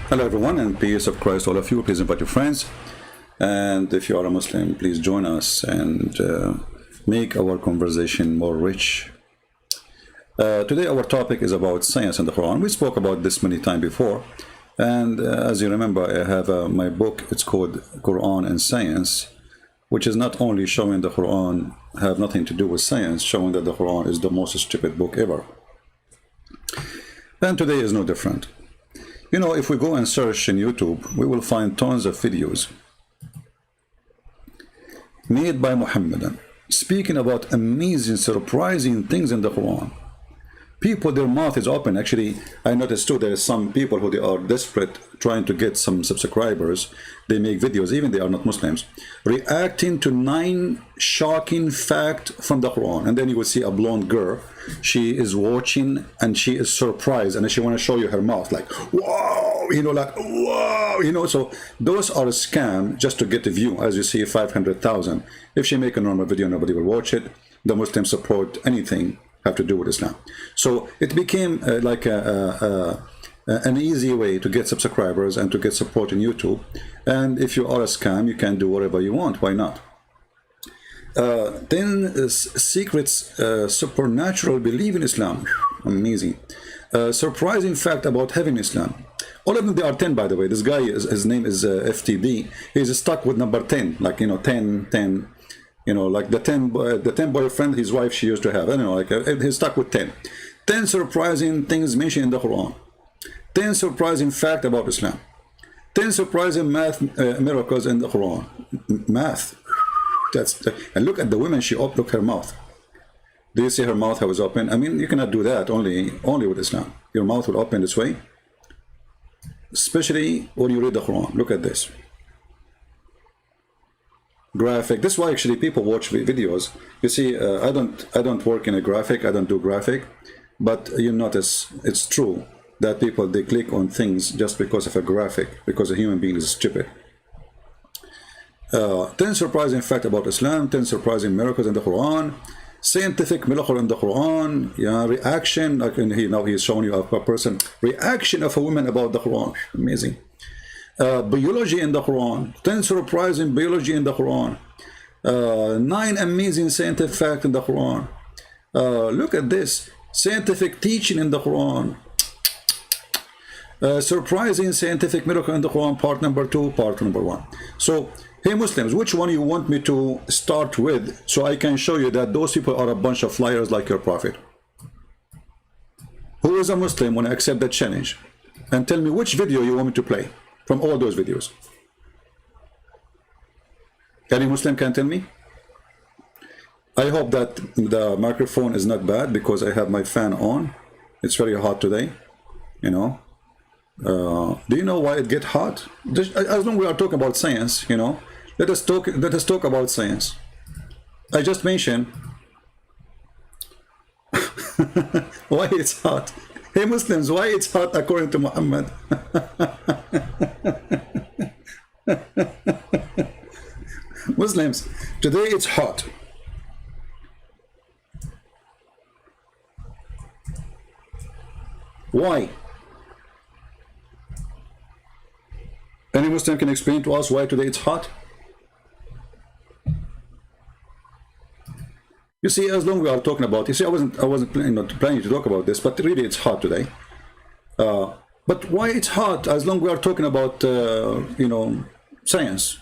Hello everyone, and peace of Christ all of you. Please invite your friends, and if you are a Muslim, please join us and make our conversation more rich. Today our topic is about science and the Quran. We spoke about this many times before, and as you remember, I have my book. It's called Quran and Science, which is not only showing the Quran have nothing to do with science, showing that the Quran is the most stupid book ever. And today is no different. You know, if we go and search in YouTube, we will find tons of videos made by Muhammadan speaking about amazing, surprising things in the Quran. People, their mouth is open. Actually, I noticed too, there are some people who they are desperate, trying to get some subscribers. They make videos, even they are not Muslims, reacting to 9 shocking facts from the Quran. And then you will see a blonde girl. She is watching and she is surprised, and she want to show you her mouth, like, wow, you know, like, wow, you know. So those are a scam just to get a view. As you see, 500,000. If she make a normal video, nobody will watch it. The Muslims support anything have to do with Islam. So it became like an easy way to get subscribers and to get support in YouTube. And if you are a scam, you can do whatever you want. Why not? Then secrets, supernatural belief in Islam. Amazing. Surprising fact about heaven Islam. All of them, they are 10, by the way. This guy, his name is FTD. He's stuck with number 10, like, you know, 10. You know, like the 10 boyfriend his wife she used to have. I don't know, like he's stuck with 10. 10 surprising things mentioned in the Quran. 10 surprising fact about Islam. 10 surprising math miracles in the Quran. Math. And look at the woman, she opened, look her mouth. Do you see her mouth how it's open? I mean, you cannot do that only with Islam. Your mouth will open this way. Especially when you read the Quran. Look at this. Graphic. This is why actually people watch videos. You see, I don't work in a graphic. I don't do graphic, but you notice it's true that people, they click on things just because of a graphic, because a human being is stupid. 10 surprising facts about Islam. 10 surprising miracles in the Quran. Scientific miracle in the Quran. Yeah, reaction. Like now he's showing you a person reaction of a woman about the Quran. Amazing. Biology in the Quran. 10 surprising biology in the Quran. 9 amazing scientific facts in the Quran. Look at this. Scientific teaching in the Quran. Surprising scientific miracle in the Quran, part number 2, part number 1. So, hey Muslims, which one you want me to start with, so I can show you that those people are a bunch of liars like your prophet? Who is a Muslim when I accept that challenge? And tell me which video you want me to play from all those videos. Any Muslim can tell me? I hope that the microphone is not bad because I have my fan on. It's very hot today, you know. Do you know why it gets hot? As long as we are talking about science, you know, let us talk about science. I just mentioned why it's hot. Hey Muslims, why it's hot according to Muhammad? Muslims, today it's hot. Why? Any Muslim can explain to us why today it's hot? You see, as long as we are talking about, you see, I wasn't planning to talk about this, but really it's hot today. But why it's hot? As long as we are talking about, you know, science.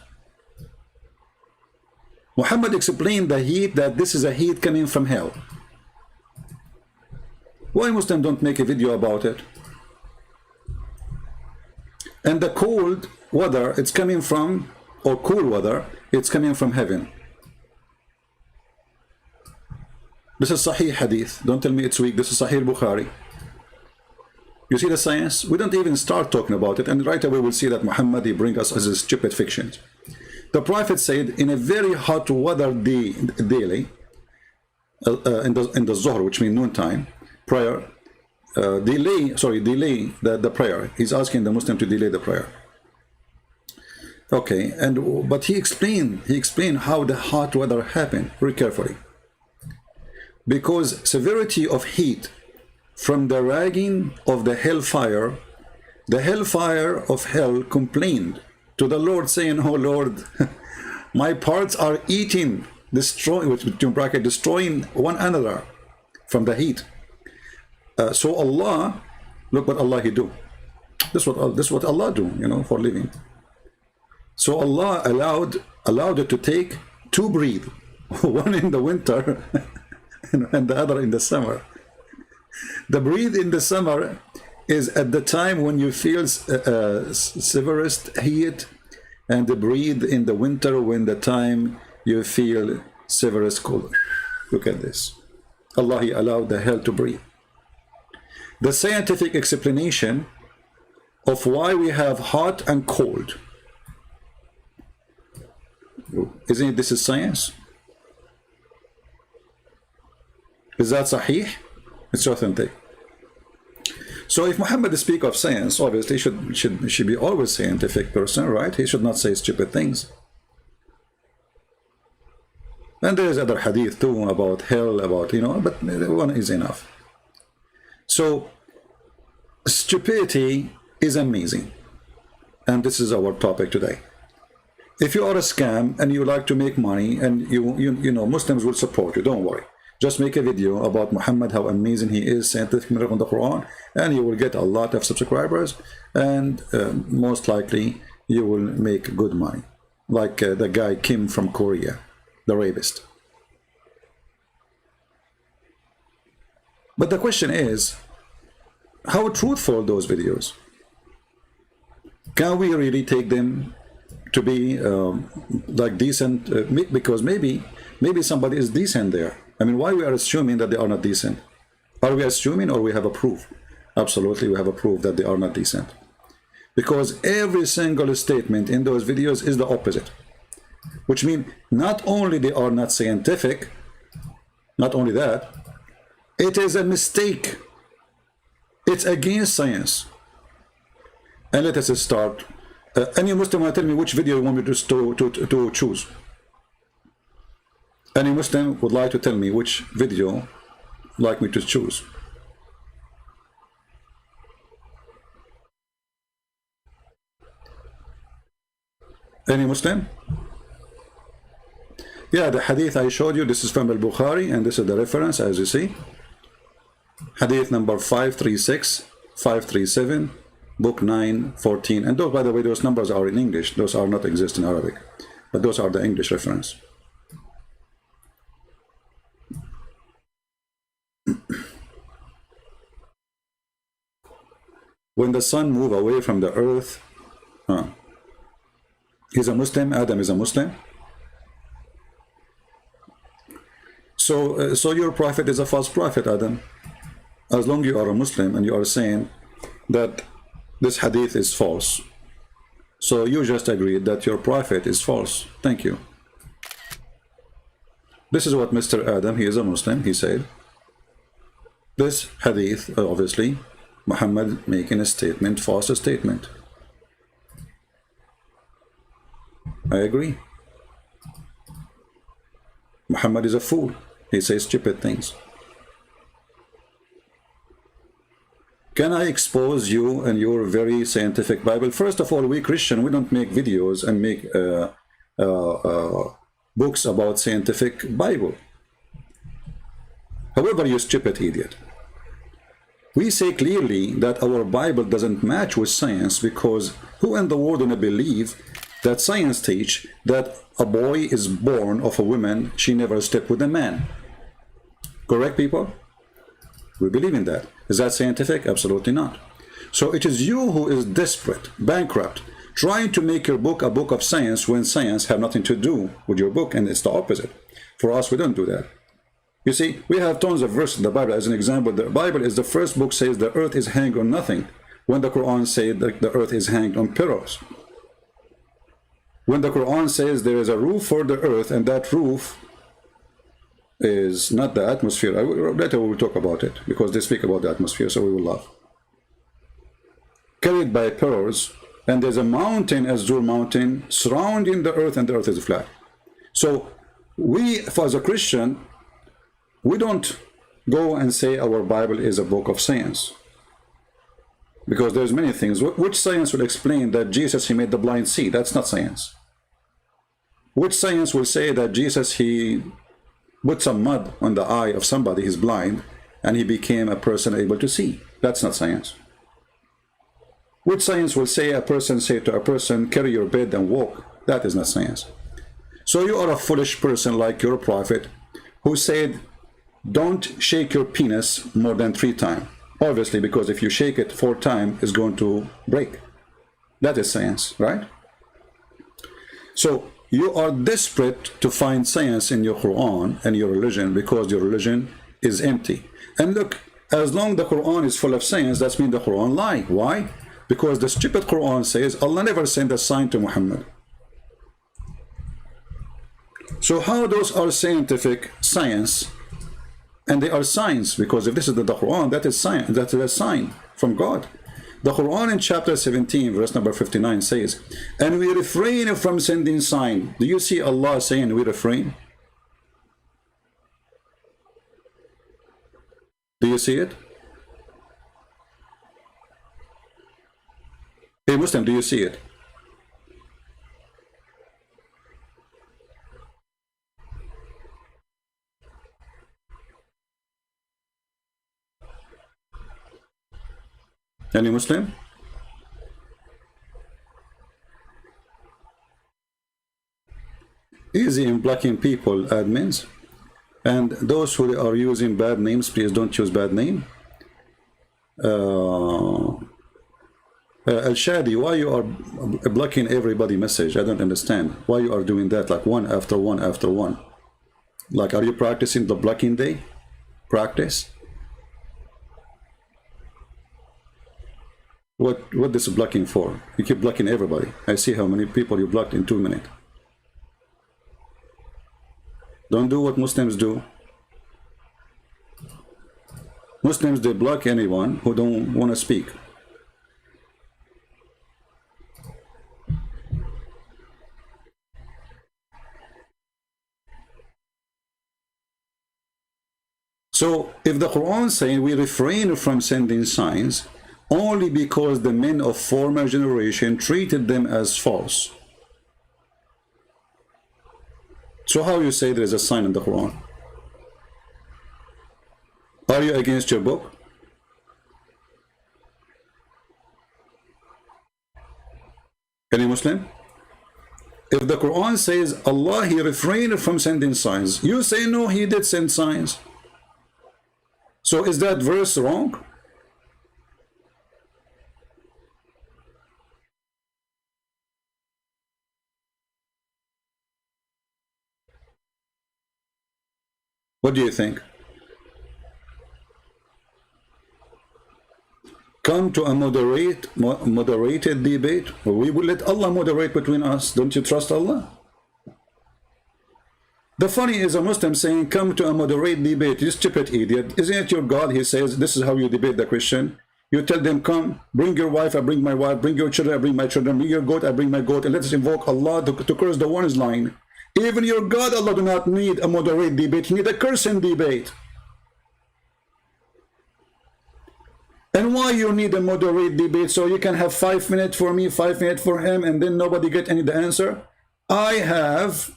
Muhammad explained the heat, that this is a heat coming from hell. Why Muslims don't make a video about it? And the cold weather, it's coming from, or cool weather, it's coming from heaven. This is Sahih Hadith. Don't tell me it's weak. This is Sahih Bukhari. You see the science? We don't even start talking about it, and right away we'll see that Muhammad, he brings us as a stupid fictions. The Prophet said in a very hot weather daily, in the Zuhr, which means noontime, prayer, delay the prayer. He's asking the Muslim to delay the prayer. Okay, but he explained how the hot weather happened very carefully. Because severity of heat from the ragging of the hellfire The hellfire of hell complained to the Lord, saying, "Oh Lord, my parts are eating, destroying, between bracket, destroying one another from the heat." So Allah, look what Allah He do. This is what Allah do, you know, for living. So Allah allowed it to take two breathe, one in the winter and the other in the summer. The breathe in the summer is at the time when you feel severest heat, and the breathe in the winter when the time you feel severest cold. Look at this. Allah He allowed the hell to breathe. The scientific explanation of why we have hot and cold, isn't it? This is science. Is that sahih? It's authentic. So if Muhammad speaks of science, obviously should be always scientific person, right? He should not say stupid things. And there is other hadith too about hell, about, you know, but one is enough. So stupidity is amazing, and this is our topic today. If you are a scam and you like to make money, and you know, Muslims will support you, don't worry. Just make a video about Muhammad, how amazing he is, scientific miracle in the Quran, and you will get a lot of subscribers, and most likely you will make good money, like the guy Kim from Korea, the rapist. But the question is, how truthful those videos? Can we really take them to be like decent? Because maybe somebody is decent there. I mean, why we are assuming that they are not decent? Are we assuming, or we have a proof? Absolutely, we have a proof that they are not decent. Because every single statement in those videos is the opposite. Which means not only they are not scientific, not only that, it is a mistake. It's against science. And let us start. Any Muslim will tell me which video you want me to choose. Any Muslim would like to tell me which video like me to choose. Any Muslim? Yeah, the hadith I showed you, this is from Al-Bukhari, and this is the reference, as you see. Hadith number 536, 537, book 9, 14. And those, by the way, those numbers are in English. Those are not exist in Arabic. But those are the English reference. When the sun moved away from the earth, he's a Muslim, Adam is a Muslim. So your prophet is a false prophet, Adam. As long as you are a Muslim and you are saying that this hadith is false, so you just agreed that your prophet is false. Thank you. This is what Mr. Adam, he is a Muslim, he said. This hadith, obviously, Muhammad making a statement, false statement. I agree. Muhammad is a fool. He says stupid things. Can I expose you and your very scientific Bible? First of all, we Christian, we don't make videos and make books about scientific Bible. However, you stupid idiot. We say clearly that our Bible doesn't match with science, because who in the world gonna believe that science teach that a boy is born of a woman, she never slept with a man? Correct, people? We believe in that. Is that scientific? Absolutely not. So it is you who is desperate, bankrupt, trying to make your book a book of science when science have nothing to do with your book, and it's the opposite. For us, we don't do that. You see, we have tons of verses in the Bible. As an example, the Bible is the first book says the earth is hanged on nothing, when the Quran says that the earth is hanged on pillars. When the Quran says there is a roof for the earth, and that roof is not the atmosphere. Later we will talk about it, because they speak about the atmosphere, so we will laugh. Carried by pillars, and there's a mountain, Azur mountain, surrounding the earth, and the earth is flat. So we, as a Christian, we don't go and say our Bible is a book of science. Because there's many things. Which science will explain that Jesus, he made the blind see? That's not science. Which science will say that Jesus, he put some mud on the eye of somebody, he's blind, and he became a person able to see? That's not science. Which science will say a person say to a person, carry your bed and walk? That is not science. So you are a foolish person like your prophet, who said, don't shake your penis more than 3 times. Obviously, because if you shake it 4 times, it's going to break. That is science, right? So you are desperate to find science in your Quran and your religion, because your religion is empty. And look, as long as the Quran is full of science, that means the Quran lie. Why? Because the stupid Quran says Allah never sent a sign to Muhammad. So how those are scientific science? And they are signs, because if this is the Quran, that is science, that is a sign from God. The Quran in chapter 17, verse number 59 says, and we refrain from sending sign. Do you see Allah saying we refrain? Do you see it? Hey Muslim, do you see it? Any Muslim? Easy in blocking people, admins. And those who are using bad names, please don't use bad name. Al-Shadi, why you are blocking everybody message? I don't understand. Why you are doing that, like one after one after one? Like, are you practicing the blocking day? Practice? What this blocking for? You keep blocking everybody. I see how many people you blocked in 2 minutes. Don't do what Muslims do. Muslims, they block anyone who don't want to speak. So if the Quran saying we refrain from sending signs only because the men of former generation treated them as false. So how you say there is a sign in the Quran? Are you against your book? Any Muslim? If the Quran says Allah, he refrained from sending signs, you say no, he did send signs. So is that verse wrong? What do you think? Come to a moderated debate, or we will let Allah moderate between us. Don't you trust Allah? The funny is a Muslim saying, come to a moderate debate. You stupid idiot. Isn't it your God? He says, this is how you debate the Christian. You tell them, come, bring your wife, I bring my wife, bring your children, I bring my children, bring your goat, I bring my goat, and let us invoke Allah to curse the one is lying. Even your God, Allah, do not need a moderate debate. He need a cursing debate. And why you need a moderate debate? So you can have 5 minutes for me, 5 minutes for him, and then nobody get any the answer? I have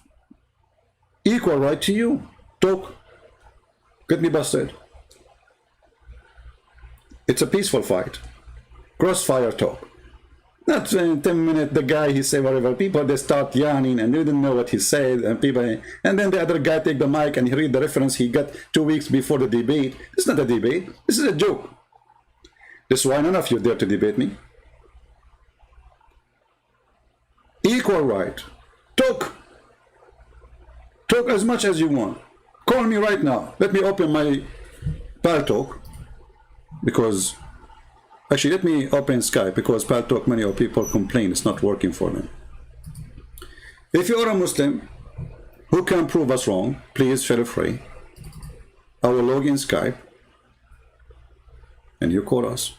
equal right to you. Talk. Get me busted. It's a peaceful fight. Crossfire talk. Not 10 minutes, the guy, he say whatever. People, they start yawning and they didn't know what he said. And then the other guy take the mic and he read the reference he got 2 weeks before the debate. It's not a debate. This is a joke. This is why none of you dare to debate me. Equal right. Talk. Talk as much as you want. Call me right now. Let me open my Paltalk. Because, actually, let me open Skype, because Paltalk, many of people complain it's not working for them. If you are a Muslim who can prove us wrong, please feel free. I will log in Skype and you call us.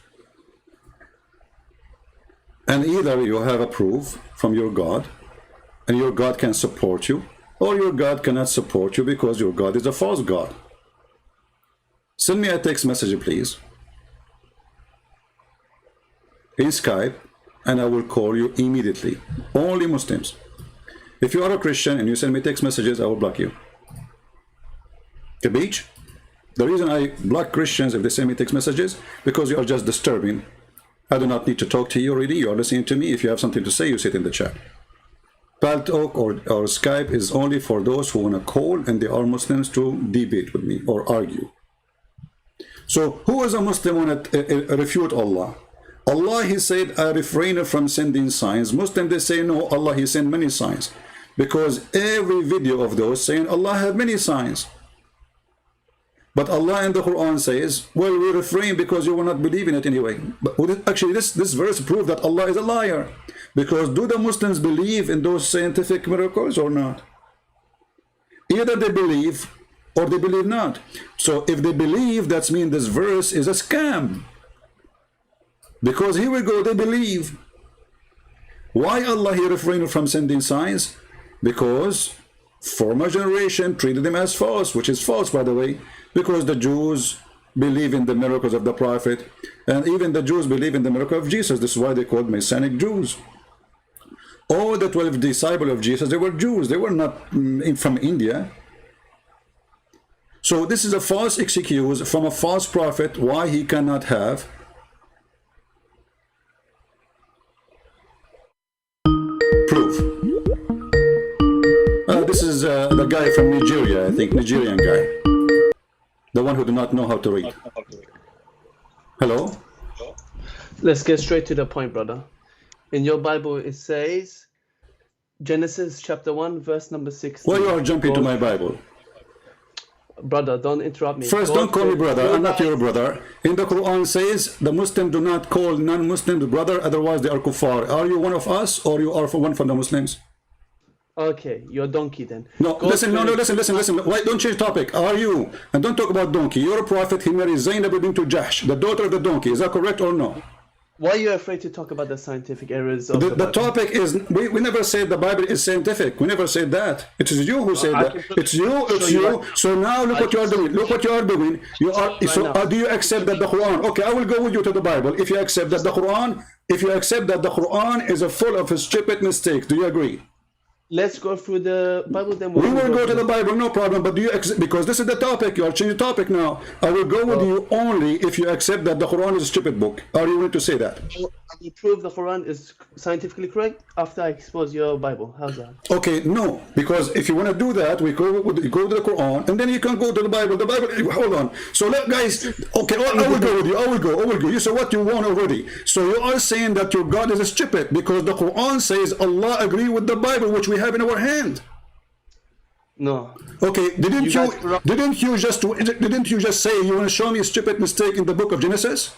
And either you have a proof from your God and your God can support you, or your God cannot support you because your God is a false God. Send me a text message, please. in Skype, and I will call you immediately. Only Muslims. If you are a Christian and you send me text messages, I will block you. Beach. The reason I block Christians if they send me text messages, because you are just disturbing. I do not need to talk to you already. You are listening to me. If you have something to say, you sit in the chat. Paltalk or Skype is only for those who want to call and they are Muslims to debate with me or argue. So who is a Muslim want to refute Allah? Allah, he said, I refrain from sending signs. Muslims, they say, no, Allah, he sent many signs. Because every video of those saying Allah had many signs. But Allah in the Quran says, well, we refrain because you will not believe in it anyway. But actually, this verse proves that Allah is a liar. Because do the Muslims believe in those scientific miracles or not? Either they believe or they believe not. So if they believe, that means this verse is a scam. Because here we go, they believe. Why Allah he refrained from sending signs? Because former generation treated them as false, which is false, by the way, because the Jews believe in the miracles of the Prophet, and even the Jews believe in the miracle of Jesus. This is why they called Messianic Jews. All the 12 disciples of Jesus, they were Jews. They were not from India. So this is a false excuse from a false prophet why he cannot have proof. This is the guy from Nigeria, I think, Nigerian guy. The one who do not know how to read. Hello? Let's get straight to the point, brother. In your Bible, it says, Genesis chapter 1, verse number 16. Why you are jumping to my Bible? Brother, don't interrupt me. First, don't call me brother. I'm not your brother. In the Quran says, the Muslim do not call non-Muslims brother, otherwise they are kuffar. Are you one of us, or you are one from the Muslims? Okay, you're a donkey then. No, listen, listen. Why don't change topic? Are you? And don't talk about donkey. You're a prophet. He married Zainab bint Jahsh, the daughter of the donkey. Is that correct or no? Why are you afraid to talk about the scientific errors of the topic is, we never said the Bible is scientific. We never said that. It is you who said that. It's you. So now look what you are doing. Look what you are doing. You are do you accept that the Quran? Okay, I will go with you to the Bible. If you accept that the Quran is a full of stupid mistakes, do you agree? Let's go through the Bible, then we will go to the Bible, no problem. But do you accept, because this is the topic, you are changing the topic now. I will go with you only if you accept that the Quran is a stupid book. Are you willing to say that? I will prove the Quran is scientifically correct after I expose your Bible. How's that? Okay, no, because if you want to do that, we go to the Quran, and then you can go to the Bible. The Bible, hold on. So guys, okay, I will go with you. I will go. You say what you want already. So you are saying that your God is stupid because the Quran says Allah agree with the Bible, which we have in our hand. No. Okay, didn't you just say you want to show me a stupid mistake in the book of Genesis?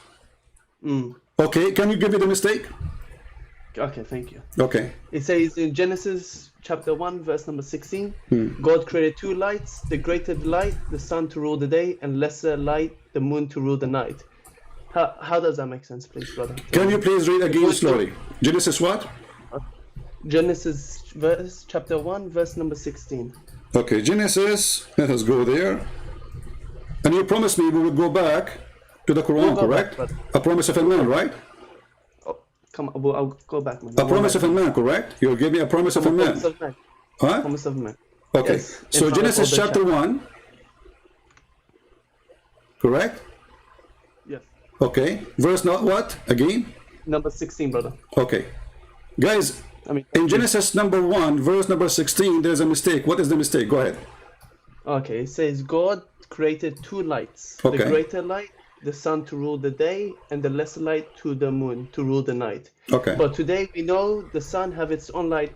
Okay, can you give me the mistake? Okay, thank you. Okay. It says in Genesis chapter 1, verse number 16, God created two lights, the greater light, the sun to rule the day, and lesser light, the moon to rule the night. How does that make sense, please, brother? Can you please read again slowly? Genesis what? Genesis chapter 1, verse number 16. Okay, Genesis, let us go there. And you promised me we would go back to the Quran, correct? A promise of a man, right? Oh, come on, I'll go back, man. A promise of a man, correct? You'll give me a promise of a man. Huh? Promise of man. Okay, yes, so Genesis chapter 1, correct? Yes. Okay, verse not what? Again? Number 16, brother. Okay. Guys, in Genesis number 1, verse number 16, there's a mistake. What is the mistake? Go ahead. Okay, it says God created two lights. Okay. The greater light, the sun to rule the day, and the lesser light to the moon to rule the night. Okay. But today we know the sun have its own light,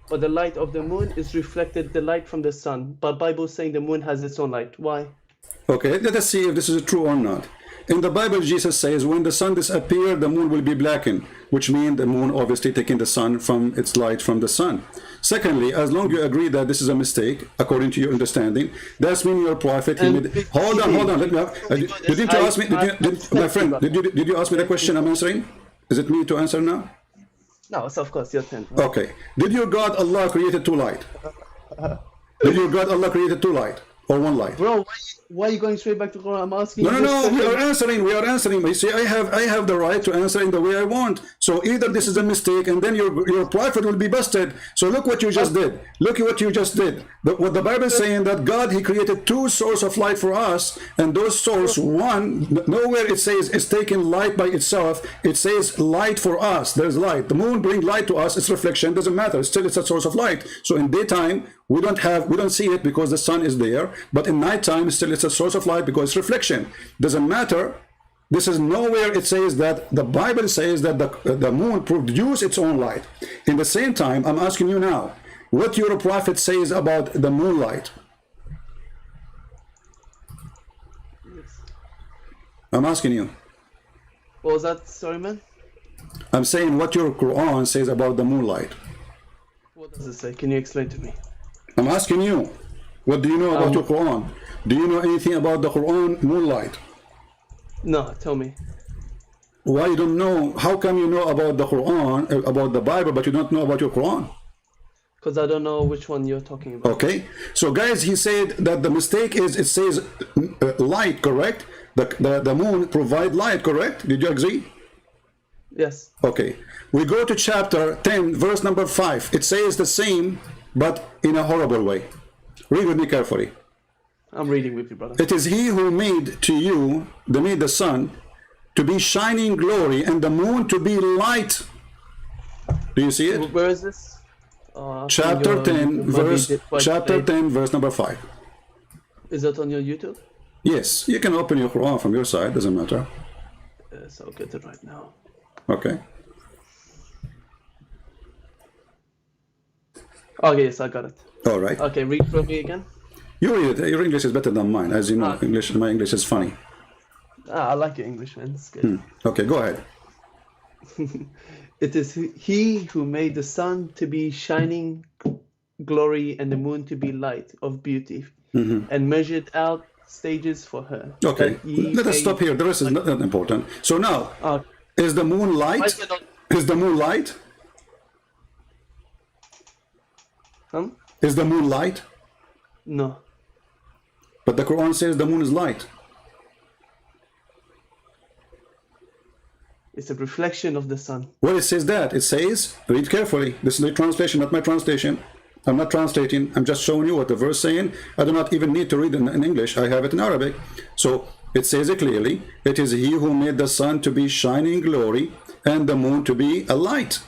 but the light of the moon is reflected the light from the sun. But Bible is saying the moon has its own light. Why? Okay, let us see if this is true or not. In the Bible, Jesus says, when the sun disappears, the moon will be blackened, which means the moon obviously taking the sun from its light from the sun. Secondly, as long as you agree that this is a mistake, according to your understanding, that's mean your prophet. Hold on. Let me. Didn't you ask me? My friend, did you ask me the question I'm answering? Is it me to answer now? No, it's of course your turn. Okay. Did your God Allah created two light? Did your God Allah created two light or one light? Bro, why are you going straight back to Quran? I'm asking. No. We are answering. You see, I have the right to answer in the way I want. So either this is a mistake, and then your prophet will be busted. So look what you just did. Look at what you just did. What the Bible is saying, that God, he created two sources of light for us, and those source, one, nowhere it says it's taking light by itself. It says light for us. There's light. The moon brings light to us. Its reflection doesn't matter. Still, it's a source of light. So in daytime, we don't see it because the sun is there. But in nighttime, still it's a source of light because it's reflection. Doesn't matter. This is nowhere it says that. The Bible says that the moon produces its own light. In the same time, I'm asking you now, what your prophet says about the moonlight. Yes. I'm asking you. What was that? Sorry, man. I'm saying what your Quran says about the moonlight. What does it say? Can you explain to me? I'm asking you, what do you know about your Quran? Do you know anything about the Quran moonlight? No, tell me. Why you don't know? How come you know about the Quran, about the Bible, but you don't know about your Quran? Because I don't know which one you're talking about. Okay, so guys, he said that the mistake is it says light, correct? The moon provide light, correct? Did you agree? Yes. Okay, we go to chapter 10, verse number 5. It says the same, but in a horrible way. Read with me carefully. I'm reading with you, brother. It is he who made to you, made the sun, to be shining glory, and the moon to be light. Do you see it? Where is this? Chapter 10, verse number 5. Is that on your YouTube? Yes, you can open your Quran from your side, doesn't matter. Yes, I'll get it right now. Okay. Okay, yes, I got it. All right. Okay, read for me again. You read it. Your English is better than mine, as you know. My English is funny. I like your English, man. It's good. Okay, go ahead. It is he who made the sun to be shining glory and the moon to be light of beauty, and measured out stages for her. Okay, let us stop here. The rest is not that important. So now, is the moon light? Is the moon light? Is the moon light? No. But the Quran says the moon is light. It's a reflection of the sun. Well, it says that. It says, read carefully. This is the translation, not my translation. I'm not translating. I'm just showing you what the verse is saying. I do not even need to read in English. I have it in Arabic. So it says it clearly. It is he who made the sun to be shining glory and the moon to be a light.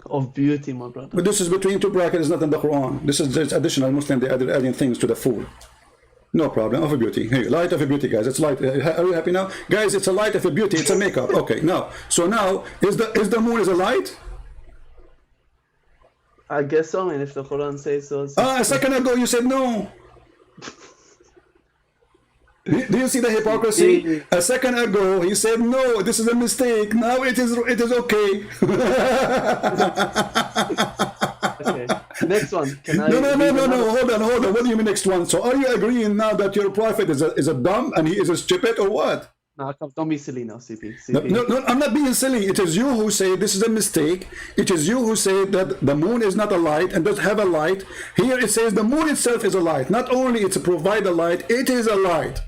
Of beauty, my brother. But this is between two brackets, not in the Quran. This is just additional Muslim. They added adding things to the fool. No problem. Of a beauty. Hey, light of a beauty, guys. It's light. Are you happy now, guys? It's a light of a beauty. It's a makeup. Okay. Now, so now is the moon is a light? I guess so. And if the Quran says so. A second ago you said no. Do you see the hypocrisy? A second ago he said no, this is a mistake. Now it is okay. Okay. Next one. Can I? No. Hold on. What do you mean next one? So are you agreeing now that your prophet is a dumb and he is a stupid or what? No, don't be silly now, CP. No, I'm not being silly. It is you who say this is a mistake. It is you who say that the moon is not a light and doesn't have a light. Here it says the moon itself is a light. Not only it's to provide a light, it is a light.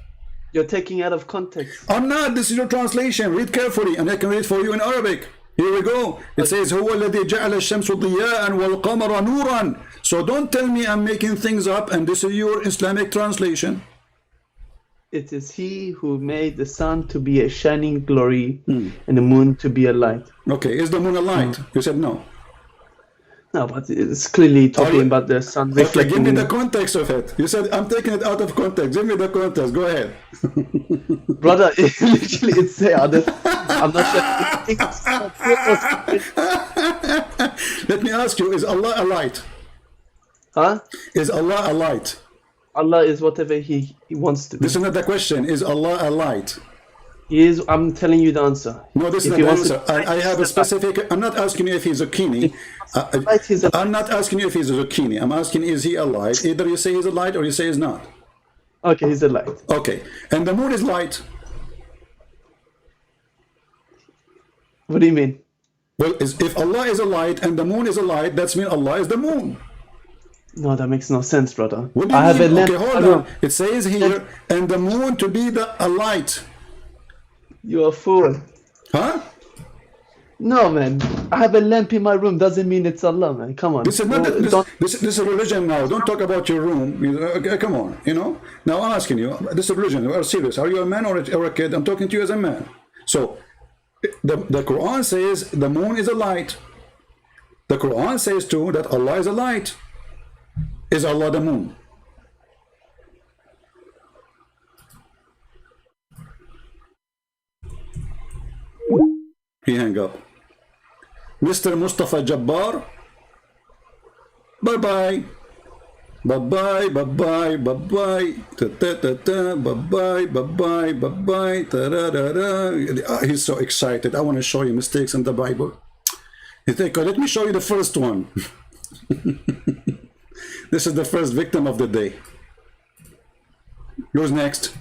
You're taking out of context. I'm not. This is your translation. Read carefully, and I can read for you in Arabic. Here we go. It says, هو الذي جعل الشمس ضياء والقمر نورا. So don't tell me I'm making things up, and this is your Islamic translation. It is he who made the sun to be a shining glory and the moon to be a light. Okay, is the moon a light? You said no. No, but it's clearly talking about the sun reflecting. Okay, give me the context of it. You said I'm taking it out of context. Give me the context. Go ahead. Brother, literally it's there. I'm not sure. Let me ask you, is Allah a light? Huh? Is Allah a light? Allah is whatever he wants to be. This is not the question. Is Allah a light? He is. I'm telling you the answer. No, this is not the answer. I have a specific. I'm not asking you if he's a zucchini. I'm not asking you if he's a zucchini. I'm asking, is he a light? Either you say he's a light or you say he's not. Okay, he's a light. Okay, and the moon is light. What do you mean? Well, if Allah is a light and the moon is a light, that's mean Allah is the moon. No, that makes no sense, brother. What do you mean? Okay, hold on. It says here, and the moon to be a light. You're a fool. Huh? No, man. I have a lamp in my room. Doesn't mean it's Allah, man. Come on. This is not Well, this is religion now. Don't talk about your room. Okay, come on, you know. Now I'm asking you. This is religion. We are serious. Are you a man or a kid? I'm talking to you as a man. So, the Quran says the moon is a light. The Quran says too that Allah is a light. Is Allah the moon? He hang up. Mr. Mustafa Jabbar, bye-bye. Bye-bye, bye-bye, bye-bye, ta-ta-ta-ta, bye-bye, bye-bye, bye-bye, ta-ra-ra-ra. He's so excited. I want to show you mistakes in the Bible. He think, let me show you the first one. This is the first victim of the day. Who's next?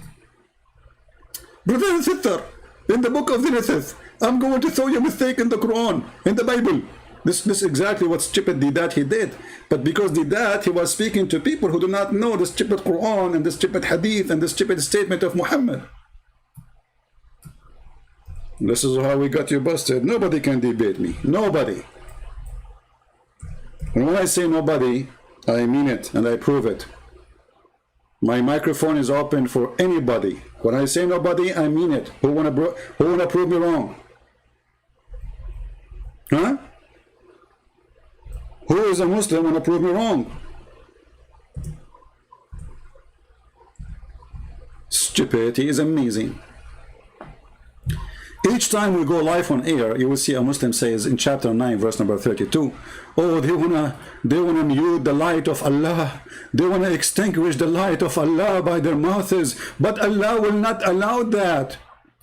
Brother and sister, in the book of Genesis, I'm going to show you a mistake in the Quran, in the Bible. This is exactly what stupid Didat he did. But because Didat, he was speaking to people who do not know the stupid Quran and the stupid Hadith and the stupid statement of Muhammad. This is how we got you busted. Nobody can debate me. Nobody. And when I say nobody, I mean it and I prove it. My microphone is open for anybody. When I say nobody, I mean it. Who wanna prove me wrong? Huh? Who is a Muslim wanna prove me wrong? Stupidity is amazing. Each time we go live on air, you will see a Muslim says in chapter 9, verse number 32, oh, they wanna mute the light of Allah. They wanna extinguish the light of Allah by their mouths, but Allah will not allow that.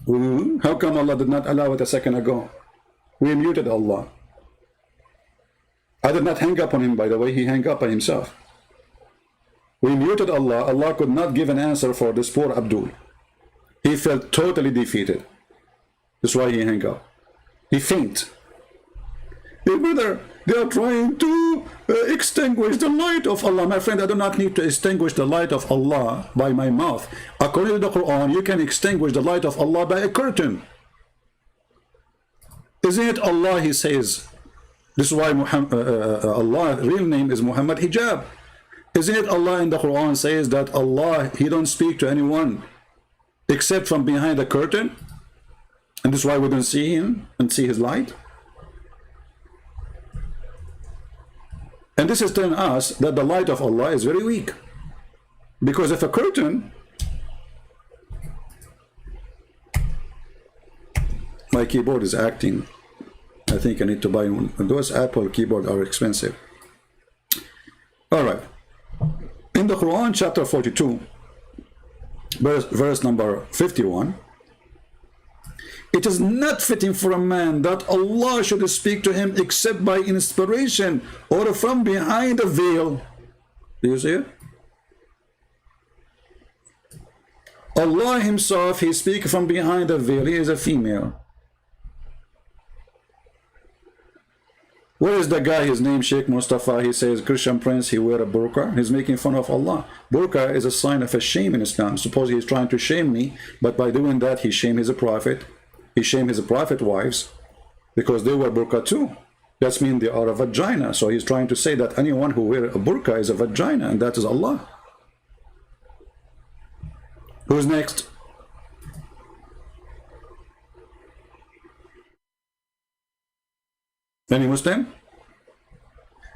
How come Allah did not allow it a second ago? We muted Allah. I did not hang up on him, by the way. He hung up on himself. We muted Allah. Allah could not give an answer for this poor Abdul. He felt totally defeated. That's why he hung up. He fainted. Hey, brother, they are trying to extinguish the light of Allah. My friend, I do not need to extinguish the light of Allah by my mouth. According to the Quran, you can extinguish the light of Allah by a curtain. Isn't it Allah, he says? This is why Allah's real name is Muhammad Hijab. Isn't it Allah in the Quran says that Allah, he don't speak to anyone except from behind a curtain? And this is why we don't see him and see his light. And this is telling us that the light of Allah is very weak. Because if a curtain, my keyboard is acting. I think I need to buy one. Those Apple keyboards are expensive. All right. In the Quran, chapter 42, verse number 51, it is not fitting for a man that Allah should speak to him except by inspiration or from behind a veil. Do you see it? Allah himself, he speaks from behind a veil. He is a female. Where is the guy, his name Sheikh Mustafa? He says, Christian prince, he wear a burqa. He's making fun of Allah. Burqa is a sign of a shame in Islam. Suppose he's trying to shame me, but by doing that, he shamed his prophet. He shamed his prophet wives because they wear burqa too. That means they are a vagina. So he's trying to say that anyone who wears a burqa is a vagina, and that is Allah. Who's next? Any Muslim?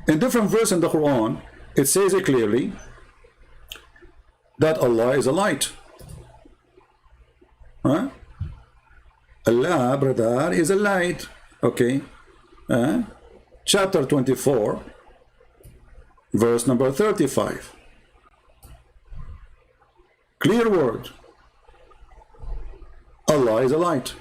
In different verse in the Quran, it says it clearly that Allah is a light. Huh? Allah, brother, is a light. Okay. Chapter 24, verse number 35. Clear word. Allah is a light.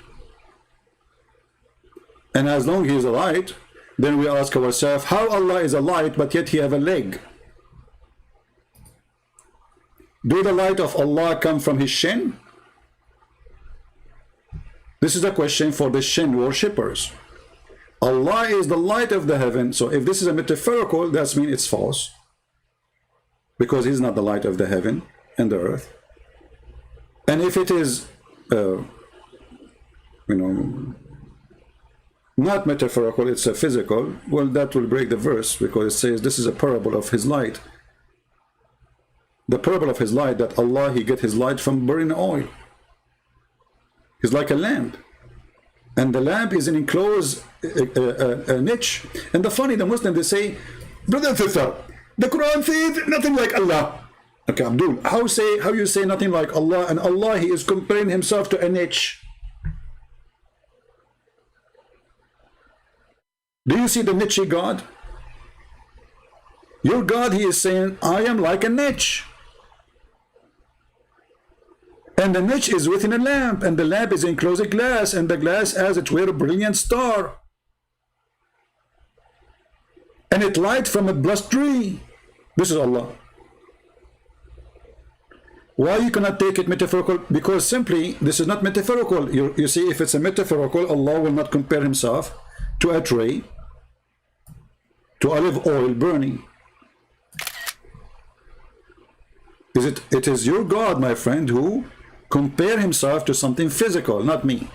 And as long as he is a light, then we ask ourselves, how Allah is a light, but yet he have a leg? Do the light of Allah come from his shin? This is a question for the shin worshippers. Allah is the light of the heaven. So if this is a metaphorical, that means it's false. Because he's not the light of the heaven and the earth. And if it is, not metaphorical, it's a physical, well, that will break the verse, because it says this is a parable of his light. The parable of his light, that Allah, he get his light from burning oil. He's like a lamp, and the lamp is an enclosed niche. And the funny, the Muslim, they say, brother and sister, the Quran says nothing like Allah. Okay, Abdul, how you say nothing like Allah, and Allah, he is comparing himself to a niche? Do you see the niche God? Your God, he is saying, I am like a niche. And the niche is within a lamp, and the lamp is enclosed glass, and the glass as it were a brilliant star. And it light from a blessed tree. This is Allah. Why you cannot take it metaphorical? Because simply, this is not metaphorical. You see, if it's a metaphorical, Allah will not compare himself to a tree, to olive oil burning. It is your God, my friend, who compare himself to something physical, not me.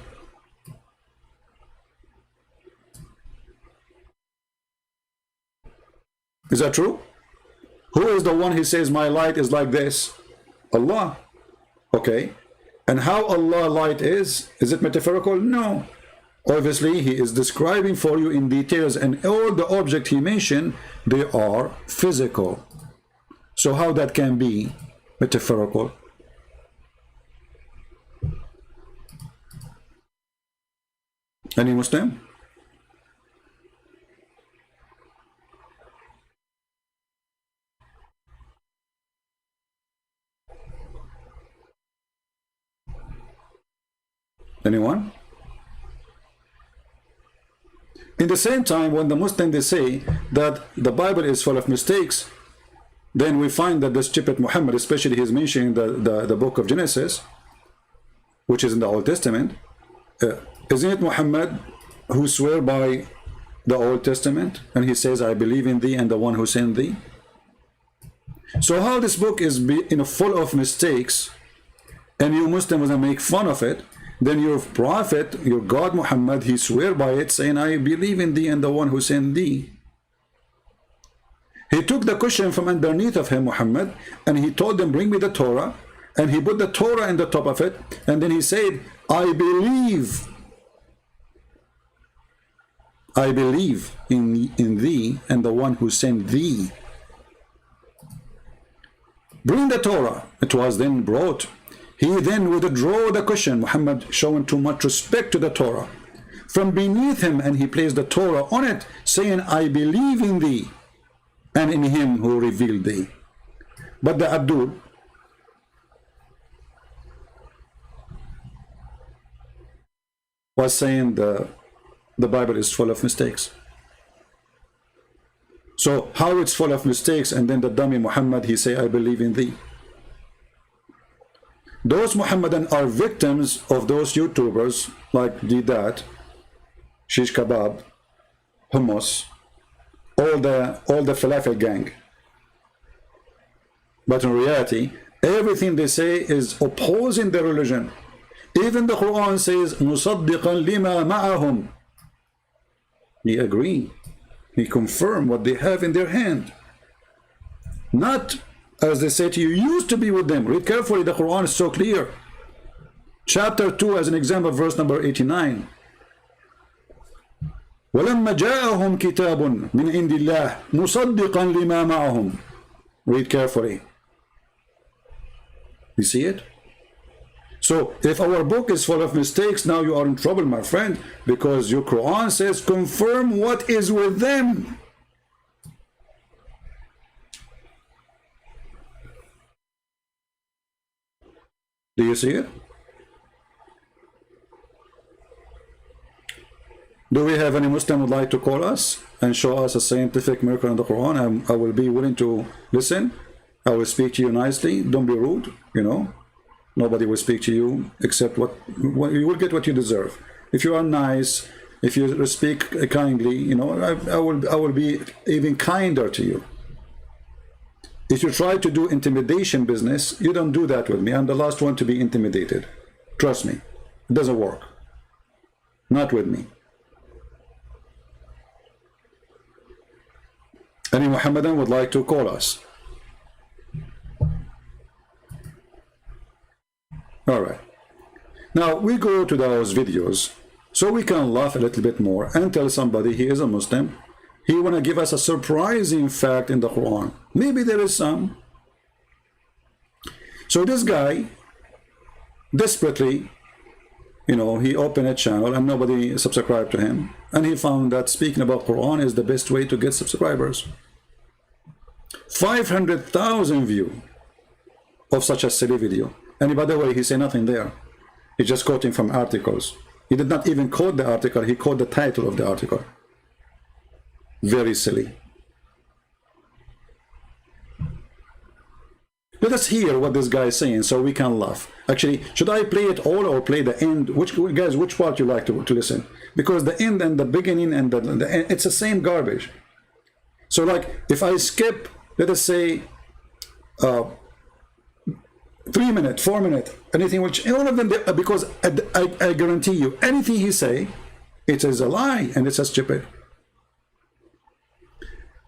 Is that true? Who is the one who says my light is like this? Allah. Okay. And how Allah light is it metaphorical? No. Obviously, he is describing for you in details, and all the objects he mentioned, they are physical. So how that can be metaphorical? Any Muslim? Anyone? In the same time, when the Muslims, they say that the Bible is full of mistakes, then we find that the stupid Muhammad, especially he's mentioning the book of Genesis, which is in the Old Testament, isn't it Muhammad who swear by the Old Testament, and he says, I believe in thee and the one who sent thee? So how this book is full of mistakes, and you Muslims make fun of it, then your prophet, your God Muhammad, he swear by it, saying, I believe in thee and the one who sent thee. He took the cushion from underneath of him, Muhammad, and he told them, bring me the Torah, and he put the Torah in the top of it, and then he said, I believe in thee and the one who sent thee. Bring the Torah. It was then brought. He then withdrew the cushion, Muhammad showing too much respect to the Torah, from beneath him, and he placed the Torah on it, saying, I believe in thee and in him who revealed thee. But the Abdul, was saying the Bible is full of mistakes. So how it's full of mistakes, and then the dummy Muhammad, he say, I believe in thee? Those Muhammadan are victims of those YouTubers like Didat, Shish Kebab, Hummus, all the Falafel gang. But in reality, everything they say is opposing the religion. Even the Quran says, "Musaddiqan lima ma'ahum." He agree. He confirm what they have in their hand. Not, as they say to you, used to be with them. Read carefully, the Quran is so clear. Chapter 2, as an example, verse number 89. وَلَمَّا جَاءَهُمْ كِتَابٌ مِنْ عِنْدِ اللَّهِ مُصَدِّقًا لِمَا مَعَهُمْ. Read carefully. You see it? So, if our book is full of mistakes, now you are in trouble, my friend, because your Quran says, confirm what is with them. Do you see it? Do we have any Muslim would like to call us and show us a scientific miracle in the Quran? I will be willing to listen. I will speak to you nicely. Don't be rude, you know. Nobody will speak to you except what you will get what you deserve. If you are nice, if you speak kindly, you know, I will be even kinder to you. If you try to do intimidation business, you don't do that with me. I'm the last one to be intimidated. Trust me, it doesn't work. Not with me. Any Muhammadan would like to call us? All right. Now we go to those videos so we can laugh a little bit more and tell somebody he is a Muslim. He want to give us a surprising fact in the Quran. Maybe there is some. So this guy desperately, you know, he opened a channel and nobody subscribed to him, and he found that speaking about Quran is the best way to get subscribers. 500,000 view of such a silly video. And by the way, he said nothing there. He's just quoting from articles. He did not even quote the article, he quoted the title of the article. Very silly. Let us hear what this guy is saying so we can laugh. Actually, should I play it all or play the end? Which guys, which part you like to listen? Because the end and the beginning and the end, it's the same garbage. So like, if I skip, let us say, 3 minutes, 4 minutes, anything which, all of them, because I guarantee you, anything he say, it is a lie and it's a stupid.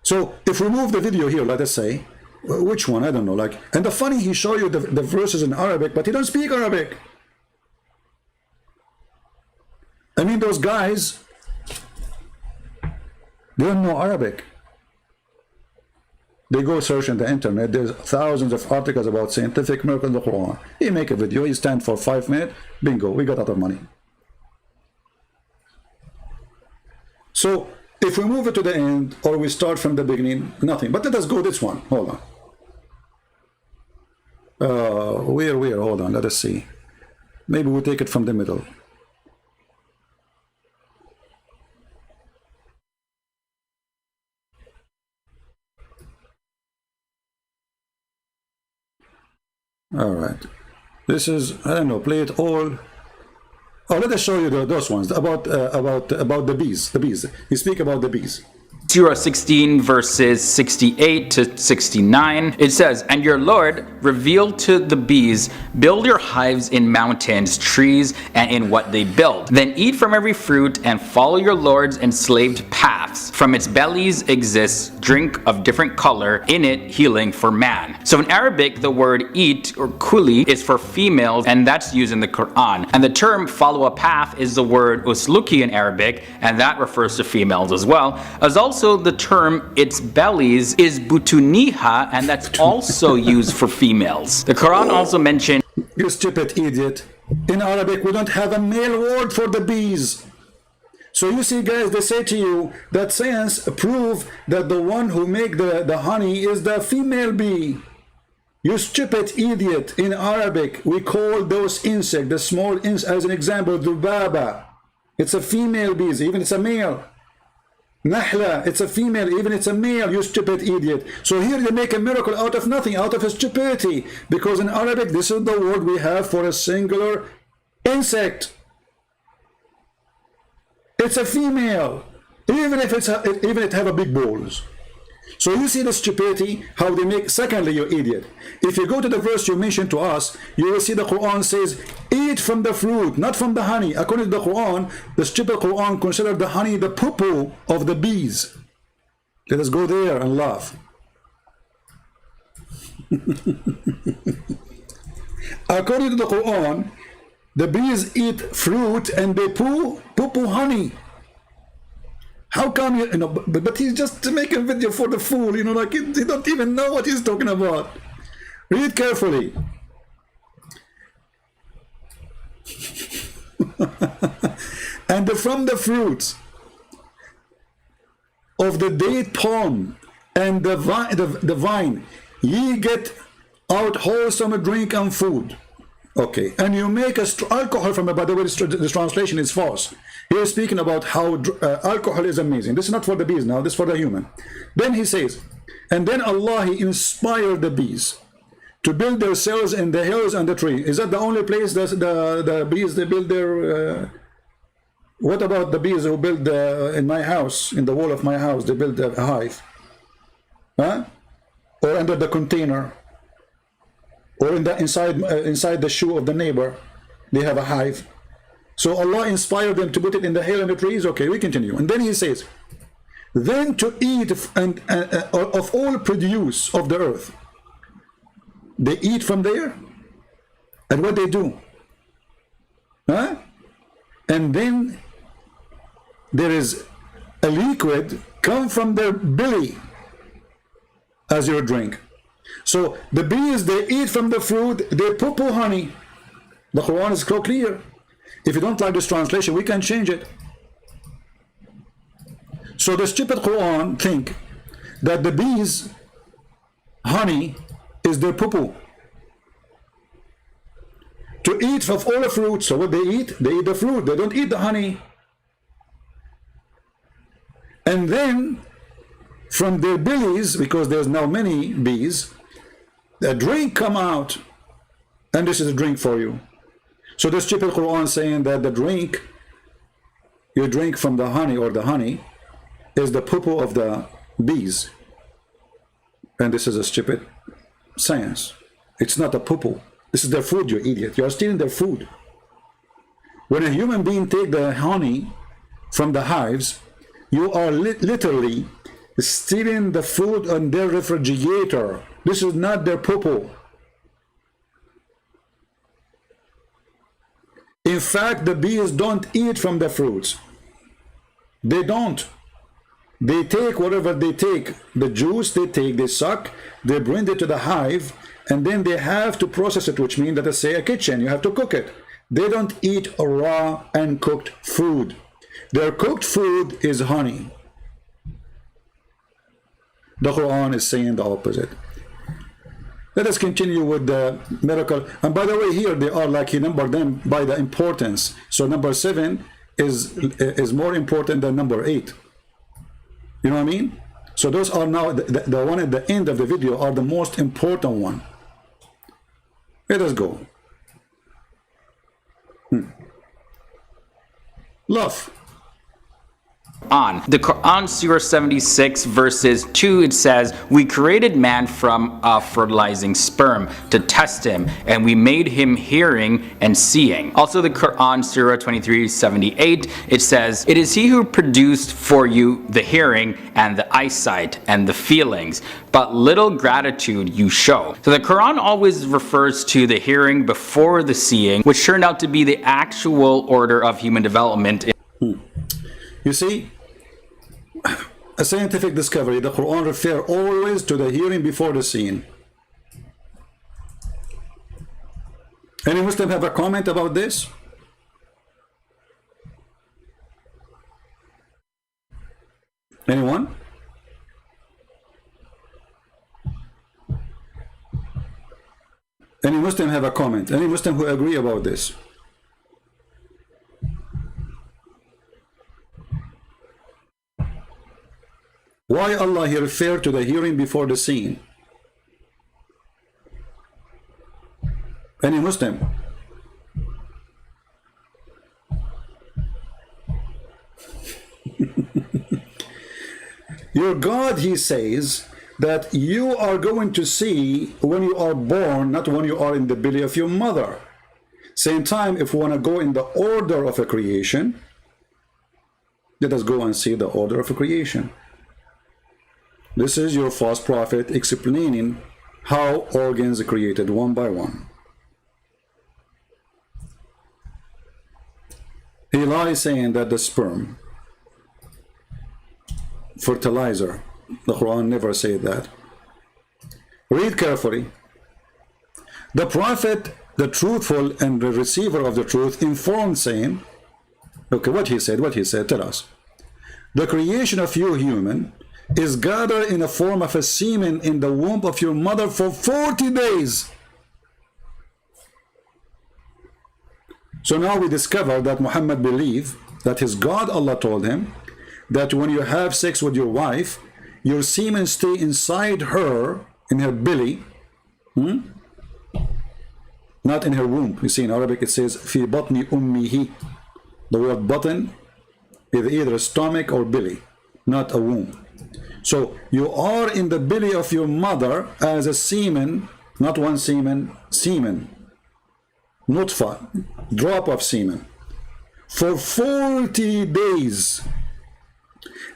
So if we move the video here, let us say, which one? I don't know. Like, and the funny, he show you the verses in Arabic, but he don't speak Arabic. I mean, those guys, they don't know Arabic. They go search on the internet. There's thousands of articles about scientific miracle in the Quran. He make a video. He stand for 5 minutes. Bingo, we got out of money. So if we move it to the end or we start from the beginning, nothing. But let us go this one. Hold on. Where? Hold on. Let us see. Maybe we take it from the middle. All right. This is, I don't know, play it all. Oh, let us show you those ones about the bees. The bees. You speak about the bees. Surah 16 verses 68 to 69, it says, "And your Lord revealed to the bees, build your hives in mountains, trees, and in what they build. Then eat from every fruit and follow your Lord's enslaved paths. From its bellies exists drink of different color, in it healing for man." So in Arabic, the word eat or kuli is for females, and that's used in the Quran. And the term follow a path is the word usluki in Arabic, and that refers to females as well. As also the term its bellies is butuniha, and that's also used for females. The Quran also mentioned, you stupid idiot, in Arabic we don't have a male word for the bees. So you see, guys, they say to you that science prove that the one who make the honey is the female bee. You stupid idiot. In Arabic we call those insects, the small insects, as an example, dubaba. It's a female bee, even it's a male. Nahla, it's a female, even it's a male, you stupid idiot. So here they make a miracle out of nothing, out of a stupidity, because in Arabic this is the word we have for a singular insect. It's a female, even if it have a big balls. So you see the stupidity, how they make. Secondly, you idiot, if you go to the verse you mentioned to us, you will see the Quran says, eat from the fruit, not from the honey. According to the Quran, the stupid Quran considered the honey the poo-poo of the bees. Let us go there and laugh. According to the Quran, the bees eat fruit and they poo honey. How come you know? But he's just making a video for the fool, you know, like he don't even know what he's talking about. Read carefully. And from the fruits of the date palm and the vine, ye get out wholesome drink and food. Okay, and you make alcohol from it. By the way, this translation is false. He is speaking about how alcohol is amazing. This is not for the bees now, this is for the human. Then he says, and then Allah, he inspired the bees to build their cells in the hills and the tree. Is that the only place that the bees, they build their... what about the bees who build in my house, in the wall of my house, they build a hive? Huh? Or under the container? Or inside the shoe of the neighbor, they have a hive. So Allah inspired them to put it in the hill and the trees. Okay, we continue. And then he says, then to eat of all produce of the earth. They eat from there, and what they do? Huh? And then there is a liquid come from their belly as your drink. So the bees, they eat from the fruit, they poo-poo honey. The Quran is so clear. If you don't like this translation, we can change it. So the stupid Quran think that the bees, honey, is their poo-poo. To eat of all the fruit, so what they eat the fruit, they don't eat the honey. And then from their bellies, because there's now many bees, a drink come out, and this is a drink for you. So the stupid Quran saying that the drink you drink from the honey, or the honey, is the poo-poo of the bees. And this is a stupid science. It's not a poo-poo. This is their food, you idiot. You are stealing their food. When a human being take the honey from the hives, you are literally stealing the food on their refrigerator. This is not their poo-poo. In fact, the bees don't eat from the fruits. They don't. They take whatever they take, the juice they take, they suck, they bring it to the hive, and then they have to process it, which means that they say a kitchen, you have to cook it. They don't eat raw and cooked food. Their cooked food is honey. The Quran is saying the opposite. Let us continue with the miracle. And by the way, here they are like he numbered them by the importance. So number 7 is more important than number 8. You know what I mean? So those are now the one at the end of the video are the most important one. Let us go. Love. On the Quran, Surah 76 verses 2, it says, we created man from a fertilizing sperm to test him, and we made him hearing and seeing. Also the Quran, Surah 23:78, it says, it is he who produced for you the hearing and the eyesight and the feelings, but little gratitude you show. So the Quran always refers to the hearing before the seeing, which turned out to be the actual order of human development. You see, a scientific discovery, the Quran refers always to the hearing before the seeing. Any Muslim have a comment about this? Anyone? Any Muslim have a comment? Any Muslim who agree about this? Why Allah here referred to the hearing before the seeing? Any Muslim? Your God, he says, that you are going to see when you are born, not when you are in the belly of your mother. Same time, if we want to go in the order of a creation, let us go and see the order of a creation. This is your false prophet explaining how organs are created one by one. He lies saying that the sperm, fertilizer, the Quran never said that. Read carefully. The prophet, the truthful and the receiver of the truth, informed saying, okay, what he said, tell us. The creation of you human is gathered in the form of a semen in the womb of your mother for 40 days. So now we discover that Muhammad believed that his God, Allah, told him that when you have sex with your wife, your semen stay inside her, in her belly, not in her womb. You see in Arabic it says fi batni ummihi. The word button is either stomach or belly, not a womb. So you are in the belly of your mother as a semen, not one semen, semen, nutfa, drop of semen, for 40 days.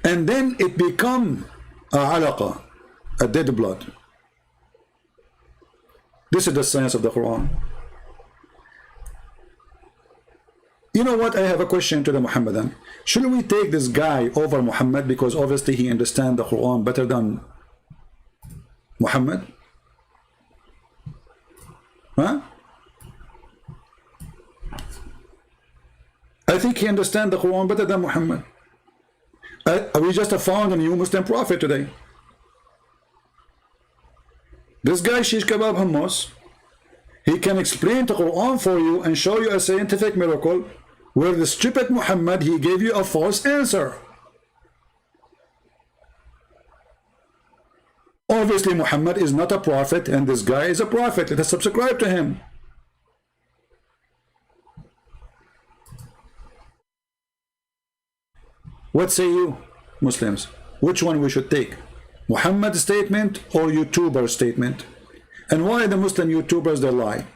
and then it become a alaqa, a dead blood. This is the science of the Quran. You know what? I have a question to the Muhammadan. Should we take this guy over Muhammad because obviously he understands the Quran better than Muhammad? Huh? I think he understands the Quran better than Muhammad. We just found a new Muslim prophet today. This guy, Shish Kebab Hummus, he can explain the Quran for you and show you a scientific miracle where the stupid Muhammad, he gave you a false answer. Obviously, Muhammad is not a prophet and this guy is a prophet. Let us subscribe to him. What say you, Muslims? Which one we should take? Muhammad's statement or YouTuber's statement? And why the Muslim YouTubers, they lie?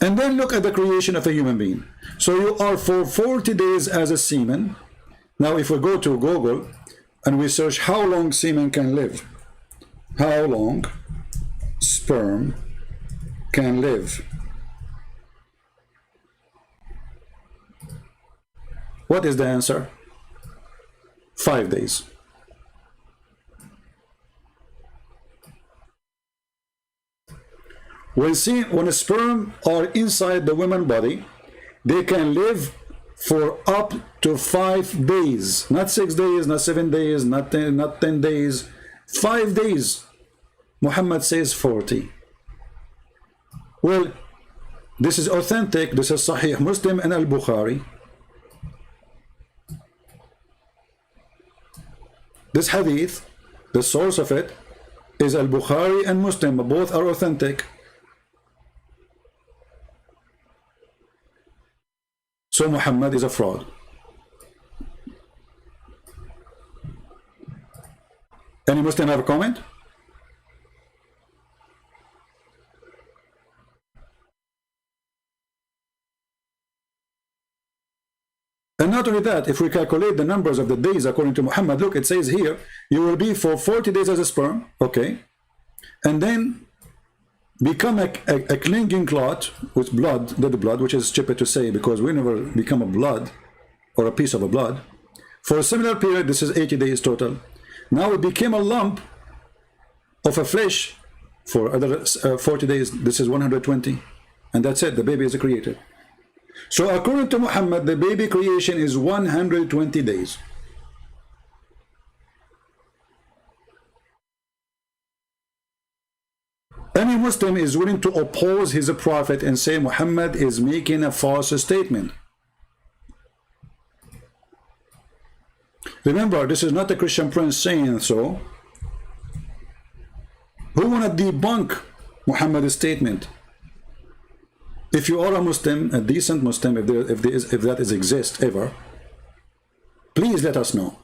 And then look at the creation of a human being. So you are for 40 days as a semen. Now if we go to Google and we search how long semen can live, how long sperm can live, what is the answer? 5 days. When a sperm are inside the woman's body, they can live for up to 5 days. Not 6 days, not 7 days, not 10 days. 5 days. Muhammad says 40. Well, this is authentic. This is Sahih Muslim and Al-Bukhari. This hadith, the source of it, is Al-Bukhari and Muslim. Both are authentic. So Muhammad is a fraud. Any Muslim have a comment? And not only that, if we calculate the numbers of the days according to Muhammad, look, it says here, you will be for 40 days as a sperm, okay, and then become a clinging clot with blood, dead blood, which is stupid to say because we never become a blood or a piece of a blood. For a similar period, this is 80 days total. Now it became a lump of a flesh for other 40 days. This is 120. And that's it, the baby is created. So according to Muhammad, the baby creation is 120 days. Any Muslim is willing to oppose his prophet and say Muhammad is making a false statement. Remember, this is not a Christian prince saying so. Who want to debunk Muhammad's statement? If you are a Muslim, a decent Muslim, if that exists ever, please let us know.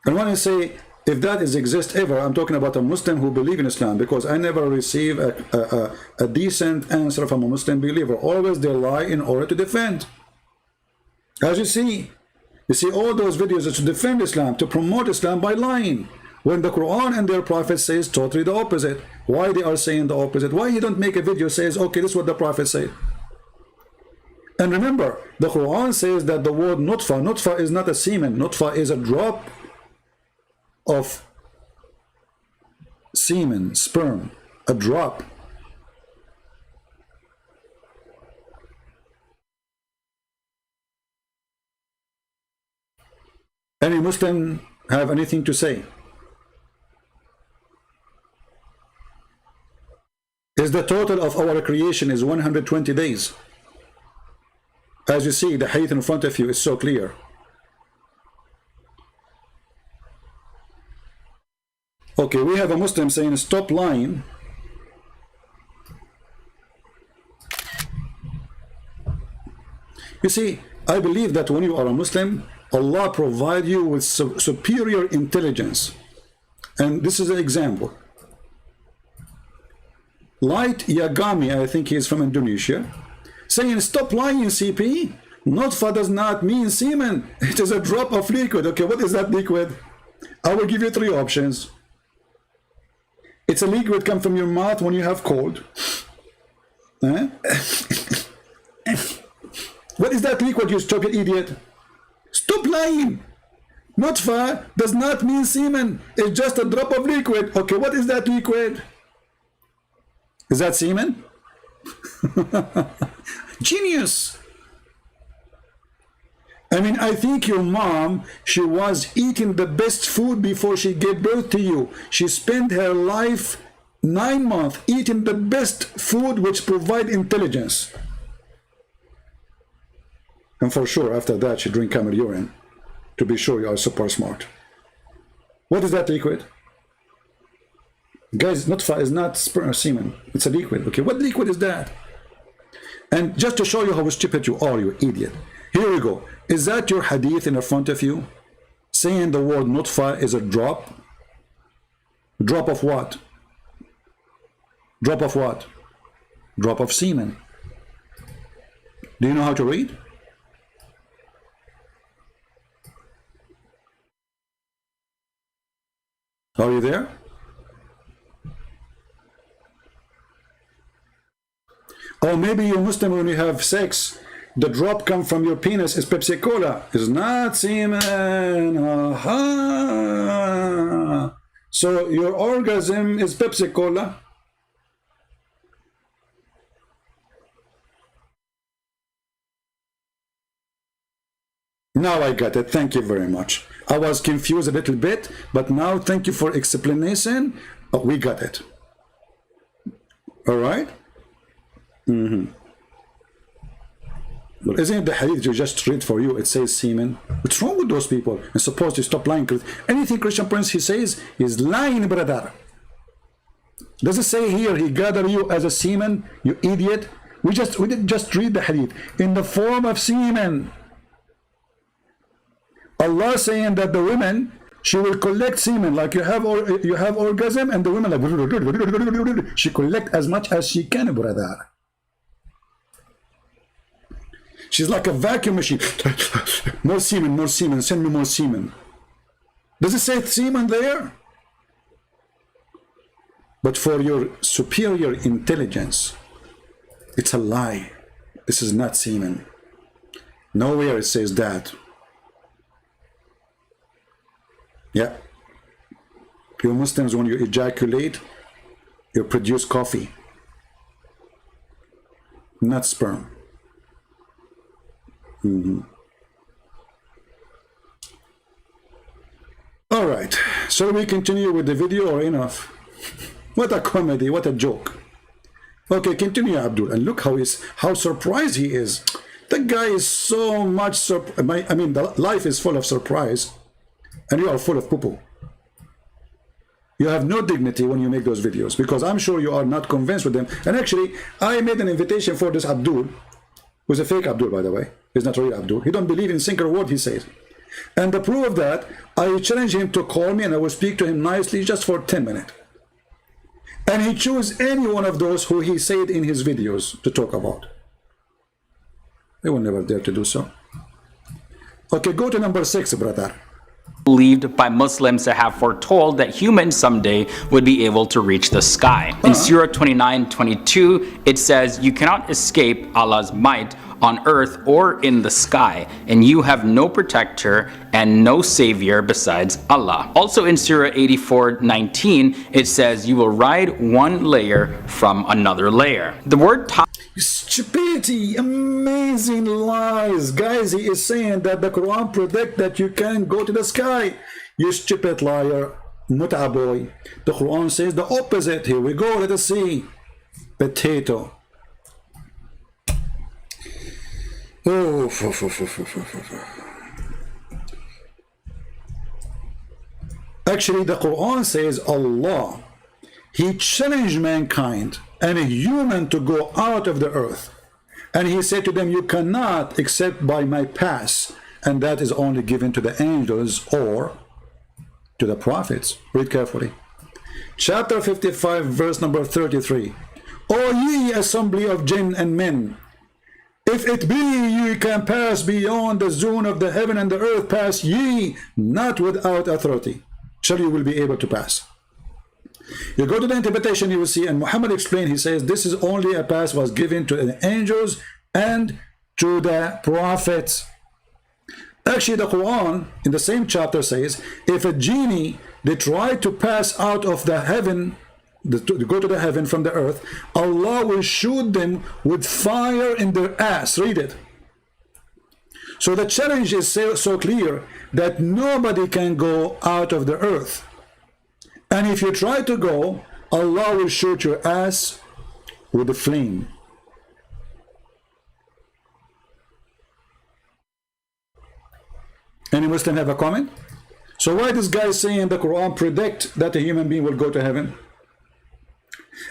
And when I say if that exists ever, I'm talking about a Muslim who believes in Islam, because I never receive a decent answer from a Muslim believer. Always they lie in order to defend. As you see all those videos are to defend Islam, to promote Islam by lying, when the Quran and their prophet says totally the opposite. Why they are saying the opposite? Why you don't make a video says, okay, this is what the prophet said? And remember, the Quran says that the word nutfa is not a semen. Nutfa is a drop of semen, sperm, a drop. Any Muslim have anything to say? Is the total of our creation is 120 days? As you see, the hadith in front of you is so clear. Okay, we have a Muslim saying stop lying. You see, I believe that when you are a Muslim, Allah provides you with superior intelligence. And this is an example. Light Yagami, I think he is from Indonesia, saying stop lying, CP. Nutfa does not mean semen. It is a drop of liquid. Okay, what is that liquid? I will give you three options. It's a liquid come from your mouth when you have cold. Huh? What is that liquid, you stupid idiot? Stop lying. Nutfa does not mean semen. It's just a drop of liquid. Okay, what is that liquid? Is that semen? Genius. I mean, I think your mom, she was eating the best food before she gave birth to you. She spent her life 9 months eating the best food which provide intelligence. And for sure, after that, she drink camel urine to be sure you are super smart. What is that liquid? Guys, nutfa is not sperm or semen. It's a liquid. Okay, what liquid is that? And just to show you how stupid you are, you idiot. Here we go. Is that your hadith in front of you? Saying the word nutfa is a drop? Drop of what? Drop of what? Drop of semen. Do you know how to read? Are you there? Or maybe you're Muslim when you have sex, the drop come from your penis is Pepsi Cola. It's not semen. Aha. So your orgasm is Pepsi Cola. Now I got it. Thank you very much. I was confused a little bit, but now thank you for explanation. Oh, we got it. All right. But isn't it the hadith you just read for you? It says semen. What's wrong with those people? And supposed to stop lying. Anything Christian Prince he says is lying, brother. Does it say here he gathered you as a semen, you idiot? We didn't just read the hadith in the form of semen. Allah saying that the women, she will collect semen, like you have orgasm, and the women like she collect as much as she can, brother. She's like a vacuum machine. More semen, send me more semen. Does it say semen there? But for your superior intelligence, it's a lie. This is not semen. Nowhere it says that. Yeah. You Muslims, when you ejaculate, you produce coffee, not sperm. All right, shall we continue with the video or enough? What a comedy, what a joke. Okay, continue, Abdul, and look how surprised he is. The guy is so much I mean, the life is full of surprise, and you are full of poo-poo. You have no dignity when you make those videos, because I'm sure you are not convinced with them. And actually, I made an invitation for this Abdul, who's a fake Abdul, by the way. He's not real Abdul. He don't believe in single word he says. And the proof of that, I challenge him to call me and I will speak to him nicely just for 10 minutes. And he choose any one of those who he said in his videos to talk about. They will never dare to do so. Okay, go to number 6, brother. Believed by Muslims to have foretold that humans someday would be able to reach the sky. In Surah 29:22, it says, "You cannot escape Allah's might on earth or in the sky, and you have no protector and no savior besides Allah." Also in Surah 84:19, it says, "You will ride one layer from another layer." The word stupidity, amazing lies. Guys, he is saying that the Quran predict that you can go to the sky. You stupid liar, Mut'a boy. The Quran says the opposite. Here we go, let us see. Potato. Oh, actually, the Quran says Allah, he challenged mankind and a human to go out of the earth, and he said to them, you cannot except by my pass, and that is only given to the angels or to the prophets. Read carefully. Chapter 55, verse number 33. O ye assembly of jinn and men, If it be ye can pass beyond the zone of the heaven and the earth, pass ye not without authority. Shall you will be able to pass. You go to the interpretation, you will see, and Muhammad explained, he says, this is only a pass was given to the angels and to the prophets. Actually, the Quran in the same chapter says, if a genie, they try to pass out of the heaven, to go to the heaven from the earth, Allah will shoot them with fire in their ass. Read it. So the challenge is so clear that nobody can go out of the earth. And if you try to go, Allah will shoot your ass with a flame. Any Muslim have a comment? So why this guy is saying the Quran predict that a human being will go to heaven?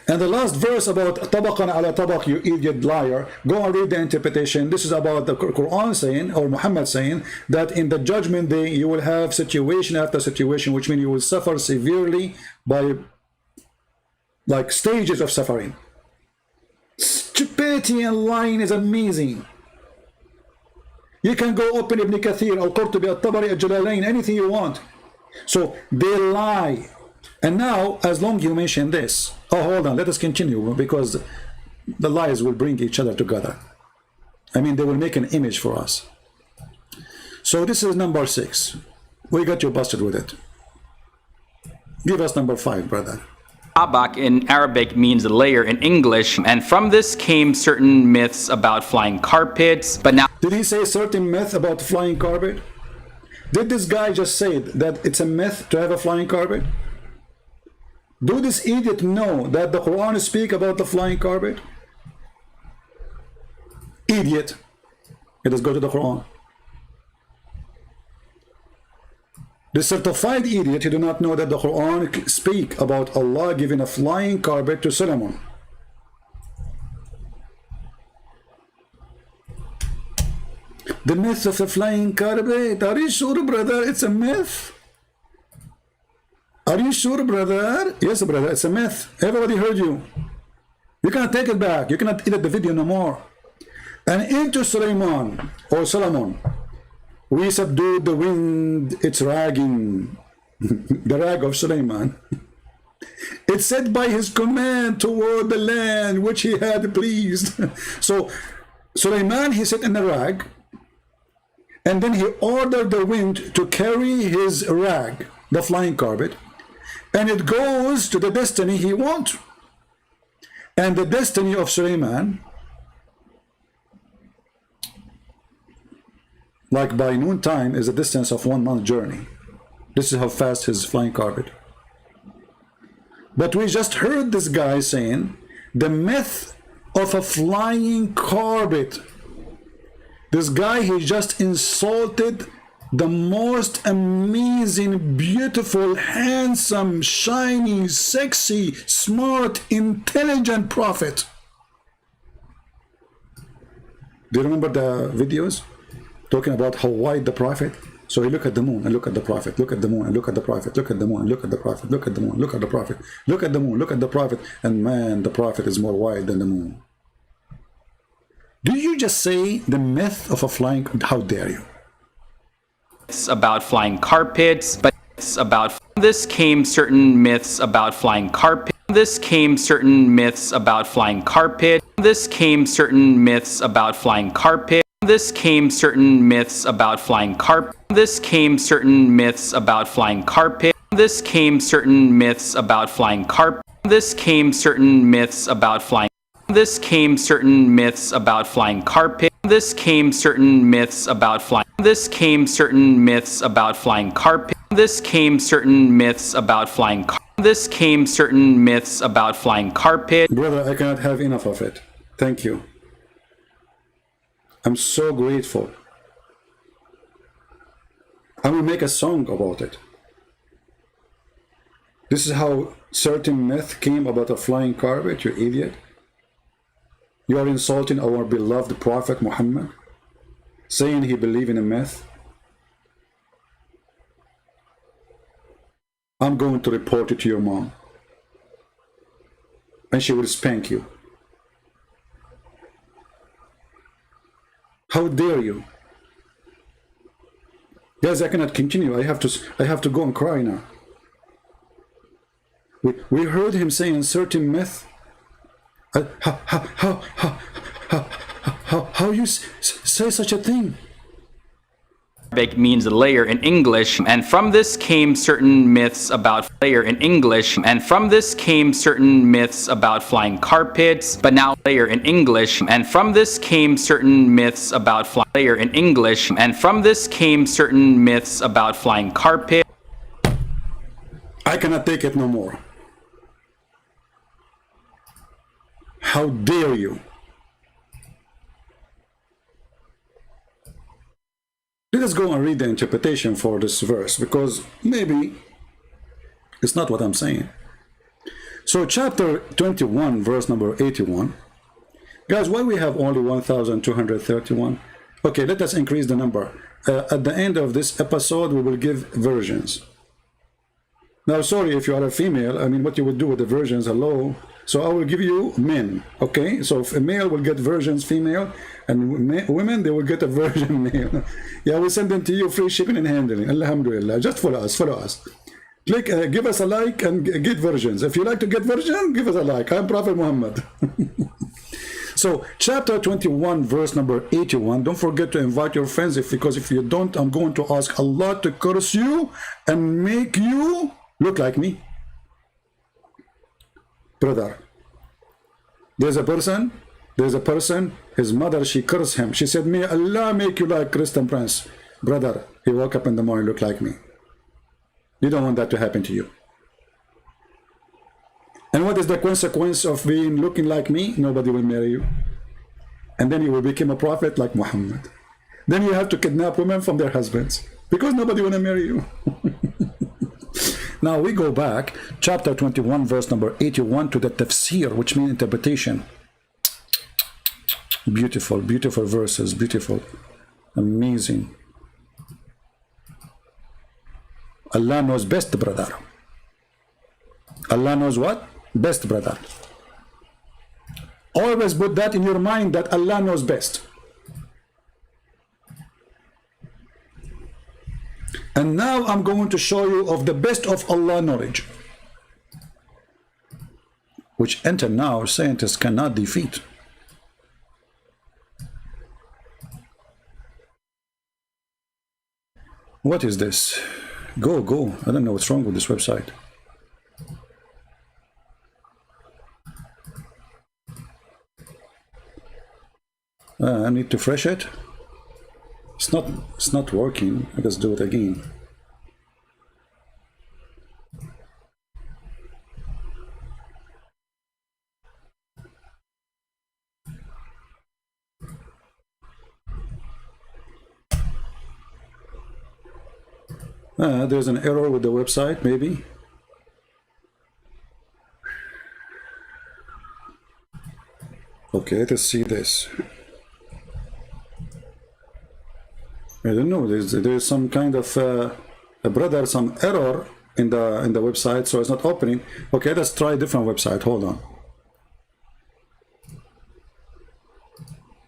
And the last verse about tabaqan ala tabaq, you idiot liar, go and read the interpretation. This is about the Quran saying, or Muhammad saying, that in the judgment day you will have situation after situation, which means you will suffer severely by like stages of suffering. Stupidity and lying is amazing. You can go open Ibn Kathir, Al-Qurtubi, Al-Tabari, Al-Jalalain, anything you want. So they lie. And now, as long as you mention this, oh, hold on, let us continue, because the lies will bring each other together. I mean, they will make an image for us. So this is number 6. We got you busted with it. Give us number 5, brother. Tabak in Arabic means layer in English, and from this came certain myths about flying carpets, but now... Did he say certain myth about flying carpet? Did this guy just say that it's a myth to have a flying carpet? Do this idiot know that the Quran speaks about the flying carpet? Idiot. Let us go to the Quran. The certified idiot, you do not know that the Quran speaks about Allah giving a flying carpet to Solomon. The myth of the flying carpet. Are you sure, brother? It's a myth. Are you sure, brother? Yes, brother, it's a myth. Everybody heard you. You cannot take it back. You cannot edit the video no more. And into Sulaiman, or Solomon, we subdued the wind, its ragging, the rag of Sulaiman. It said by his command toward the land which he had pleased. So Sulaiman, he sat in the rag, and then he ordered the wind to carry his rag, the flying carpet, and it goes to the destiny he wants. And the destiny of Sulaiman, like by noontime, is a distance of 1 month journey. This is how fast his flying carpet. But we just heard this guy saying the myth of a flying carpet. This guy, he just insulted the most amazing, beautiful, handsome, shiny, sexy, smart, intelligent prophet. Do you remember the videos talking about how wide the prophet? So he look at the moon and look at the prophet, look at the moon and look at the prophet, look at the moon and look at the prophet, look at the moon, look at the prophet, look at the moon, look at the prophet, and man, the prophet is more wide than the moon. Do you just say the myth of a flying? How dare you? It's about flying carpets, but it's about... This came certain myths about flying carpet. This came certain myths about flying carpet. This came certain myths about flying carpet. This came certain myths about flying carpet. This came certain myths about flying carpet. This came certain myths about flying carpet. This came certain myths about flying. This came certain myths about flying carpet. This came certain myths about flying. This came certain myths about flying carpet. This came certain myths about flying. This came certain myths about flying carpet. Brother, I cannot have enough of it. Thank you. I'm so grateful. I will make a song about it. This is how certain myth came about a flying carpet, you idiot. You are insulting our beloved Prophet Muhammad, saying he believed in a myth. I'm going to report it to your mom, and she will spank you. How dare you? Guys, I cannot continue. I have to go and cry now. We heard him saying certain myth. How you say such a thing? Arabic means layer in English, and from this came certain myths about layer in English, and from this came certain myths about flying carpets, but now layer in English, and from this came certain myths about layer in English, and from this came certain myths about flying carpet. I cannot take it no more. How dare you? Let us go and read the interpretation for this verse, because maybe it's not what I'm saying. So chapter 21, verse number 81. Guys, why we have only 1,231? Okay, let us increase the number. At the end of this episode, we will give versions. Now, sorry if you are a female, I mean, what you would do with the versions, hello. So I will give you men, okay? So if a male will get versions female, and women, they will get a version male. Yeah, we'll send them to you, free shipping and handling. Alhamdulillah. Just follow us, follow us. Click, give us a like and get versions. If you like to get version, give us a like. I'm Prophet Muhammad. So chapter 21, verse number 81. Don't forget to invite your friends, because if you don't, I'm going to ask Allah to curse you and make you look like me. Brother, there's a person, his mother, she cursed him. She said, may Allah make you like Christian Prince. Brother, he woke up in the morning, look like me. You don't want that to happen to you. And what is the consequence of being looking like me? Nobody will marry you. And then you will become a prophet like Muhammad. Then you have to kidnap women from their husbands, because nobody will marry you. Now we go back, chapter 21, verse number 81, to the tafsir, which means interpretation. Beautiful, beautiful verses, beautiful, amazing. Allah knows best, brother. Allah knows what? Best, brother. Always put that in your mind, that Allah knows best. And now I'm going to show you of the best of Allah knowledge, which until now scientists cannot defeat. What is this? Go. I don't know what's wrong with this website. I need to refresh it. It's not working. Let's do it again. There's an error with the website, maybe. Okay, let's see this. I don't know. There's some kind of some error in the website, so it's not opening. Okay, let's try a different website. Hold on.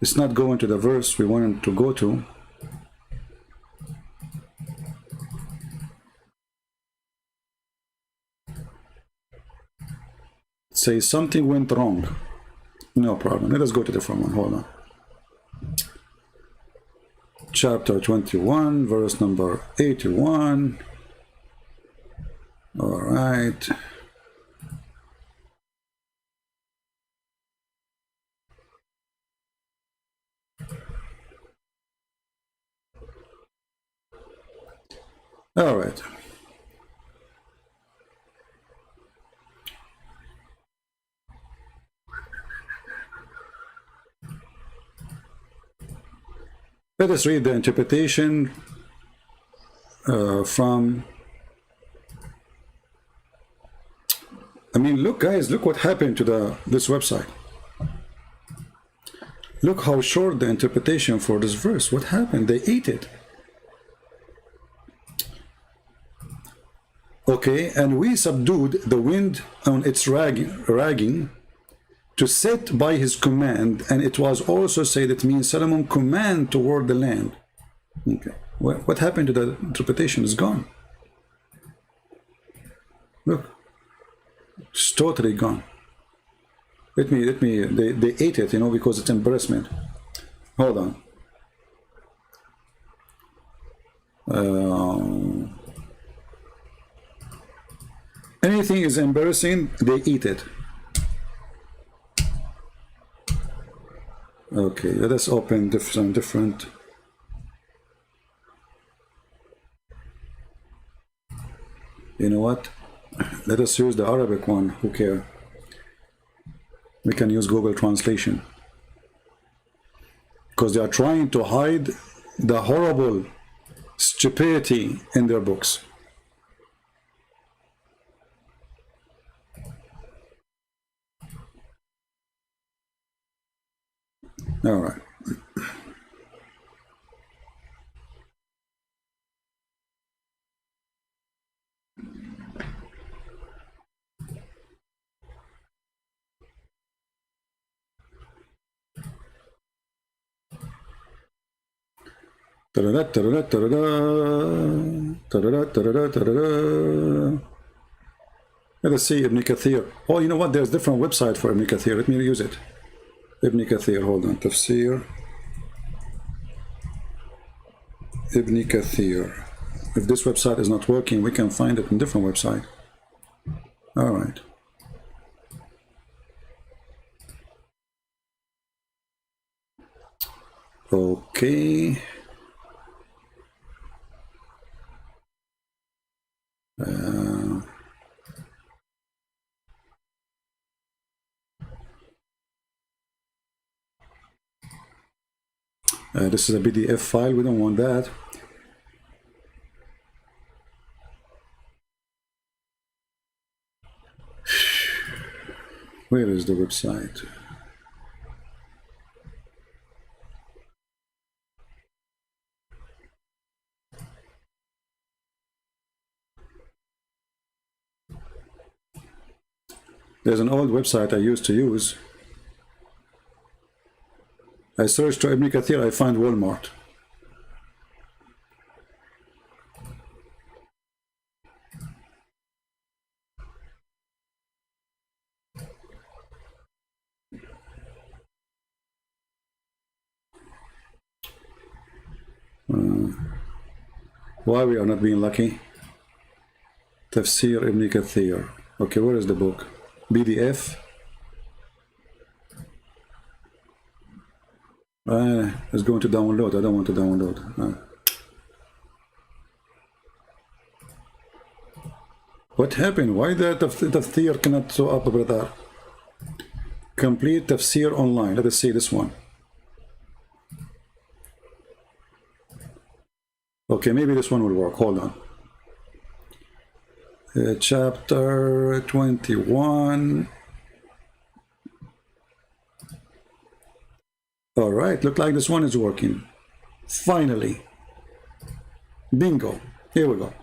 It's not going to the verse we wanted to go to. Say something went wrong. No problem. Let us go to the different one. Hold on. Chapter 21, verse number 81. All right. All right. Let us read the interpretation from... I mean, look, guys, look what happened to this website. Look how short the interpretation for this verse. What happened? They ate it. Okay, and we subdued the wind on its ragging to set by his command, and it was also said it means Solomon command toward the land. Okay, what happened to the interpretation? Is gone. Look, it's totally gone. Let me. They ate it, you know, because it's embarrassment. Hold on. Anything is embarrassing, they eat it. Okay, let us open some different. You know what? Let us use the Arabic one. Who cares? We can use Google Translation. Because they are trying to hide the horrible stupidity in their books. All right. Let us see Ibn Kathir. Oh, you know what? There's different website for Ibn Kathir. Let me use it. Ibn Kathir, hold on. Tafsir Ibn Kathir. If this website is not working, we can find it in different website. All right. Okay. This is a PDF file. We don't want that. Where is the website? There's an old website I used to use. I searched for Ibn Kathir, I find Walmart. Why we are not being lucky? Tafsir Ibn Kathir. Okay, where is the book? PDF. It's going to download. I don't want to download. No. What happened? Why the tafsir cannot show up, brother? Complete tafsir online. Let us see this one. Okay, maybe this one will work. Hold on. Chapter 21. All right, look like this one is working. Finally. Bingo. Here we go.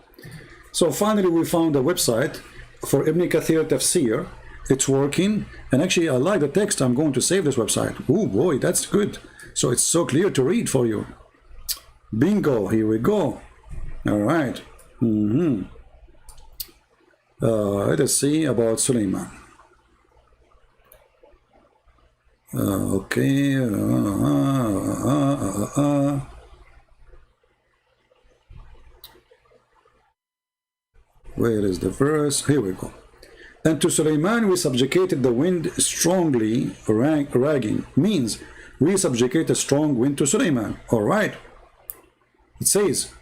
So finally we found a website for Ibn Kathir Tafsir. It's working. And actually I like the text. I'm going to save this website. Oh boy, that's good. So it's so clear to read for you. Bingo. Here we go. All right. Let us see about Suleiman. Okay. Where is the verse? Here we go. And to Suleiman we subjugated the wind strongly ragging. Means we subjugate a strong wind to Suleiman. All right. It says,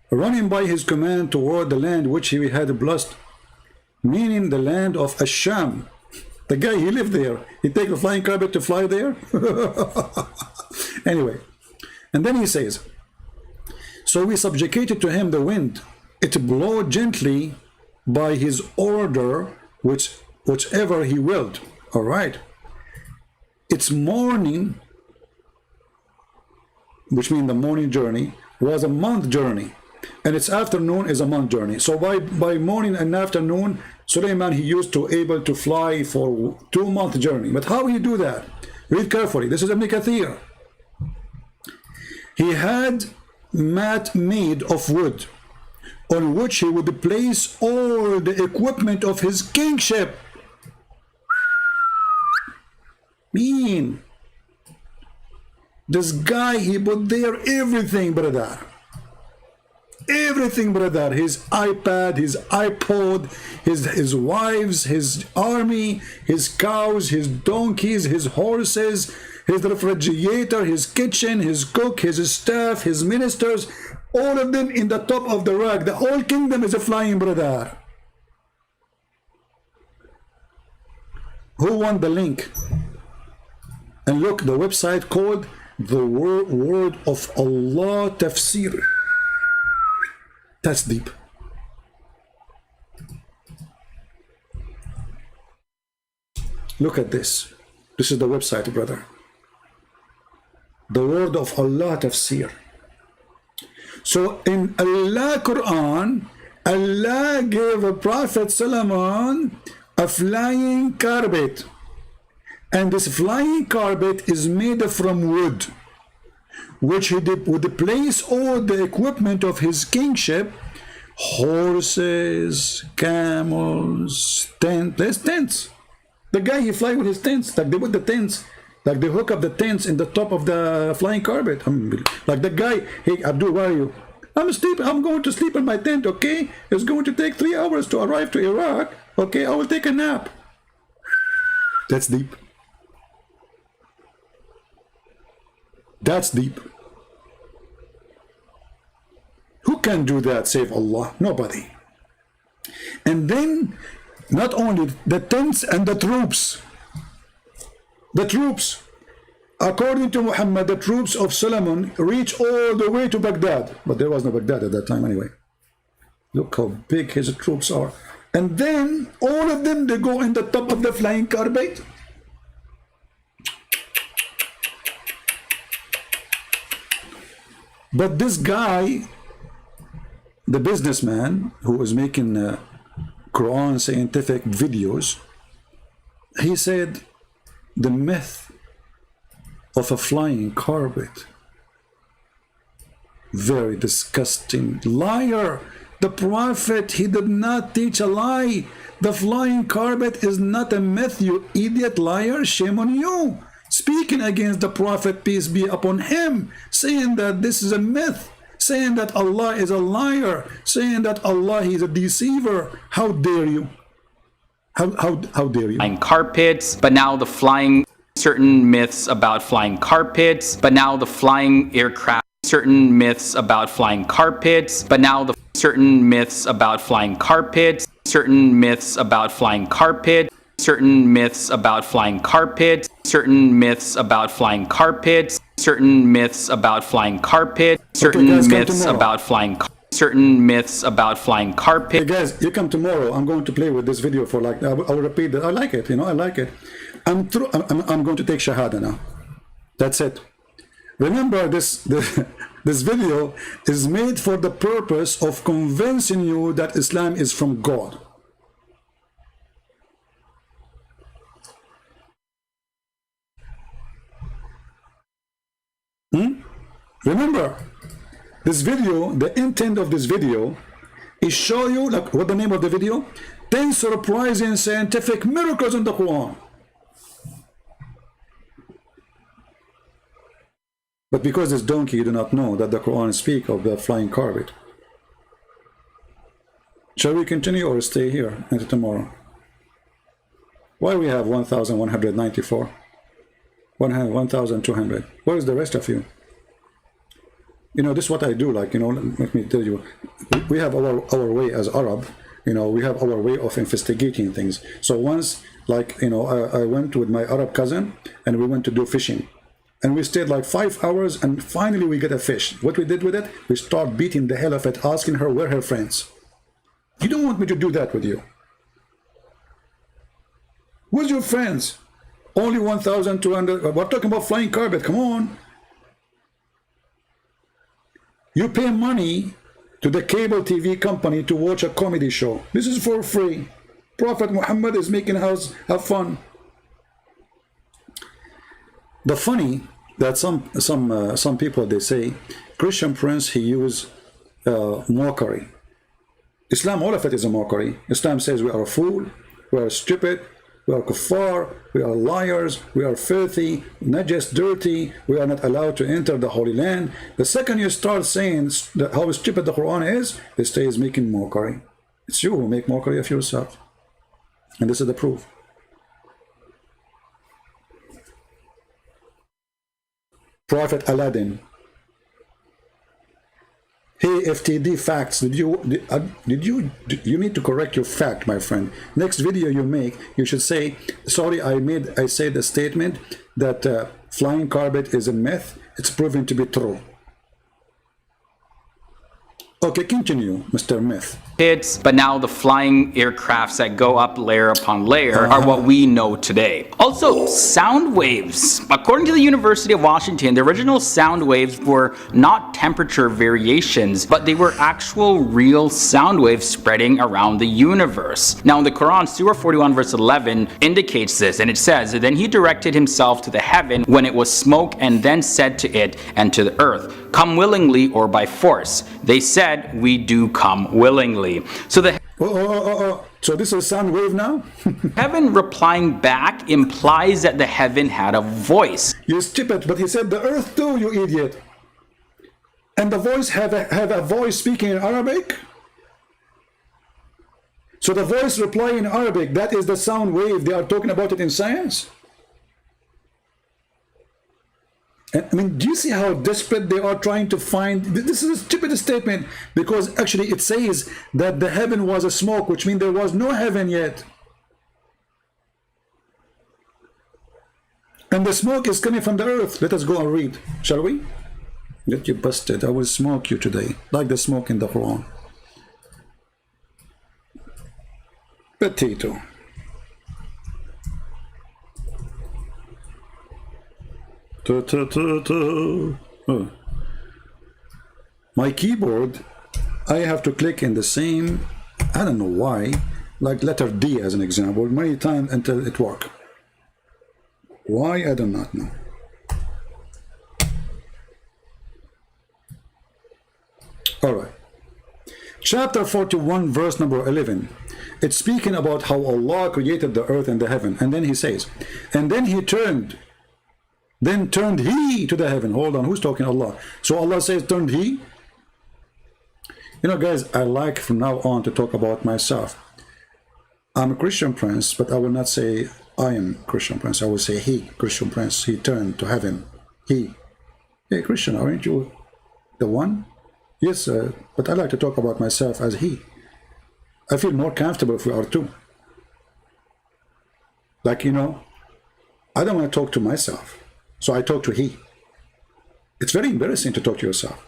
running by his command toward the land which he had blessed, meaning the land of Asham. The guy, he lived there. He take a flying carpet to fly there. Anyway, and then he says, so we subjugated to him the wind. It blew gently by his order, whichever he willed. All right. Its morning, which means the morning journey, was a month journey. And its afternoon is a month journey. So by morning and afternoon, Suleiman, he used to able to fly for 2-month journey. But how he do that? Read carefully. This is Ibn Kathir. He had mat made of wood, on which he would place all the equipment of his kingship. Mean. This guy, he put there everything, brother. Everything, brother. His iPad, his iPod, his wives, his army, his cows, his donkeys, his horses, his refrigerator, his kitchen, his cook, his staff, his ministers, all of them in the top of the rack. The whole kingdom is a flying, brother. Who won the link? And look, the website called the Word of Allah Tafsir. That's deep. Look at this. This is the website, brother. The Word of Allah Tafsir. So in Allah Quran, Allah gave a Prophet Solomon a flying carpet. And this flying carpet is made from wood, which he would place all the equipment of his kingship, horses, camels, tents. The guy, he fly with his tents, like they put the tents, like they hook up the tents in the top of the flying carpet. Like the guy, hey Abdul, where are you? I'm going to sleep in my tent, okay? It's going to take 3 hours to arrive to Iraq, okay? I will take a nap. That's deep. That's deep. Who can do that save Allah? Nobody. And then, not only the tents and the troops. The troops. According to Muhammad, the troops of Solomon reach all the way to Baghdad. But there was no Baghdad at that time anyway. Look how big his troops are. And then, all of them, they go in the top of the flying carpet. But this guy, the businessman who was making Quran scientific videos, he said the myth of a flying carpet, very disgusting. Liar. The Prophet, he did not teach a lie. The flying carpet is not a myth, you idiot liar. Shame on you. Speaking against the Prophet, peace be upon him, saying that this is a myth, saying that Allah is a liar, saying that Allah is a deceiver. How dare you? How dare you? Flying carpets, but now the flying, certain myths about flying carpets, but now the flying aircraft, certain myths about flying carpets, but now the certain myths about flying carpets, certain myths about flying carpets, certain myths about flying carpets, certain myths about flying carpets, certain myths about flying carpets, certain myths about flying certain myths about flying carpets. Hey guys, you come tomorrow. I'm going to play with this video for like, I will repeat that. I like it, you know, I like it. I'm going to take Shahada now. That's it. Remember, this video is made for the purpose of convincing you that Islam is from God. Remember, this video, the intent of this video is show you, like, what the name of the video? 10 surprising scientific miracles in the Quran. But because this donkey, you do not know that the Quran speaks of the flying carpet. Shall we continue or stay here until tomorrow? Why we have 1,194? 1,200. Where is the rest of you? You know, this is what I do, like, you know, let me tell you, we have our way as Arab, you know, we have our way of investigating things. So once, like, you know, I went with my Arab cousin and we went to do fishing. And we stayed like 5 hours and finally we get a fish. What we did with it, we start beating the hell of it, asking her where her friends. You don't want me to do that with you. Where's your friends? Only 1,200, we're talking about flying carpet, come on. You pay money to the cable TV company to watch a comedy show. This is for free. Prophet Muhammad is making us have fun. The funny that some people, they say Christian Prince, he use mockery. Islam, all of it is a mockery. Islam says we are a fool, we are stupid, we are kuffar, we are liars, we are filthy, najis, dirty, we are not allowed to enter the Holy Land. The second you start saying that how stupid the Quran is, they say is making mockery. It's you who make mockery of yourself. And this is the proof. Prophet Aladdin. Hey, FTD facts. You need to correct your fact, my friend. Next video you make, you should say, sorry, I said a statement that flying carpet is a myth. It's proven to be true. Okay, continue, Mr. Myth. But now the flying aircrafts that go up layer upon layer are what we know today. Also, sound waves. According to the University of Washington, the original sound waves were not temperature variations, but they were actual real sound waves spreading around the universe. Now in the Quran, Surah 41 verse 11 indicates this, and it says, then he directed himself to the heaven when it was smoke, and then said to it and to the earth, come willingly or by force. They said, we do come willingly. So the So this is sound wave now? heaven replying back implies that the heaven had a voice. You stupid, but he said the earth too, you idiot. And the voice have a voice speaking in Arabic? So the voice replying in Arabic, that is the sound wave. They are talking about it in science? I mean, do you see how desperate they are trying to find? This is a stupid statement, because actually it says that the heaven was a smoke, which means there was no heaven yet. And the smoke is coming from the earth. Let us go and read, shall we? Get you busted. I will smoke you today, like the smoke in the Quran. Potato. Oh. My keyboard, I have to click in the same, I don't know why, like letter D as an example, many times until it works. Why, I do not know. All right. Chapter 41, verse number 11. It's speaking about how Allah created the earth and the heaven. And then he says, and then he turned he to the heaven. Hold on, who's talking? Allah. So Allah says, turned he. You know, guys, I like from now on to talk about myself. I'm a Christian Prince, but I will not say I am Christian Prince. I will say he, Christian Prince. He turned to heaven. He. Hey, Christian, aren't you the one? Yes, but I like to talk about myself as he. I feel more comfortable if we are two. Like, you know, I don't want to talk to myself. So I talk to he. It's very embarrassing to talk to yourself.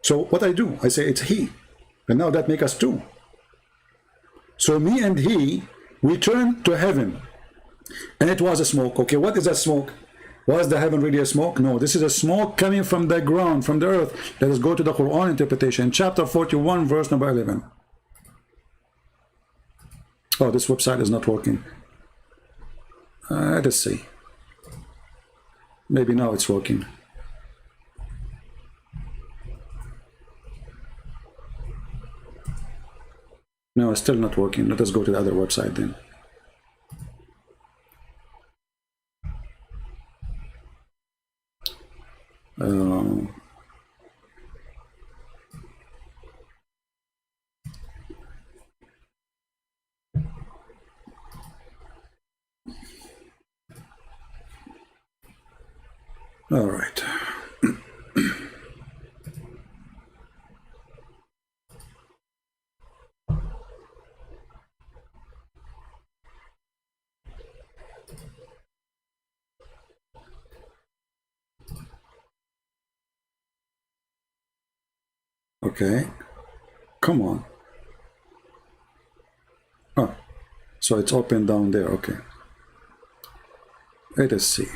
So what I do, I say it's he. And now that makes us two. So me and he, we turn to heaven. And it was a smoke. Okay, what is that smoke? Was the heaven really a smoke? No, this is a smoke coming from the ground, from the earth. Let us go to the Quran interpretation. Chapter 41, verse number 11. Oh, this website is not working. Let's see. Maybe now it's working. No, it's still not working. Let us go to the other website then. All right. Okay. Come on. Oh, so it's open down there. Okay. Let us see.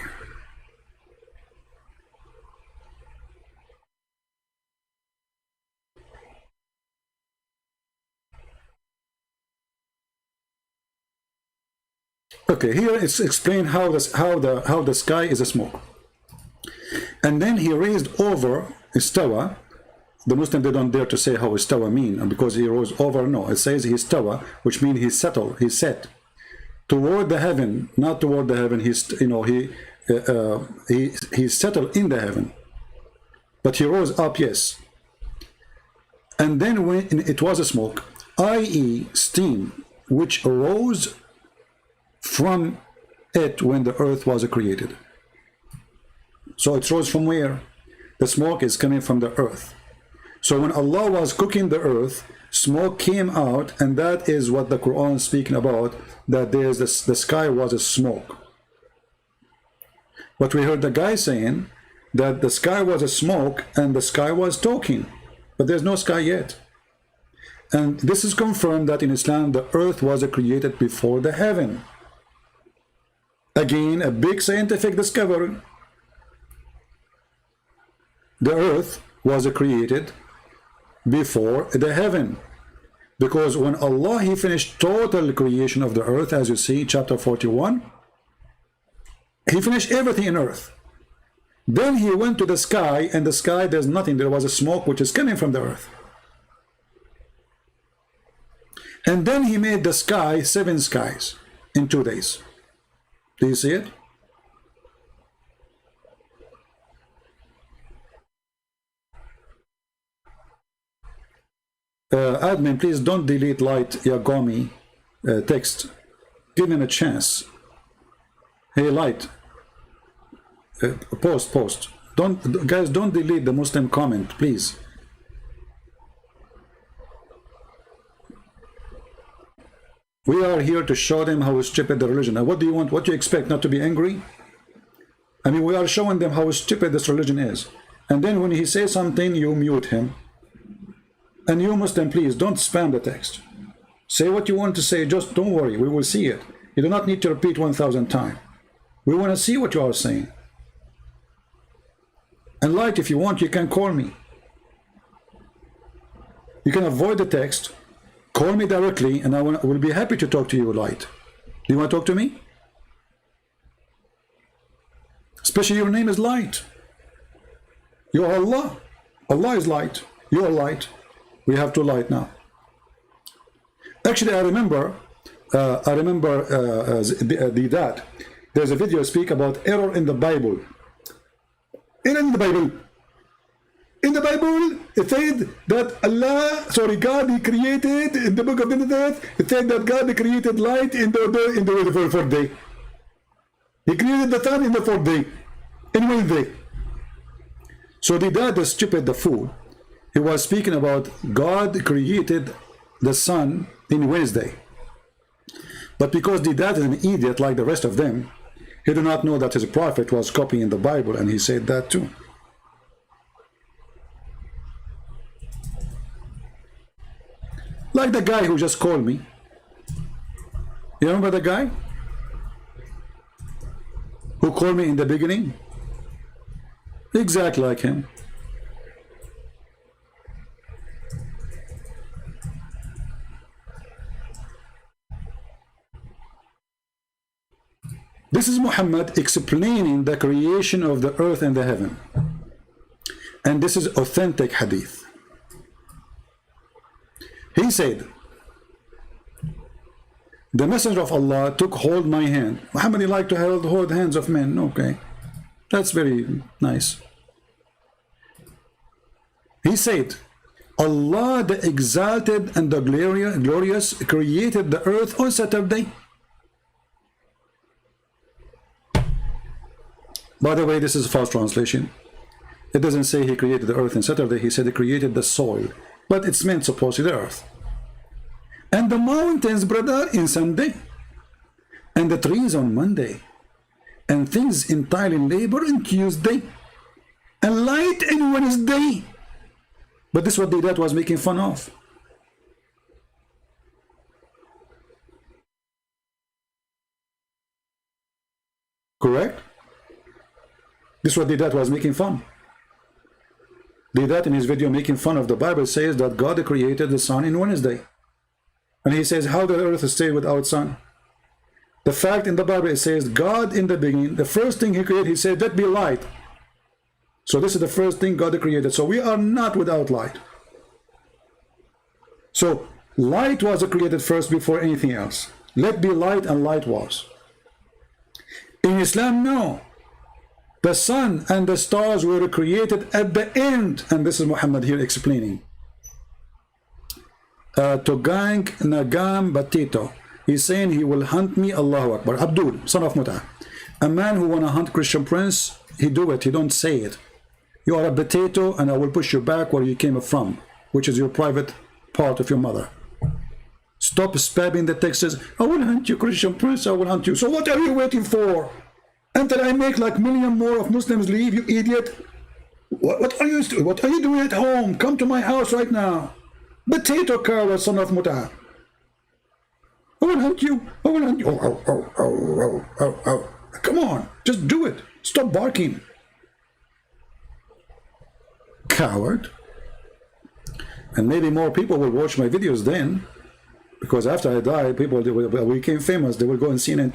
Okay, here it's explained how the sky is a smoke. And then he raised over istawa. The Muslim, they don't dare to say how istawa mean, because he rose over. No, it says he istawa, which means he settled, he set toward the heaven, not toward the heaven. He's, you know, he settled in the heaven, but he rose up, yes. And then when it was a smoke, i.e. steam, which arose from it when the earth was created. So it rose from where? The smoke is coming from the earth. So when Allah was cooking the earth, smoke came out, and that is what the Quran is speaking about, that there's this, the sky was a smoke. But we heard the guy saying that the sky was a smoke and the sky was talking, but there's no sky yet. And this is confirmed that in Islam the earth was created before the heaven. Again, a big scientific discovery. The earth was created before the heaven, because when Allah, he finished total creation of the earth, as you see chapter 41, he finished everything in earth. Then he went to the sky, and the sky, there's nothing. There was a smoke which is coming from the earth. And then he made the sky 7 skies in 2 days. Do you see it? Admin, please don't delete Light Yagomi text. Give him a chance. Hey, Light. Post. Guys, don't delete the Muslim comment, please. We are here to show them how stupid the religion. Now, what do you want? What do you expect? Not to be angry? I mean, we are showing them how stupid this religion is. And then when he says something, you mute him. And you Muslim, please, don't spam the text. Say what you want to say, just don't worry, we will see it. You do not need to repeat 1,000 times. We want to see what you are saying. And Light, if you want, you can call me. You can avoid the text, call me directly, and I will be happy to talk to you, Light. Do you want to talk to me? Especially your name is Light. You are Allah. Allah is light. You are light. We have to light now. Actually, I remember that there's a video speak about error in the Bible. In the Bible, it said that God, he created, in the book of Genesis, it said that God created light in the fourth day. He created the sun in the 4th day, in Wednesday. So the stupid, the fool, he was speaking about God created the sun in Wednesday. But because the dad is an idiot like the rest of them, he did not know that his prophet was copying the Bible, and he said that too. Like the guy who just called me. You remember the guy who called me in the beginning? Exactly like him. This is Muhammad explaining the creation of the earth and the heaven. And this is authentic hadith. He said, the messenger of Allah took hold my hand. Muhammad, you like to hold the hands of men? Okay. That's very nice. He said, Allah the exalted and the glorious created the earth on Saturday. By the way, this is a false translation. It doesn't say he created the earth on Saturday. He said he created the soil. But it's meant supposedly the earth. And the mountains, brother, in Sunday. And the trees on Monday. And things entirely labor on Tuesday. And light on Wednesday. But this is what the dad was making fun of. Correct? This is what the dad was making fun. The dad in his video making fun of the Bible says that God created the sun in Wednesday. And he says, how the earth stay without sun? The fact in the Bible, it says God in the beginning, the first thing he created, he said, let be light. So this is the first thing God created. So we are not without light. So light was created first before anything else. Let be light, and light was. In Islam, no. The sun and the stars were created at the end. And this is Muhammad here explaining. Togang Nagam Batito. He's saying he will hunt me, Allahu Akbar. Abdul, son of Mut'ah. A man who want to hunt Christian prince, he do it, he don't say it. You are a potato and I will push you back where you came from, which is your private part of your mother. Stop spamming the texts. I will hunt you, Christian prince, I will hunt you. So what are you waiting for? Until I make like million more of Muslims leave, you idiot. What are you doing at home? Come to my house right now. Potato cow, son of Mut'ah. I will hunt you. I will hunt you. Oh. Come on, just do it. Stop barking. Coward. And maybe more people will watch my videos then, because after I die, people we became famous. They will go and see an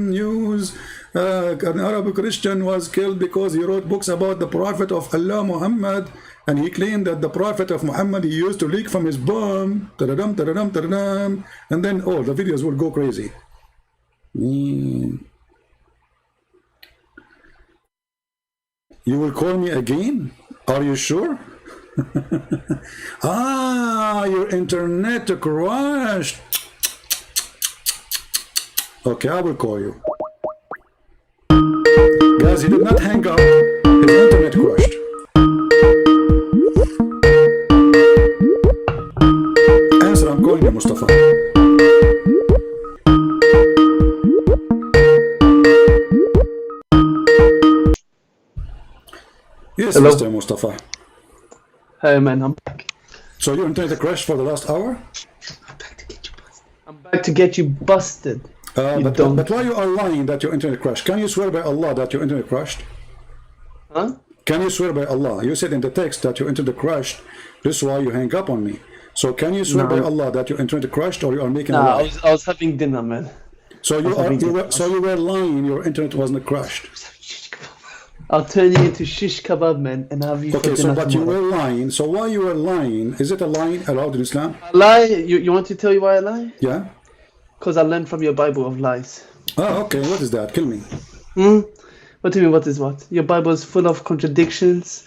news. An Arab Christian was killed because he wrote books about the Prophet of Allah, Muhammad, and he claimed that the Prophet of Muhammad, he used to leak from his bomb. And then, oh, the videos will go crazy. You will call me again? Are you sure? Your internet crashed. Okay, I will call you. Guys, he did not hang up. His internet crashed. Answer, I'm calling you, Mustafa. Yes, hello? Mr. Mustafa. Hey man, I'm back. So your internet crashed for the last hour? I'm back to get you busted. But why you are lying that your internet crashed? Can you swear by Allah that your internet crashed? Huh? Can you swear by Allah? You said in the text that your internet crashed. This is why you hang up on me. So can you swear by Allah that your internet crashed, or you are making a lie? I was having dinner, man. So you were lying. Your internet wasn't crashed. I'll turn you into shish kebab, man, and have you. Okay, so but you were lying. So why you were lying? Is it a lie allowed in Islam? I lie? You want to tell you why I lie? Yeah. Because I learned from your Bible of lies. Oh, okay. What is that? Kill me. What do you mean? What is what? Your Bible is full of contradictions.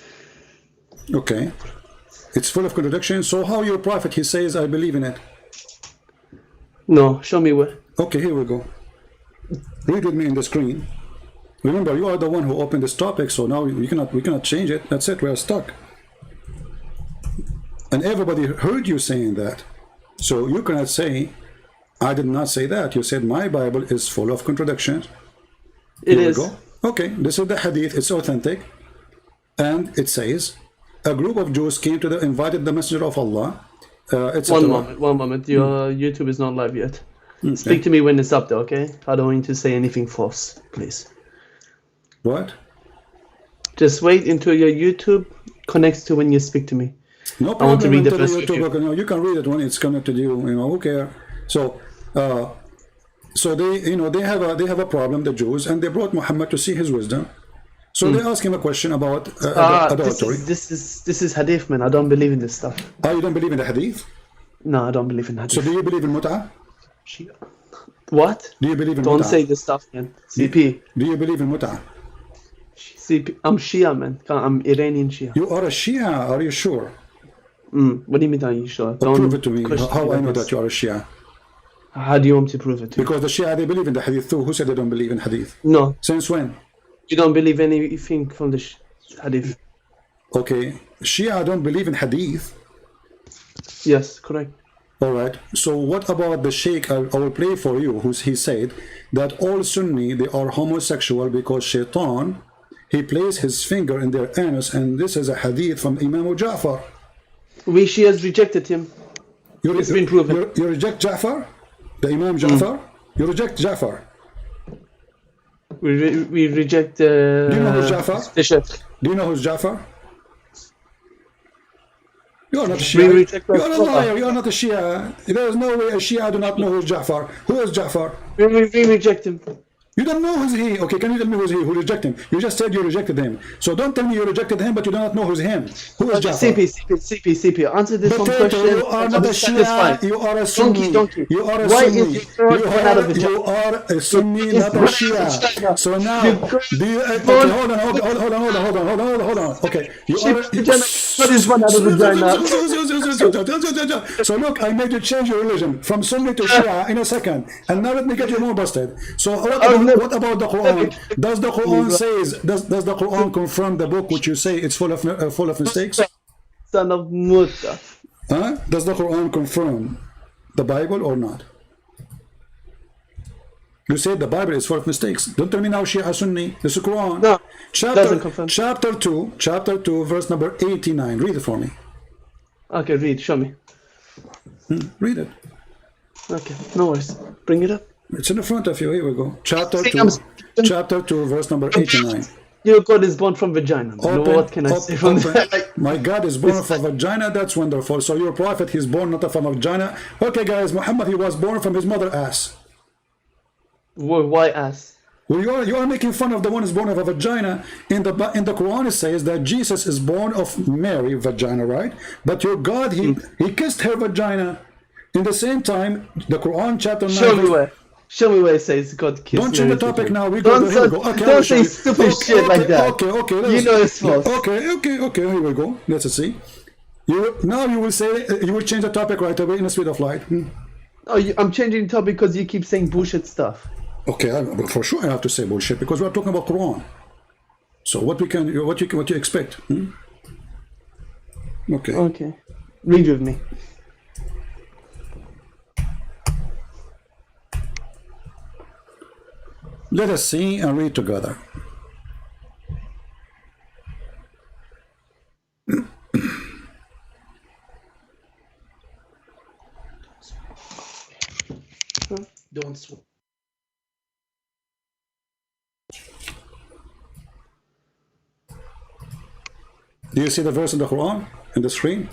Okay. It's full of contradictions. So how your prophet, he says, I believe in it? No, show me where. Okay, here we go. Read with me in the screen. Remember, you are the one who opened this topic, so now we cannot change it. That's it. We are stuck. And everybody heard you saying that. So you cannot say, I did not say that. You said my Bible is full of contradictions. It is. Go. Okay, this is the hadith. It's authentic. And it says, a group of Jews came to invited the messenger of Allah. One moment. Your YouTube is not live yet. Speak to me when it's up there, okay? I don't want you to say anything false, please. What? Just wait until your YouTube connects to when you speak to me. No problem. I want to read the first YouTube, you can read it when it's connected to you. Who cares? So, they have a problem, the Jews, and they brought Muhammad to see his wisdom. So they asked him a question about adultery. This is hadith, man. I don't believe in this stuff. You don't believe in the hadith? No, I don't believe in hadith. So do you believe in mut'ah? What? Do you believe in Don't mut'ah? say this stuff, man. CP. Do you believe in mut'ah? CP. I'm Shia, man. I'm Iranian Shia. You are a Shia, are you sure? What do you mean, are you sure? Don't prove it to me. How I know that you are a Shia? How do you want me to prove it to you? Because the Shia, they believe in the hadith too. Who said they don't believe in hadith? No. Since when? You don't believe anything from the hadith? Okay. Shia don't believe in hadith? Yes, correct. Alright. So what about the Sheikh? I will play for you. He said that all Sunni, they are homosexual because Shaitan, he placed his finger in their anus, and this is a hadith from Imam Ja'far. We Shias rejected him. It's been proven. You reject Ja'far? The Imam Ja'far? You reject Ja'far? We reject Do you know who's Ja'far? the Sheikh. Do you know who's Ja'far? You are not a We Shia. reject You are a Rasulullah. liar. You are not a Shia. There is no way a Shia do not know who is Ja'far. Who is Ja'far? We reject him. You don't know who's he. Okay, can you tell me who's he? Who rejected him? You just said you rejected him. So don't tell me you rejected him, but you do not know who's him. Who is Ja'far? CP. Answer this one Potato, question. you are not a Shia. You are a Sunni. Donkey. You are a Why Sunni. is your throat going out of the You are a Sunni, not a Shia. So now, do you? Okay, hold on. Okay, you are. What is one out of vagina? So look, I made you change your religion from Sunni to Shia in a second, and now let me get you more busted. So what about the Quran? Does the Quran says? Does the Quran confirm the book which you say it's full of mistakes? Son of Musa. Huh? Does the Quran confirm the Bible or not? You said the Bible is full of mistakes. Don't tell me now Shia Sunni. This is Quran. No, doesn't confirm. Chapter 2, verse number 89. Read it for me. Okay, read. Show me. Read it. Okay, no worries. Bring it up. It's in the front of you. Here we go. Chapter See, 2, verse number 89. Your God is born from vagina. What can I say from that? My God is born from vagina. That's wonderful. So your prophet, he's born not from a vagina. Okay, guys, Muhammad, he was born from his mother ass. Why ass? Well, you are making fun of the one who's born of a vagina. In the Quran, it says that Jesus is born of Mary vagina, right? But your God, he kissed her vagina. In the same time, the Quran chapter 9. Show me where it says God kissed. Don't change the topic now. We go. Here we go. Okay, don't say stupid shit like that. Okay. You know it's false. Okay. Here we go. Let's see. You will say you will change the topic right away in the speed of light. Oh, I'm changing the topic because you keep saying bullshit stuff. Okay, for sure I have to say bullshit because we are talking about Quran. So what you expect? Okay. Okay. Read with me. Let us see and read together. Don't swear. Do you see the verse in the Quran in the screen?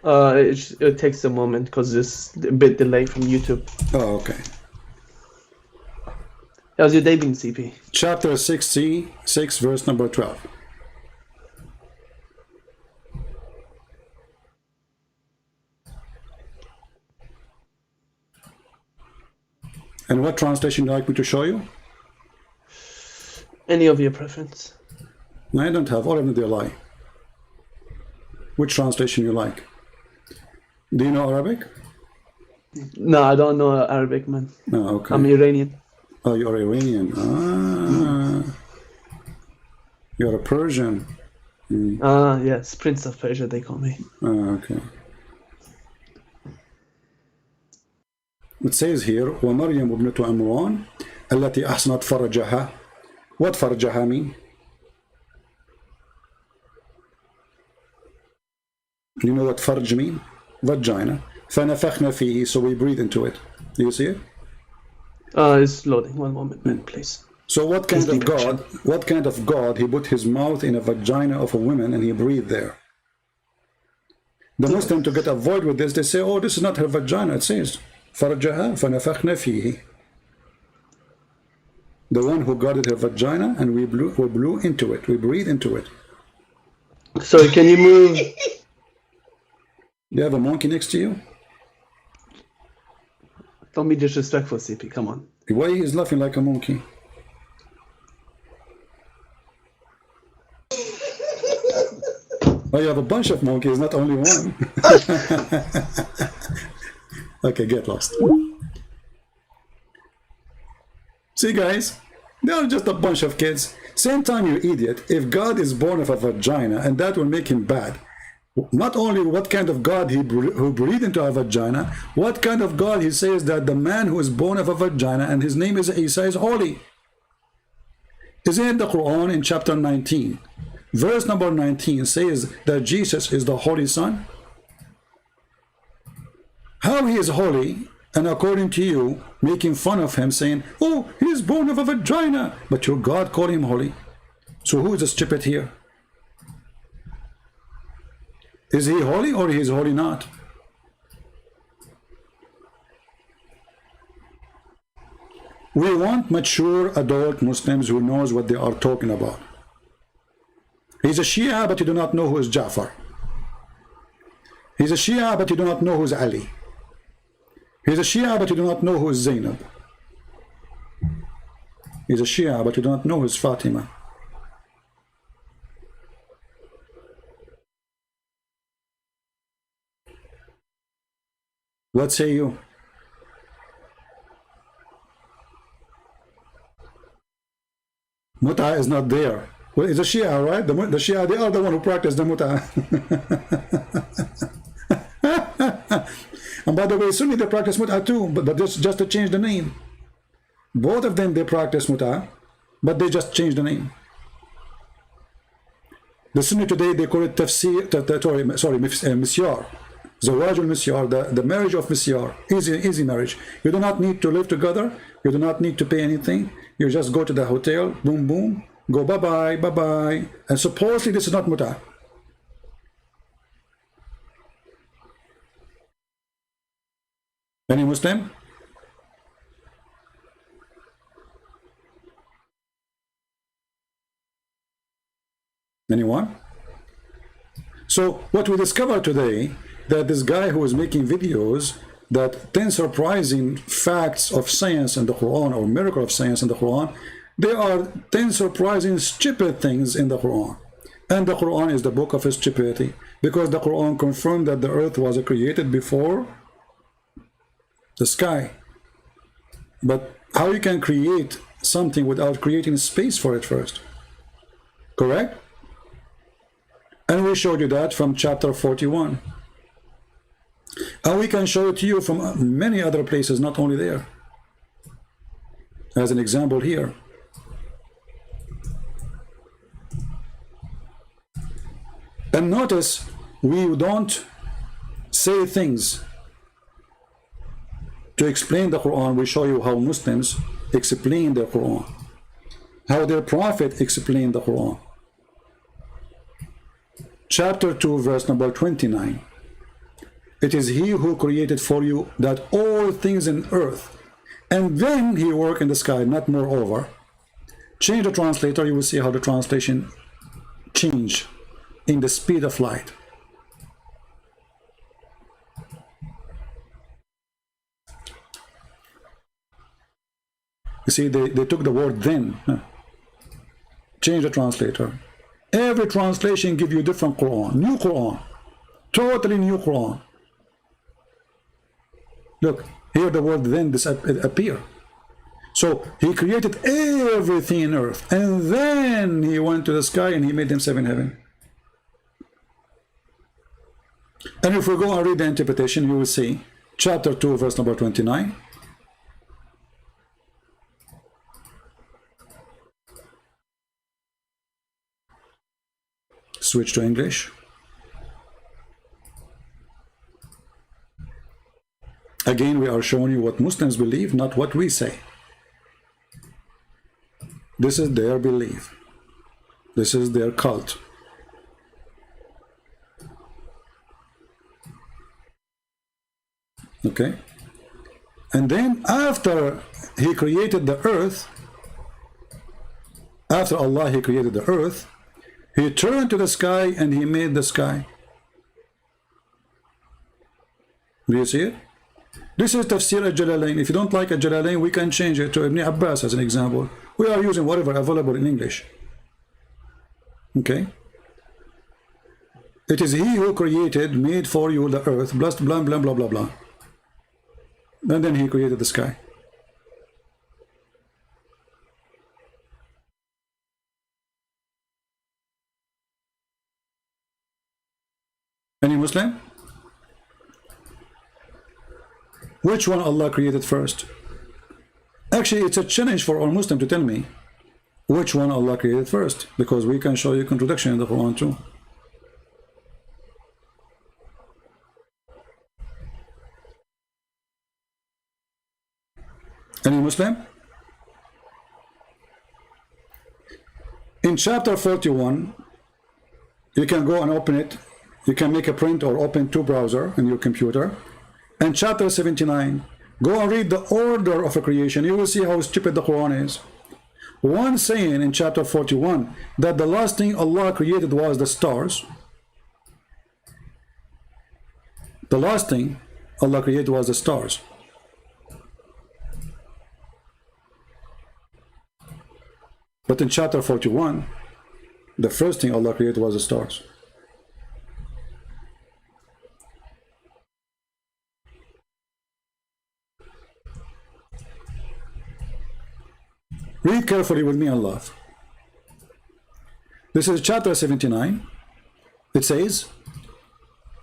It takes a moment because it's a bit delayed from YouTube. Oh, okay. How's your day been, CP? Chapter 66, verse number 12. And what translation would you like me to show you? Any of your preference. No, I don't have. All of them, they lie. Which translation you like? Do you know Arabic? No, I don't know Arabic, man. Oh, okay. I'm Iranian. Oh, you're Iranian. You're a Persian. Yes, Prince of Persia, they call me. Okay. It says here, وَمَرْيَمُ ابْنَةُ عِمْرَانَ التي أحسنت فرجها. What فرجها mean? You know what farj mean? Vagina. فَنَفَخْنَا فِيهِ. So we breathe into it. Do you see it? It's loading. One moment, man, please. So what kind of God he put his mouth in a vagina of a woman and he breathed there? The Muslim, to get avoid with this, they say, oh, this is not her vagina. It says فرجها فنفخنا فيه. The one who guarded her vagina, and we blew into it. We breathed into it. Sorry, can you move? You have a monkey next to you? Don't be disrespectful, CP. Come on. Why he is laughing like a monkey? Oh, you have a bunch of monkeys, not only one. Okay, get lost. See, guys, they are just a bunch of kids. Same time, you idiot. If God is born of a vagina, and that will make him bad, not only what kind of God who breathed into a vagina, what kind of God he says that the man who is born of a vagina and his name is Isa is holy. Isn't it the Quran in chapter 19? Verse number 19 says that Jesus is the Holy Son. How he is holy, and according to you, making fun of him, saying, oh, he is born of a vagina, but your God called him holy. So who is the stupid here? Is he holy or he is holy not? We want mature adult Muslims who knows what they are talking about. He's a Shia, but you do not know who is Ja'far. He's a Shia, but you do not know who is Ali. He's a Shia, but you do not know who is Zainab. He's a Shia, but you do not know who is Fatima. What say you? Mut'a is not there. Well, it's a Shia, right? The Shia, they are the one who practice the Mut'a. And by the way, Sunni, they practice Mut'a too, but just to change the name. Both of them, they practice Mut'a, but they just change the name. The Sunni today, they call it Tafsir, Misyar. Zawaj al-Misyar, the marriage of Misyar, easy marriage. You do not need to live together, you do not need to pay anything, you just go to the hotel, boom, boom, go bye-bye, bye-bye, and supposedly this is not Mut'a. Any Muslim? Anyone? So what we discovered today, that this guy who is making videos that 10 surprising facts of science in the Quran, or miracle of science in the Quran, there are 10 surprising stupid things in the Quran. And the Quran is the book of stupidity, because the Quran confirmed that the earth was created before the sky. But how you can create something without creating space for it first? Correct? And we showed you that from chapter 41. And we can show it to you from many other places, not only there. As an example here. And notice, we don't say things to explain the Quran. We show you how Muslims explain the Quran, how their prophet explained the Quran. Chapter 2, verse number 29. It is he who created for you that all things in earth, and then he work in the sky, not moreover. Change the translator, you will see how the translation change in the speed of light. You see, they took the word then. Change the translator. Every translation give you different Quran, new Quran, totally new Quran. Look, here the word then appear. So he created everything in earth, and then he went to the sky and he made himself in heaven. And if we go and read the interpretation, you will see chapter 2, verse number 29. Switch to English. Again, we are showing you what Muslims believe, not what we say. This is their belief. This is their cult. Okay? And then after he created the earth, after Allah he created the earth, he turned to the sky and he made the sky. Do you see it? This is Tafsir al-Jalalain. If you don't like al-Jalalain, we can change it to Ibn Abbas as an example. We are using whatever available in English. Okay? It is he who created, made for you the earth, blah, blah, blah, blah, blah, blah. And then he created the sky. Any Muslim? Which one Allah created first? Actually, it's a challenge for all Muslims to tell me which one Allah created first, because we can show you contradiction in the Quran too. Any Muslim? In chapter 41, you can go and open it You can make a print or open two browser in your computer. And chapter 79, go and read the order of a creation. You will see how stupid the Quran is. One saying in chapter 41 that the last thing Allah created was the stars. The last thing Allah created was the stars. But in chapter 41, the first thing Allah created was the stars. Read carefully with me and laugh. This is chapter 79. It says,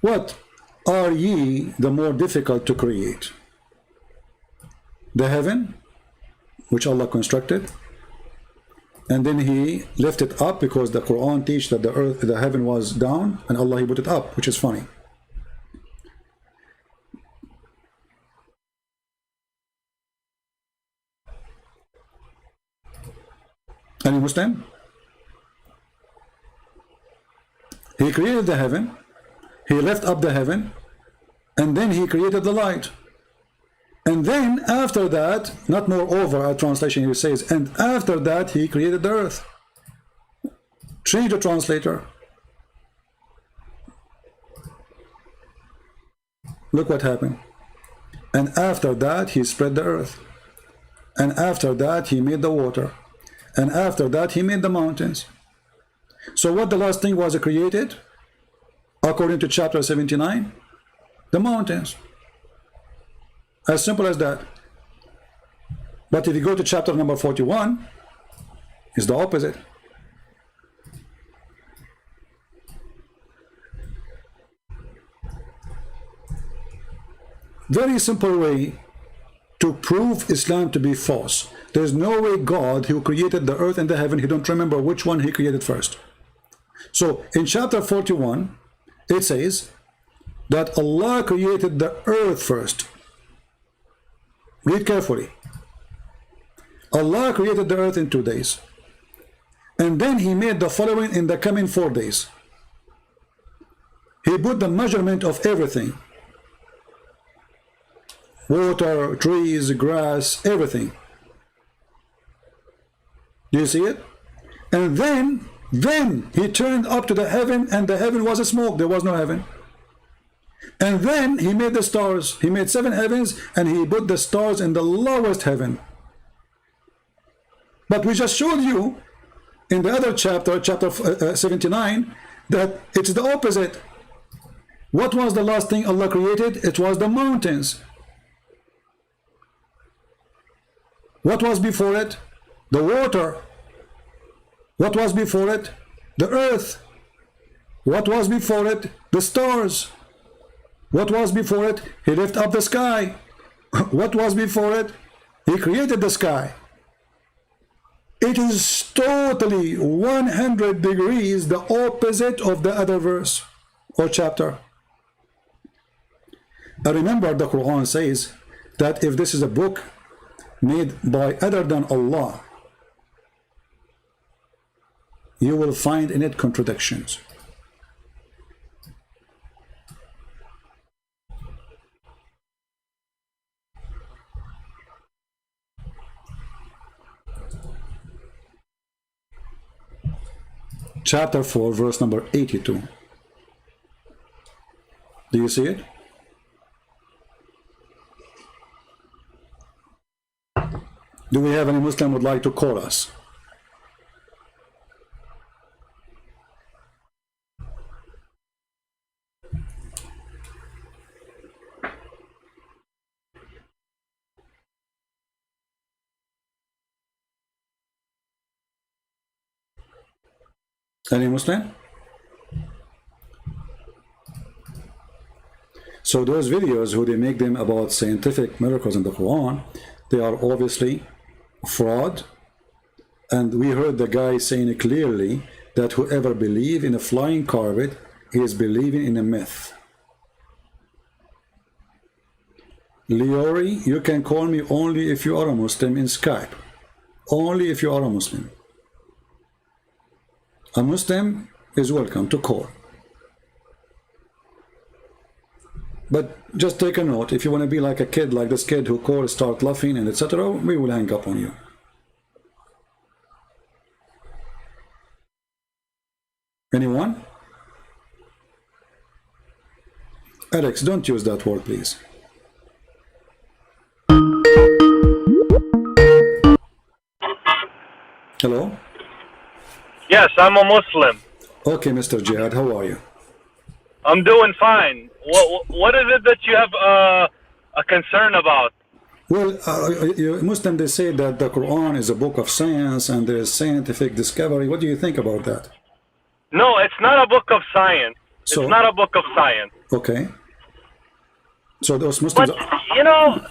what are ye the more difficult to create? The heaven, which Allah constructed, and then he lifted up, because the Quran teaches that the heaven was down, and Allah he put it up, which is funny. Any Muslim? He created the heaven, he left up the heaven, and then he created the light. And then after that, not moreover, a translation here says, and after that he created the earth. Change the translator. Look what happened. And after that he spread the earth. And after that he made the water. And after that he made the mountains. So what the last thing was created? According to chapter 79, the mountains. As simple as that. But if you go to chapter number 41, it's the opposite. Very simple way to prove Islam to be false. There's no way God, who created the earth and the heaven, he don't remember which one he created first. So in chapter 41, it says that Allah created the earth first. Read carefully. Allah created the earth in 2 days. And then he made the following in the coming 4 days. He put the measurement of everything. Water, trees, grass, everything. Do you see it? And then he turned up to the heaven, and the heaven was a smoke. There was no heaven. And then he made the stars. He made 7 heavens, and he put the stars in the lowest heaven. But we just showed you in the other chapter, chapter 79, that it's the opposite. What was the last thing Allah created? It was the mountains. What was before it? The water. What was before it? The earth. What was before it? The stars. What was before it? He lifted up the sky. What was before it? He created the sky. It is totally 100 degrees the opposite of the other verse or chapter. I remember the Quran says that if this is a book made by other than Allah, you will find in it contradictions. Chapter 4, verse number 82. Do you see it? Do we have any Muslim would like to call us? Any Muslim? So those videos who they make them about scientific miracles in the Quran, they are obviously fraud. And we heard the guy saying clearly that whoever believes in a flying carpet is believing in a myth. Liori, you can call me only if you are a Muslim in Skype. Only if you are a Muslim. A Muslim is welcome to call. But just take a note. If you want to be like a kid, like this kid who called, start laughing, and etc., we will hang up on you. Anyone? Alex, don't use that word, please. Hello? Yes, I'm a Muslim. Okay, Mr. Jihad, how are you? I'm doing fine. What is it that you have a concern about? Well, Muslims, they say that the Quran is a book of science and there is scientific discovery. What do you think about that? No, it's not a book of science. So, it's not a book of science. Okay. So those Muslims... But, you know...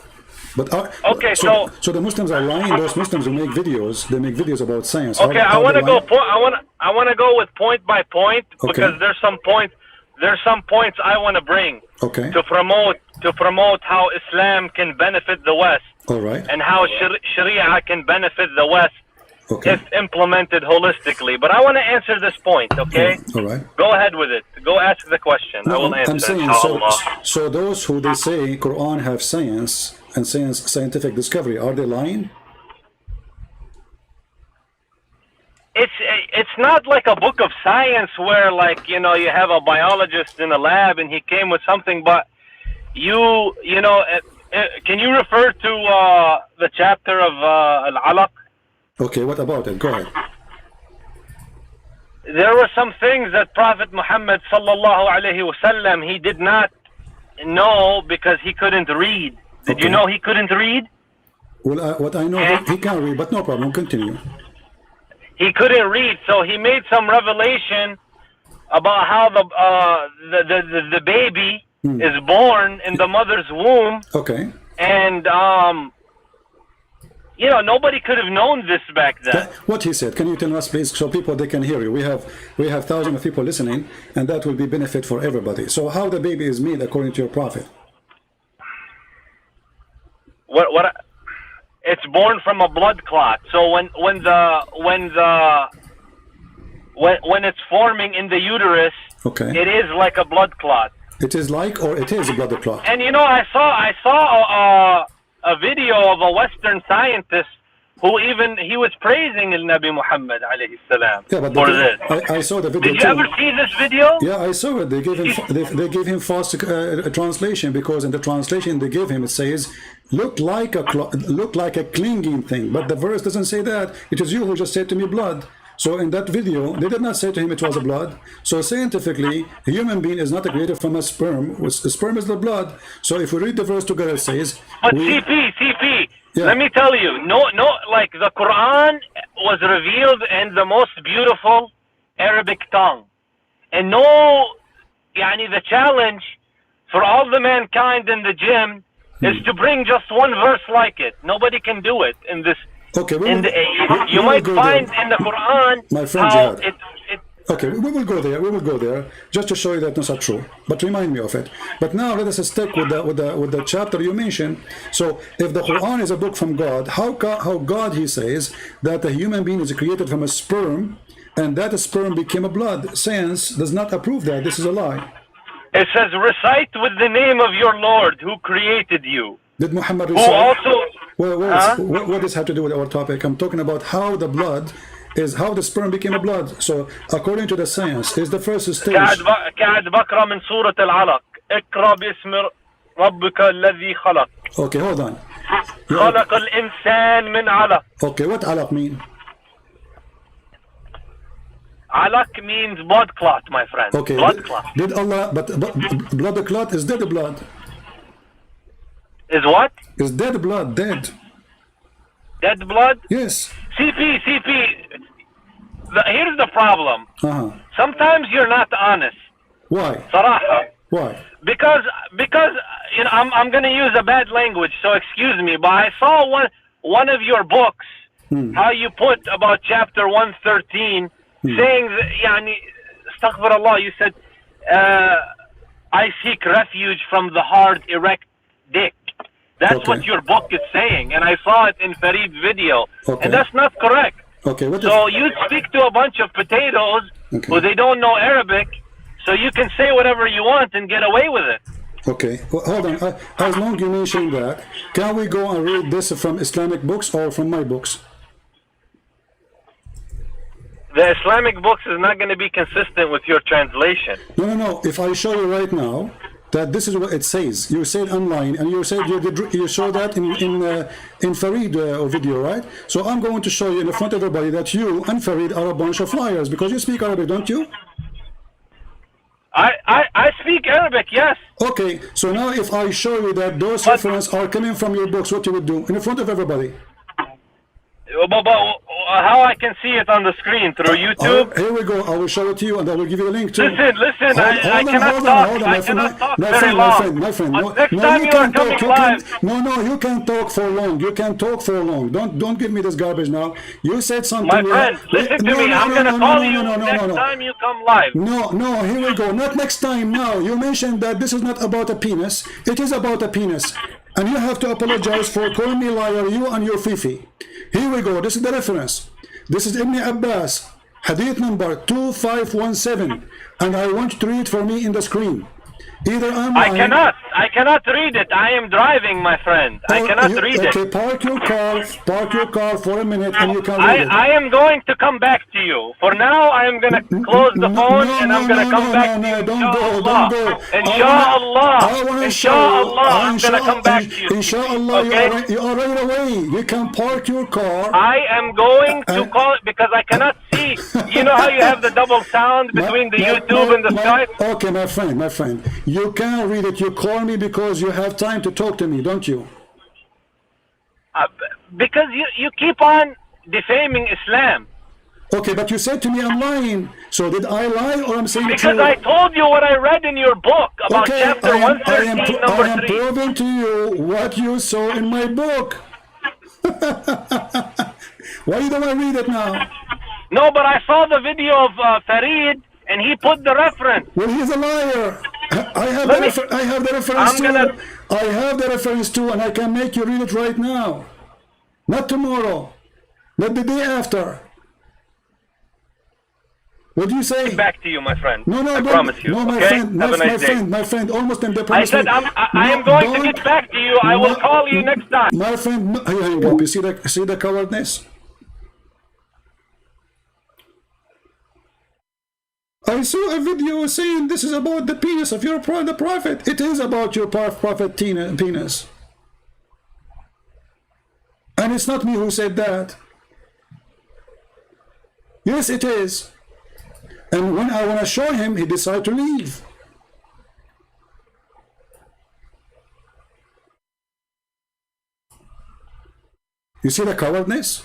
But okay, so the Muslims are lying. Those Muslims who make videos, they make videos about science. Okay, I want to go. I want to go with point by point because there's some points. There's some points I want to bring. Okay. To promote how Islam can benefit the West. All right. And how Sharia can benefit the West. Okay. If implemented holistically. But I want to answer this point. Okay. All right. Go ahead with it. Go ask the question. No, I will answer. I'm saying so those who they say Quran have science and scientific discovery, are they lying? It's not like a book of science where, like, you know, you have a biologist in a lab and he came with something, but you know, can you refer to the chapter of Al-Alaq? Okay, what about it? Go ahead. There were some things that Prophet Muhammad sallallahu alaihi wasallam he did not know because he couldn't read. Did you know he couldn't read? Well, what I know, he can read, but no problem. Continue. He couldn't read, so he made some revelation about how the baby is born in the mother's womb. Okay. And you know, nobody could have known this back then. What he said, can you tell us, please, so people they can hear you? We have thousands of people listening, and that will be benefit for everybody. So how the baby is made according to your prophet? What? It's born from a blood clot. So when it's forming in the uterus, okay, it is like a blood clot. It is like, or it is a blood clot. And you know, I saw a video of a Western scientist who he was praising Nabi Muhammad alayhi salam for this. I saw the video. Did you ever see this video? Yeah, I saw it. They gave him false translation, because in the translation they gave him, it says look like a clinging thing, but the verse doesn't say that. It is you who just said to me blood. So in that video, they did not say to him it was a blood. So scientifically, a human being is not created from a sperm. A sperm is the blood. So if we read the verse together, it says... But CP, yeah. Let me tell you, like the Quran was revealed in the most beautiful Arabic tongue. And the challenge for all the mankind in the gym is to bring just one verse like it. Nobody can do it in this... Okay, you might find in the Quran my friend how Okay, we will go there. We will go there just to show you that that's not true. But remind me of it. But now let us stick with the chapter you mentioned. So, if the Quran is a book from God, how God he says that a human being is created from a sperm, and that sperm became a blood? Science does not approve that. This is a lie. It says, "Recite with the name of your Lord who created you." Did Muhammad recite? Who also? What does have to do with our topic? I'm talking about how the blood is, how the sperm became a blood. So according to the science, is the first stage. قاعد بقرأ من سورة العلق. اقرأ باسم ربك الذي خلق. Okay, hold on. خلق الإنسان من علق. Okay, what alaq mean? Alaq means blood clot, my friend. Okay. Blood clot. Did Allah? But blood clot is dead blood. Is what? Is dead blood, dead. Dead blood? Yes. CP. Here's the problem. Sometimes you're not honest. Why? صراحة. Why? Because you know, I'm going to use a bad language, so excuse me, but I saw one of your books, how you put about chapter 113, saying that, يعني, astaghfirullah, you said, I seek refuge from the hard, erect dick. That's what your book is saying, and I saw it in Farid's video, and that's not correct. Okay. So you speak to a bunch of potatoes who they don't know Arabic, so you can say whatever you want and get away with it. Okay, well, hold on. As long you mentioned that, can we go and read this from Islamic books or from my books? The Islamic books is not going to be consistent with your translation. No, no, no. If I show you right now that this is what it says, you said online, and you said you saw that in Farid video, right? So I'm going to show you in front of everybody that you and Farid are a bunch of liars because you speak Arabic, don't you? I speak Arabic, yes. Okay, so now if I show you that those references are coming from your books, what you would do in front of everybody? But how I can see it on the screen through YouTube? Here we go. I will show it to you, and I will give you a link to. Listen. I cannot talk. I cannot talk very long. My friend. Next time you are coming live. No, you can't talk for long. You can't talk for long. Don't give me this garbage now. You said something. My friend, listen to me. I'm gonna call you next time you come live. No. Here we go. Not next time. Now you mentioned that this is not about a penis. It is about a penis, and you have to apologize for calling me liar. You and your Fifi. Here we go. This is the reference. This is Ibn Abbas, hadith number 2517, and I want you to read for me in the screen. Either I cannot read it. I am driving, my friend. I cannot read it. Okay, park your car for a minute and you can read it. I am going to come back to you. For now, I am going to close the phone and I'm going to come back to you. Don't go. Inshallah, I'm going to come back to you. Inshallah, Okay? you are right away. You can park your car. I am going to call it because I cannot see. You know how you have the double sound between the YouTube and the Skype? Okay, my friend. You can't read it. You call me because you have time to talk to me, don't you? Because you keep on defaming Islam. Okay, but you said to me I'm lying. So did I lie or I'm saying the truth? Because I told you what I read in your book about chapter 113, number 3. I am proving to you what you saw in my book. Why don't I read it now? No, but I saw the video of Farid and he put the reference. Well, he's a liar. I have the reference too. I have the reference too, and I can make you read it right now. Not tomorrow. Not the day after. What do you say? Back to you, my friend. No, I promise you. No, my okay? friend. Have a nice day. My friend. Almost in the I said I am going to get back to you. I will call you next time. My friend, hang up. You see the cowardness? I saw a video saying this is about the penis of your the prophet. It is about your prophet penis. And it's not me who said that. Yes, it is. And when I want to show him, he decided to leave. You see the cowardness?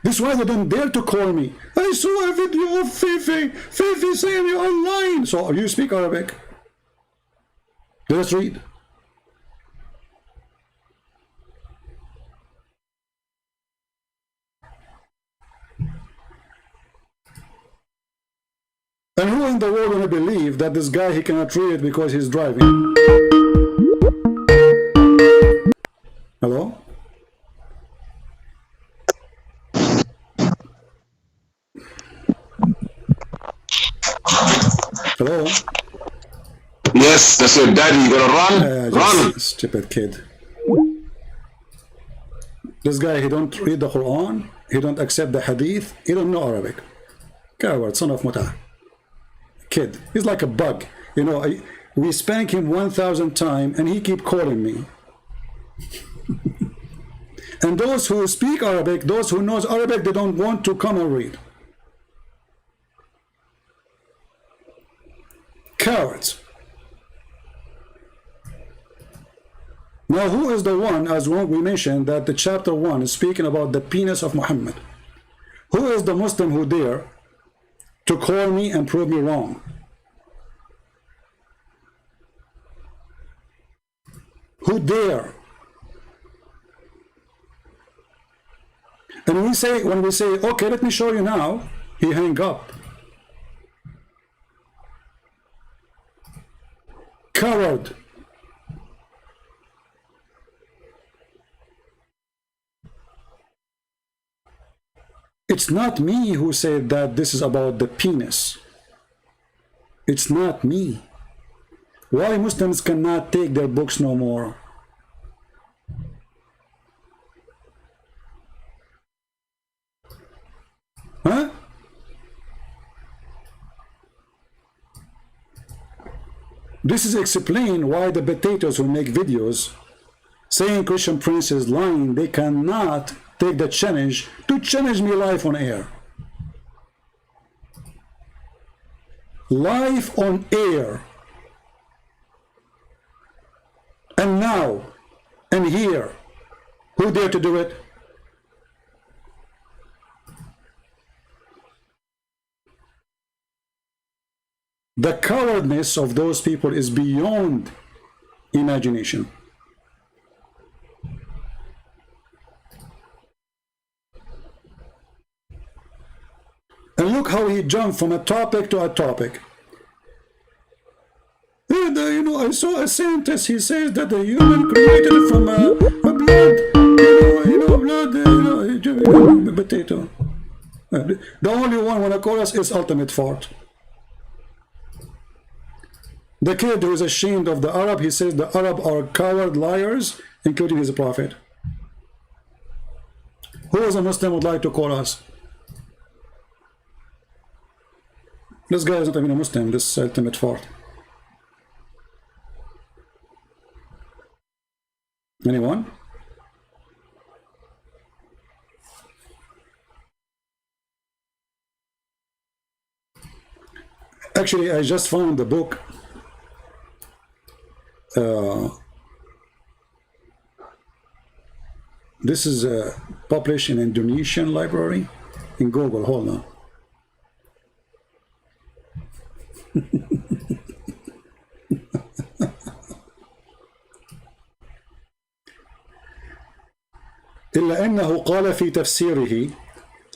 This is why they don't dare to call me. I saw a video of Fifi saying you're online. So you speak Arabic? Let us read. And who in the world will believe that this guy, he cannot read because he's driving? Hello? Hello? Yes, that's your daddy. You gonna run? Run! Stupid kid. This guy, he don't read the Quran. He don't accept the Hadith. He don't know Arabic. Coward, son of Muta. Kid. He's like a bug. You know, we spank him 1,000 times and he keep calling me. And those who speak Arabic, those who knows Arabic, they don't want to come and read. Cowards. Now, who is the one, as we mentioned, that the chapter 1 is speaking about the penis of Muhammad? Who is the Muslim who dare to call me and prove me wrong? Who dare? And when we say, okay, let me show you now, he hang up. Coward. It's not me who said that this is about the penis. It's not me. Why Muslims cannot take their books no more? Huh? This is explain why the potatoes who make videos saying Christian Prince is lying, they cannot take the challenge to challenge me live on air. Live on air. And now, and here, who dare to do it? The cowardness of those people is beyond imagination. And look how he jumped from a topic to a topic. And, you know, I saw a scientist, he says that the human created from a blood, blood, potato. The only one when I call us is ultimate fart. The kid who is ashamed of the Arab, he says the Arab are coward liars, including his prophet. Who as a Muslim would like to call us? This guy is not even a Muslim, this ultimate fart. Anyone? Actually, I just found the book. This is published in Indonesian library in Google. Hold on. إلا أنه قال في تفسيره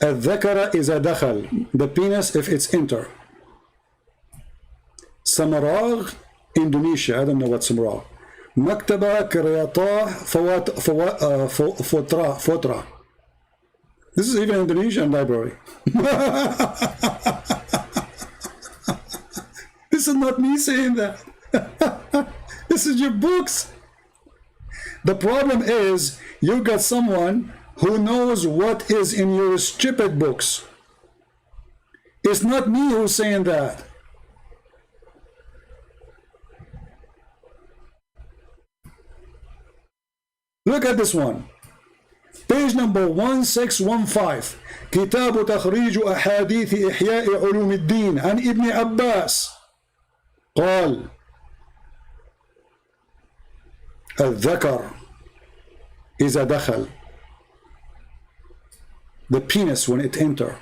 الذكر إذا دخل, the penis if it's enter. Samaragh, Indonesia, I don't know what Samaragh. Maktaba Kiryatah Fotra. This is even Indonesian library. This is not me saying that. This is your books. The problem is you got someone who knows what is in your stupid books. It's not me who's saying that. Look at this one. Page number 1615. كتاب تخريج أحاديث إحياء علوم الدين عن ابن عباس قال الذكر إذا دخل, the penis when it enter.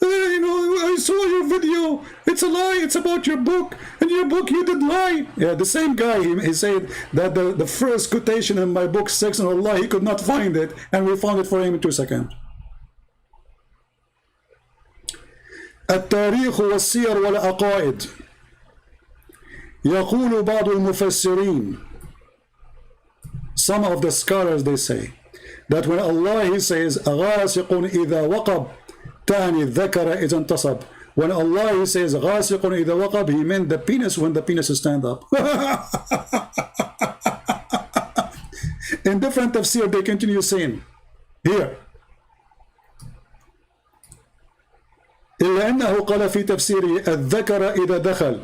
You know, I saw your video. It's a lie. It's about your book. And your book, you did lie. Yeah, the same guy, he said that the first quotation in my book, Sex and Allah, he could not find it. And we found it for him in 2 seconds. التاريخ والسير والعقائد. يقول بعض المفسرين, some of the scholars, they say that when Allah, he says غاسق إذا وقب تعني الذكر إذا انتصب. When Allah, he says غاسق إذا وقب, he meant the penis when the penis stand up. In different tafsir, they continue saying here إلا أنه قال في تفسيره الذكر إذا دخل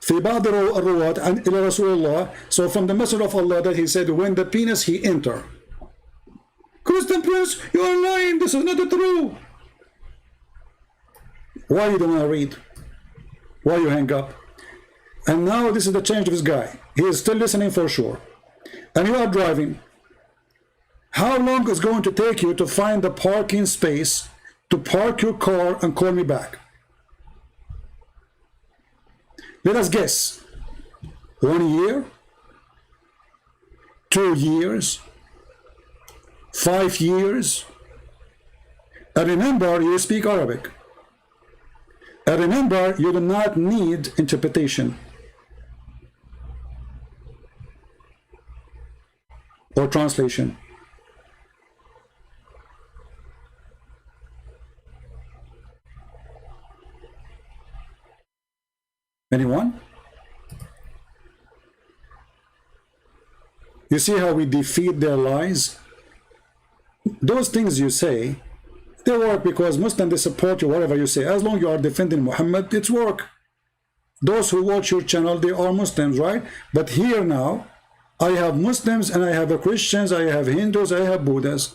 في بعض الرواة إلى رسول الله. So from the Messenger of Allah that he said when the penis he enter. Christian Prince, you are lying. This is not true. Why you don't want to read? Why you hang up? And now this is the change of this guy. He is still listening for sure. And you are driving. How long is it going to take you to find the parking space to park your car and call me back? Let us guess. 1 year? 2 years? 5 years? And remember, you speak Arabic. And remember, you do not need interpretation or translation. Anyone? You see how we defeat their lies? Those things you say, they work because Muslims, they support you, whatever you say. As long as you are defending Muhammad, it's work. Those who watch your channel, they are Muslims, right? But here now, I have Muslims and I have Christians, I have Hindus, I have Buddhists.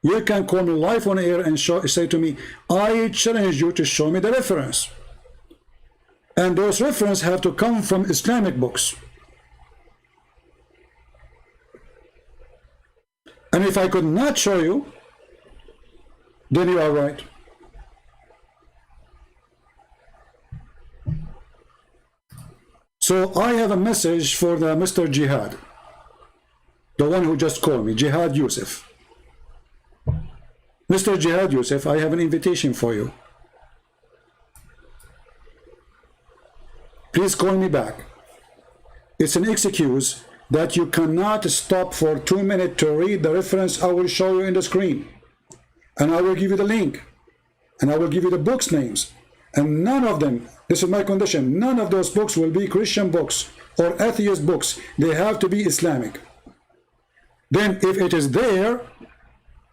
You can call me live on air and say to me, I challenge you to show me the reference. And those references have to come from Islamic books. And if I could not show you, then you are right. So I have a message for the Mr. Jihad, the one who just called me, Jihad Yusuf. Mr. Jihad Yusuf, I have an invitation for you. Please call me back. It's an excuse that you cannot stop for 2 minutes to read the reference I will show you in the screen. And I will give you the link. And I will give you the books names. And none of them, this is my condition, none of those books will be Christian books or atheist books. They have to be Islamic. Then if it is there,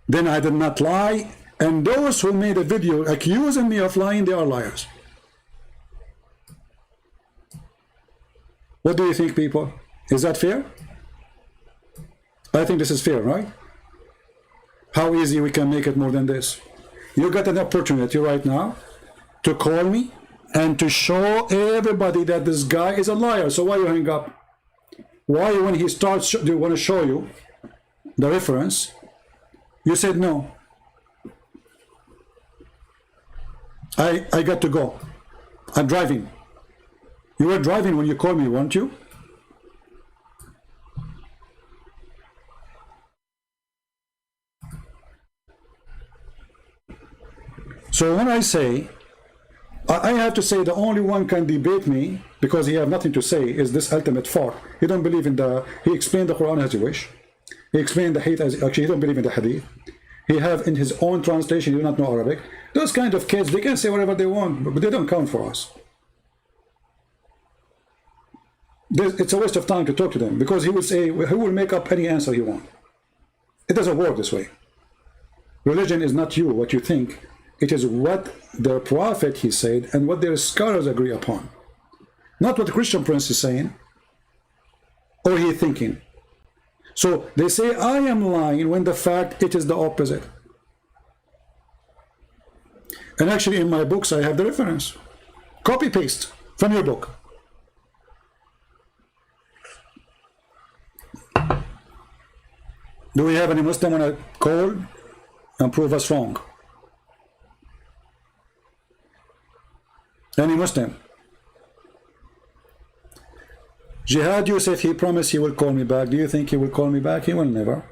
then I did not lie. And those who made a video accusing me of lying, they are liars. What do you think, people? Is that fair? I think this is fair, right? How easy we can make it more than this. You got an opportunity right now to call me and to show everybody that this guy is a liar. So why you hang up? Why when he starts, do you want to show you the reference? You said no. I got to go. I'm driving. You were driving when you called me, weren't you? So when I say, I have to say the only one can debate me because he have nothing to say is this ultimate far. He don't believe in the, he explained the Quran as he wish. He explained the hadith as, actually he don't believe in the hadith. He have in his own translation, he do not know Arabic. Those kind of kids, they can say whatever they want, but they don't count for us. It's a waste of time to talk to them because he will say, he will make up any answer he wants. It doesn't work this way. Religion is not you, what you think. It is what their prophet he said and what their scholars agree upon. Not what the Christian prince is saying or he thinking. So they say I am lying when the fact it is the opposite. And actually in my books I have the reference. Copy paste from your book. Do we have any Muslim want to call and prove us wrong? Any Muslim? Jihad Yusuf, he promised he will call me back. Do you think he will call me back? He will never.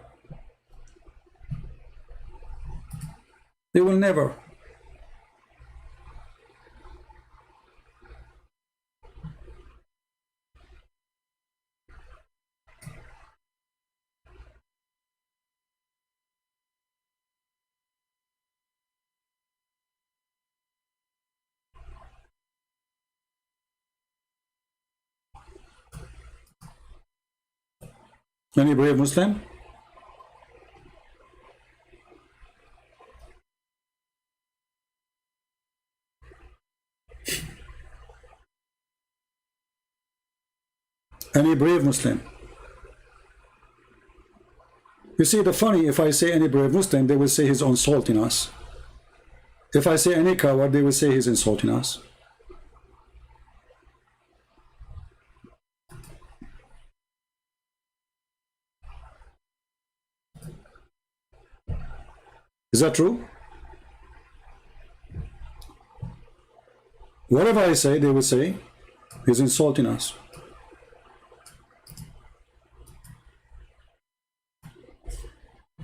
He will never. Any brave Muslim? Any brave Muslim? You see, the funny, if I say any brave Muslim, they will say he's insulting us. If I say any coward, they will say he's insulting us. Is that true? Whatever I say, they will say, he's insulting us.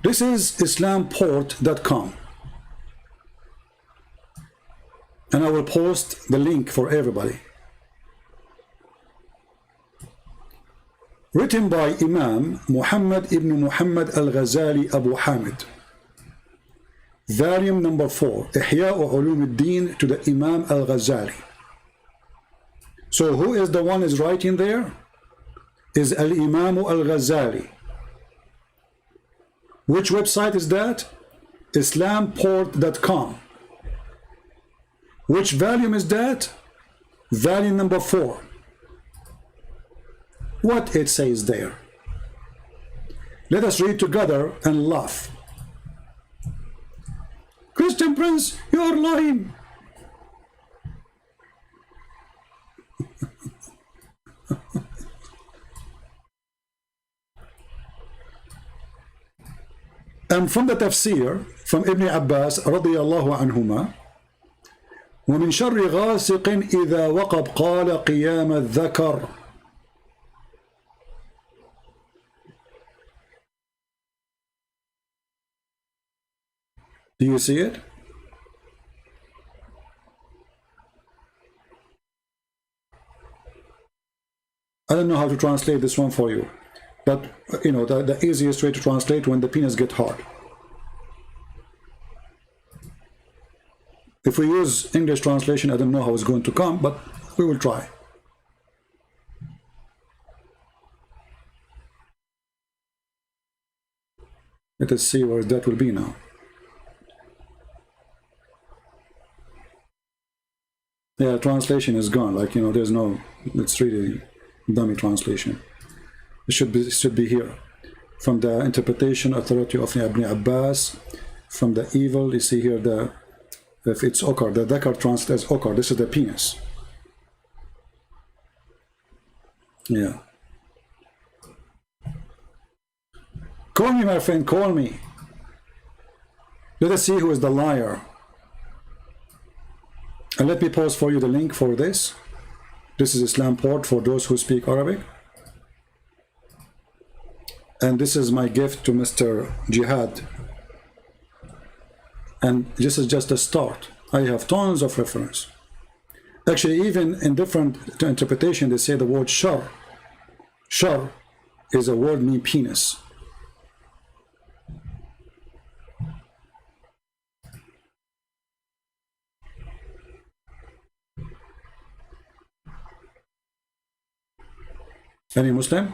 This is islamport.com. And I will post the link for everybody. Written by Imam Muhammad ibn Muhammad al-Ghazali Abu Hamid. Volume number 4, Ihya Ulum al-Din to the Imam al-Ghazali. So who is the one is writing there? Is al-Imam al-Ghazali. Which website is that? Islamport.com. Which volume is that? Volume number 4. What it says there. Let us read together and laugh. Christian Prince, you're lying. And from the tafsir, from Ibn Abbas رضي الله عنهما, ومن شر غاسق إذا وقب قال قيام الذكر. Do you see it? I don't know how to translate this one for you, but you know, the easiest way to translate when the penis get hard. If we use English translation, I don't know how it's going to come, but we will try. Let us see where that will be now. Yeah, translation is gone. Like, you know, there's no, it's really dummy translation. It should be here. From the interpretation authority of Ibn Abbas, from the evil, you see here the, if it's okar, the dhakar translates okar. This is the penis. Yeah. Call me, my friend, call me. Let us see who is the liar. And let me post for you the link for this. This is Islamport for those who speak Arabic. And this is my gift to Mr. Jihad. And this is just a start. I have tons of reference. Actually, even in different interpretation, they say the word shar. Shar is a word meaning penis. Any Muslim?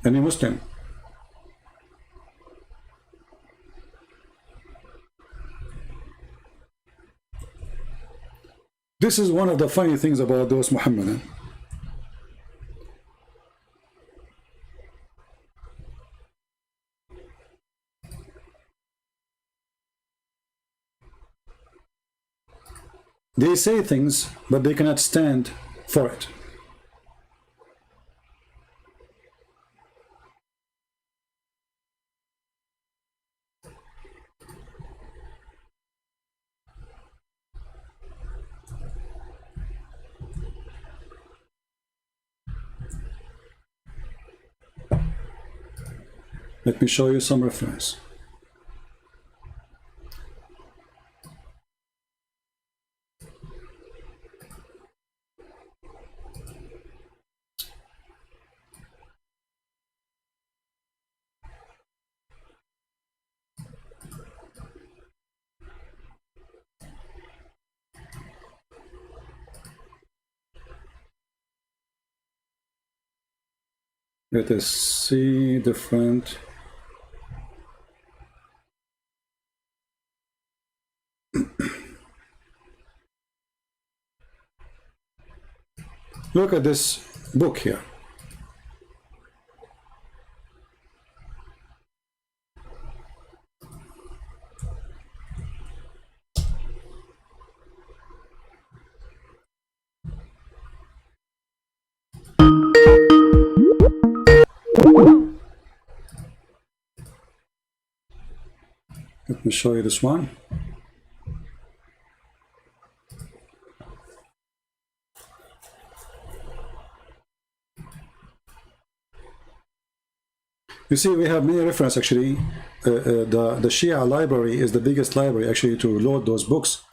Any Muslim? This is one of the funny things about those Muhammadan. They say things, but they cannot stand for it. Let me show you some reference. Let us see different. Look at this book here. Let me show you this one. You see, we have many references actually the Shia library is the biggest library actually to load those books.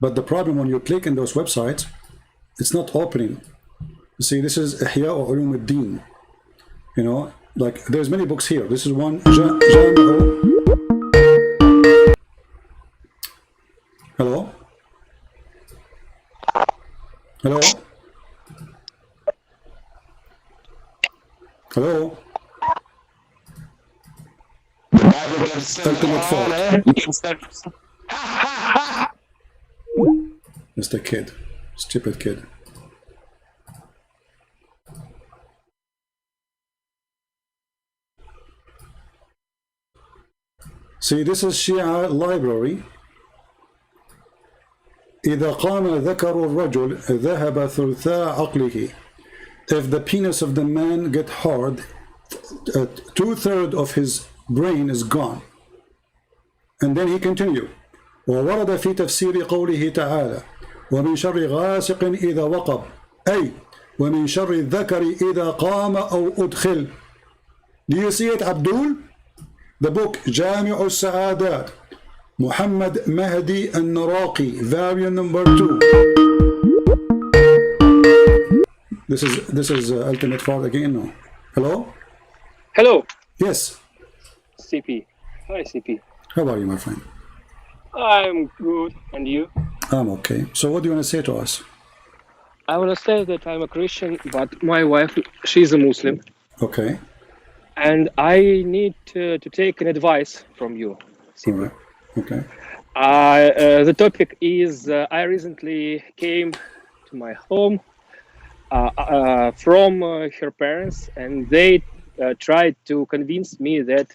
But the problem when you click in those websites, it's not opening. You see, this is Ihya Ulum ad-Din. You know, like there's many books here. This is one. Hello? Hello? Hello? Ultimate fault. It's the kid. Stupid kid. See, this is Shia library. إذا قام ذكر الرجل ذهب ثلثاء عقله. If the penis of the man get hard, 2/3 of his brain is gone. And then he continue. وورد في تفسير قوله تعالى ومن شر غاسق إذا وقب أي ومن شر الذكر إذا قام أو أدخل. Do you see it, Abdul? The book جامع السعادات, Muhammad Mahdi al-Naraqi, volume number 2. This is ultimate fault again. No. Hello. Hello. Yes. CP. Hi, CP. How are you, my friend? I'm good. And you? I'm okay. So what do you want to say to us? I want to say that I'm a Christian, but my wife, she's a Muslim. Okay. And I need to take an advice from you, CP. All right. Okay. The topic is I recently came to my home from her parents, and they tried to convince me that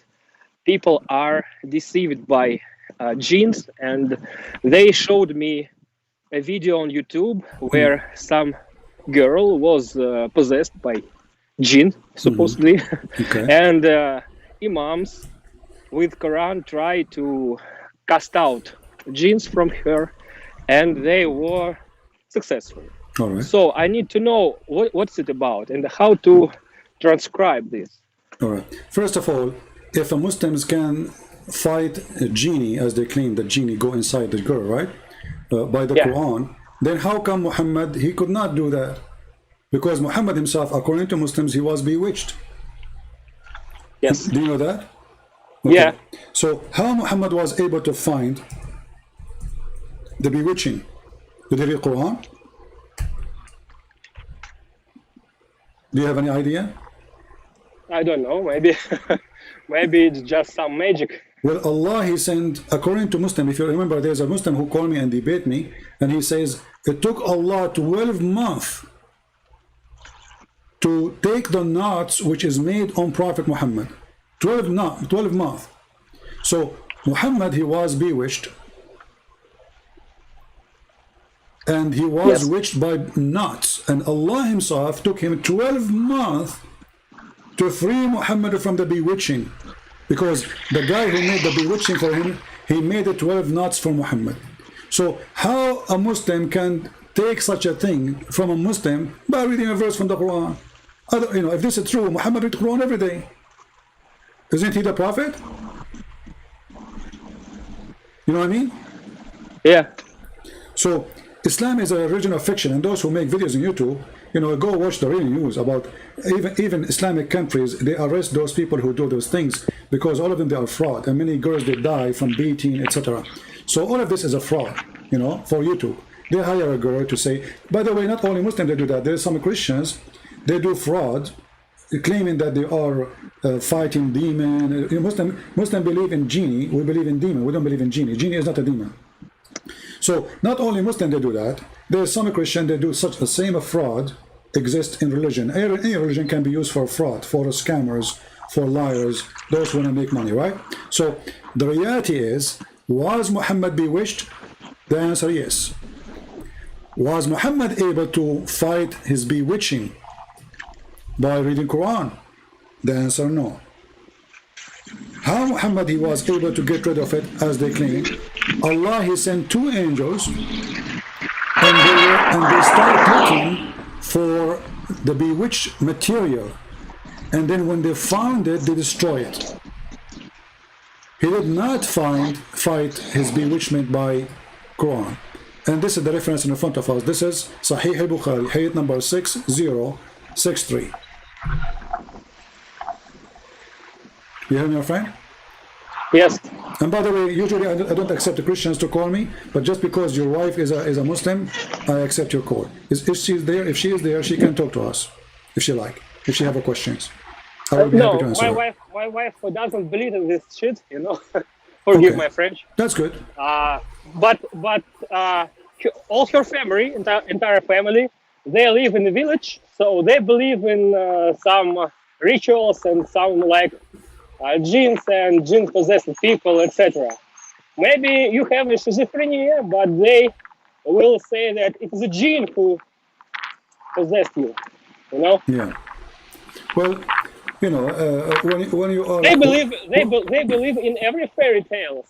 people are deceived by genes, and they showed me a video on YouTube where some girl was possessed by jinn, supposedly, Okay. and imams with Quran tried to cast out genes from her, and they were successful. All right. So I need to know what's it about and how to transcribe this. All right. First of all, if a Muslims can fight a genie, as they claim that genie go inside the girl, right? By the Quran, then how come Muhammad, he could not do that? Because Muhammad himself, according to Muslims, he was bewitched. Yes. Do you know that? Okay. Yeah. So how Muhammad was able to find the bewitching? Did he read Quran? Do you have any idea? I don't know. Maybe, maybe it's just some magic. Well, Allah, he sent, according to Muslim, if you remember, there's a Muslim who called me and debate me, and he says, it took Allah 12 months to take the knots which is made on Prophet Muhammad. 12 months. So Muhammad, he was bewitched, and he was witched by knots, and Allah himself took him 12 months to free Muhammad from the bewitching, because the guy who made the bewitching for him, he made the 12 knots for Muhammad. So how a Muslim can take such a thing from a Muslim by reading a verse from the Quran? You know, if this is true, Muhammad read the Quran every day. Isn't he the prophet? You know what I mean? Yeah. So Islam is a religion of fiction, and those who make videos on YouTube, you know, go watch the real news about even Islamic countries. They arrest those people who do those things because all of them, they are fraud, and many girls, they die from beating, etc. So all of this is a fraud, you know, for YouTube. They hire a girl to say, by the way, not only Muslims they do that, there's some Christians, they do fraud, claiming that they are fighting demon. Muslim believe in genie, we believe in demon, we don't believe in genie. Genie is not a demon. So not only Muslim they do that, there's some Christian they do such the same fraud exists in religion. Any religion can be used for fraud, for scammers, for liars, those who want to make money, right? So the reality is, was Muhammad bewitched? The answer yes. Was Muhammad able to fight his bewitching by reading Quran? The answer no. How Muhammad he was able to get rid of it, as they claim? Allah, he sent 2 angels, and they start looking for the bewitched material, and then when they found it, they destroy it. He did not fight his bewitchment by Quran. And this is the reference in front of us. This is Sahih al-Bukhari, hadith number 6063. You hear me, my friend? Yes. And by the way, usually I don't accept the Christians to call me, but just because your wife is a Muslim, I accept your call. If she's there, she can talk to us, if she like, if she have a questions. I will be happy to answer her. My wife doesn't believe in this shit, you know. Forgive my French. That's good. But all her family, entire family, they live in the village, so they believe in some rituals and some like jinns and jinn possessed people, etc. Maybe you have a schizophrenia, but they will say that it is a jinn who possessed you. You know? Yeah. Well, you know, when you are they believe in every fairy tale.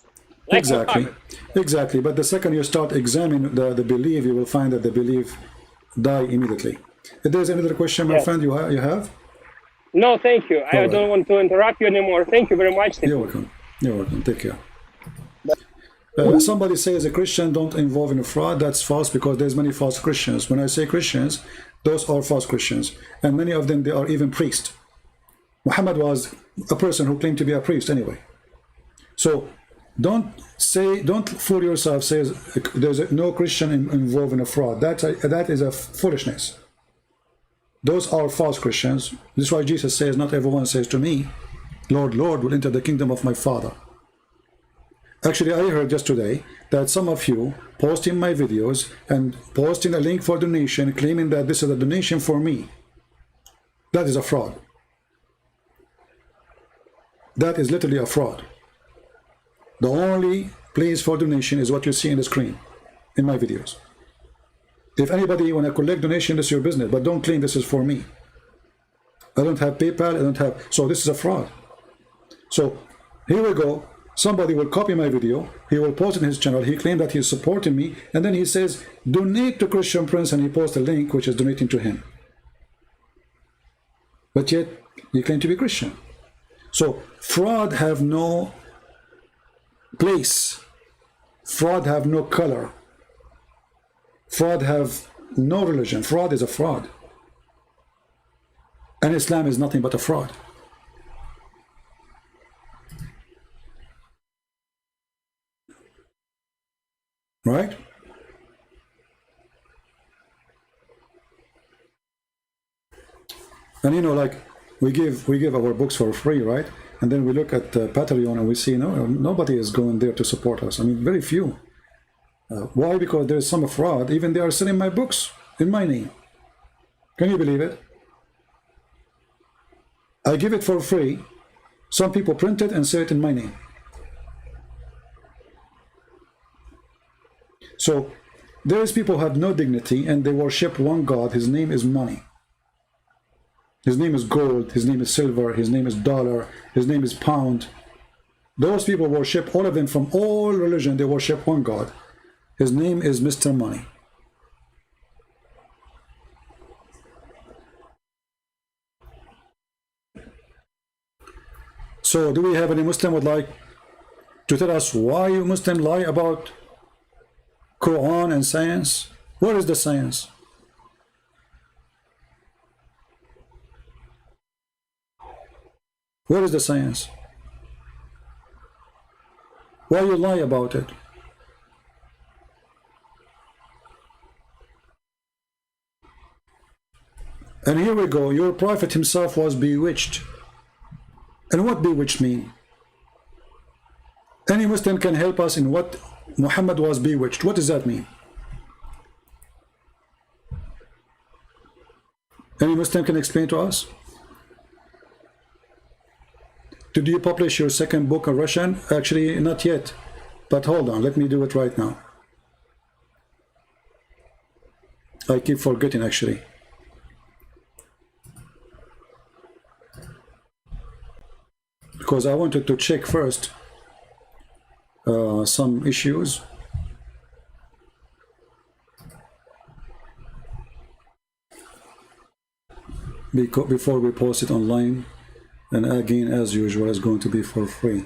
Like exactly, exactly. But the second you start examining the belief, you will find that the belief die immediately. If there's another question, my friend, you have? No, thank you. I don't want to interrupt you anymore. Thank you very much. You're welcome. You're welcome. Take care. Somebody says a Christian don't involve in a fraud. That's false because there's many false Christians. When I say Christians, those are false Christians. And many of them, they are even priests. Muhammad was a person who claimed to be a priest anyway. So don't fool yourself, says there's no Christian involved in a fraud. That is a foolishness. Those are false Christians. This is why Jesus says, not everyone says to me, Lord, Lord, will enter the kingdom of my Father. Actually, I heard just today that some of you posting my videos and posting a link for donation, claiming that this is a donation for me. That is a fraud. That is literally a fraud. The only place for donation is what you see in the screen in my videos. If anybody want to collect donation, this is your business, but don't claim this is for me. I don't have PayPal, I don't have, so this is a fraud. So here we go. Somebody will copy my video, he will post it in his channel, he claimed that he's supporting me, and then he says, donate to Christian Prince, and he posts a link which is donating to him. But yet, you claim to be Christian. So fraud have no place. Fraud have no color. Fraud have no religion. Fraud is a fraud. And Islam is nothing but a fraud. Right? And you know, like we give our books for free, right? And then we look at Patreon and we see nobody is going there to support us. I mean, very few. Why? Because there's some fraud. Even they are selling my books in my name. Can you believe it? I give it for free. Some people print it and sell it in my name. So there's people who have no dignity and they worship one God. His name is money. His name is gold. His name is silver. His name is dollar. His name is pound. Those people worship, all of them from all religion, they worship one God. His name is Mr. Money. So do we have any Muslim would like to tell us why you Muslim lie about Quran and science? Where is the science? Where is the science? Why you lie about it? And here we go, your prophet himself was bewitched. And what bewitched mean? Any Muslim can help us in what Muhammad was bewitched. What does that mean? Any Muslim can explain to us? Did you publish your second book in Russian? Actually, not yet. But hold on, let me do it right now. I keep forgetting, actually. Because I wanted to check first some issues. Before we post it online. And again, as usual, it's going to be for free.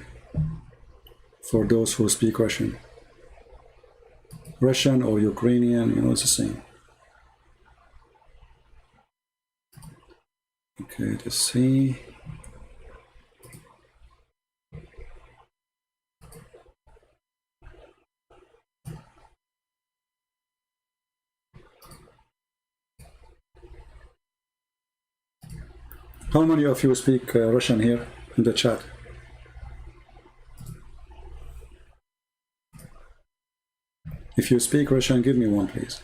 for those who speak Russian. Russian or Ukrainian, you know, it's the same. Okay, let's see. How many of you speak Russian here in the chat? If you speak Russian, give me one, please.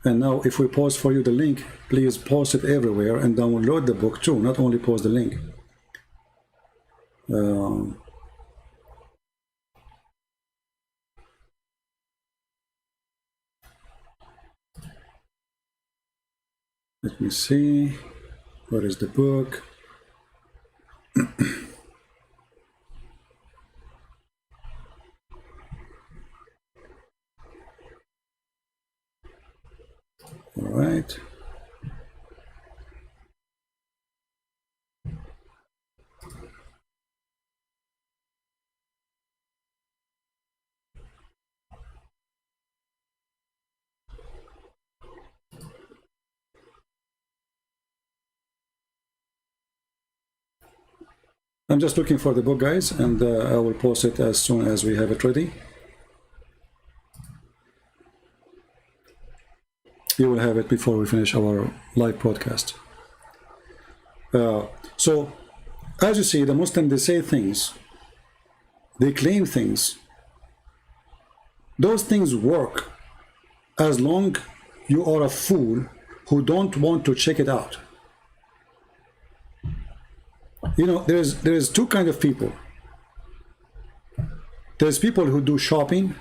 And now, if we post for you the link, please post it everywhere and download the book too, not only post the link. Let me see. Where is the book? All right. I'm just looking for the book, guys, and I will post it as soon as we have it ready. You will have it before we finish our live broadcast. So, as you see, the Muslims, they say things, they claim things. Those things work as long you are a fool who don't want to check it out. You know, there's two kinds of people. There's people who do shopping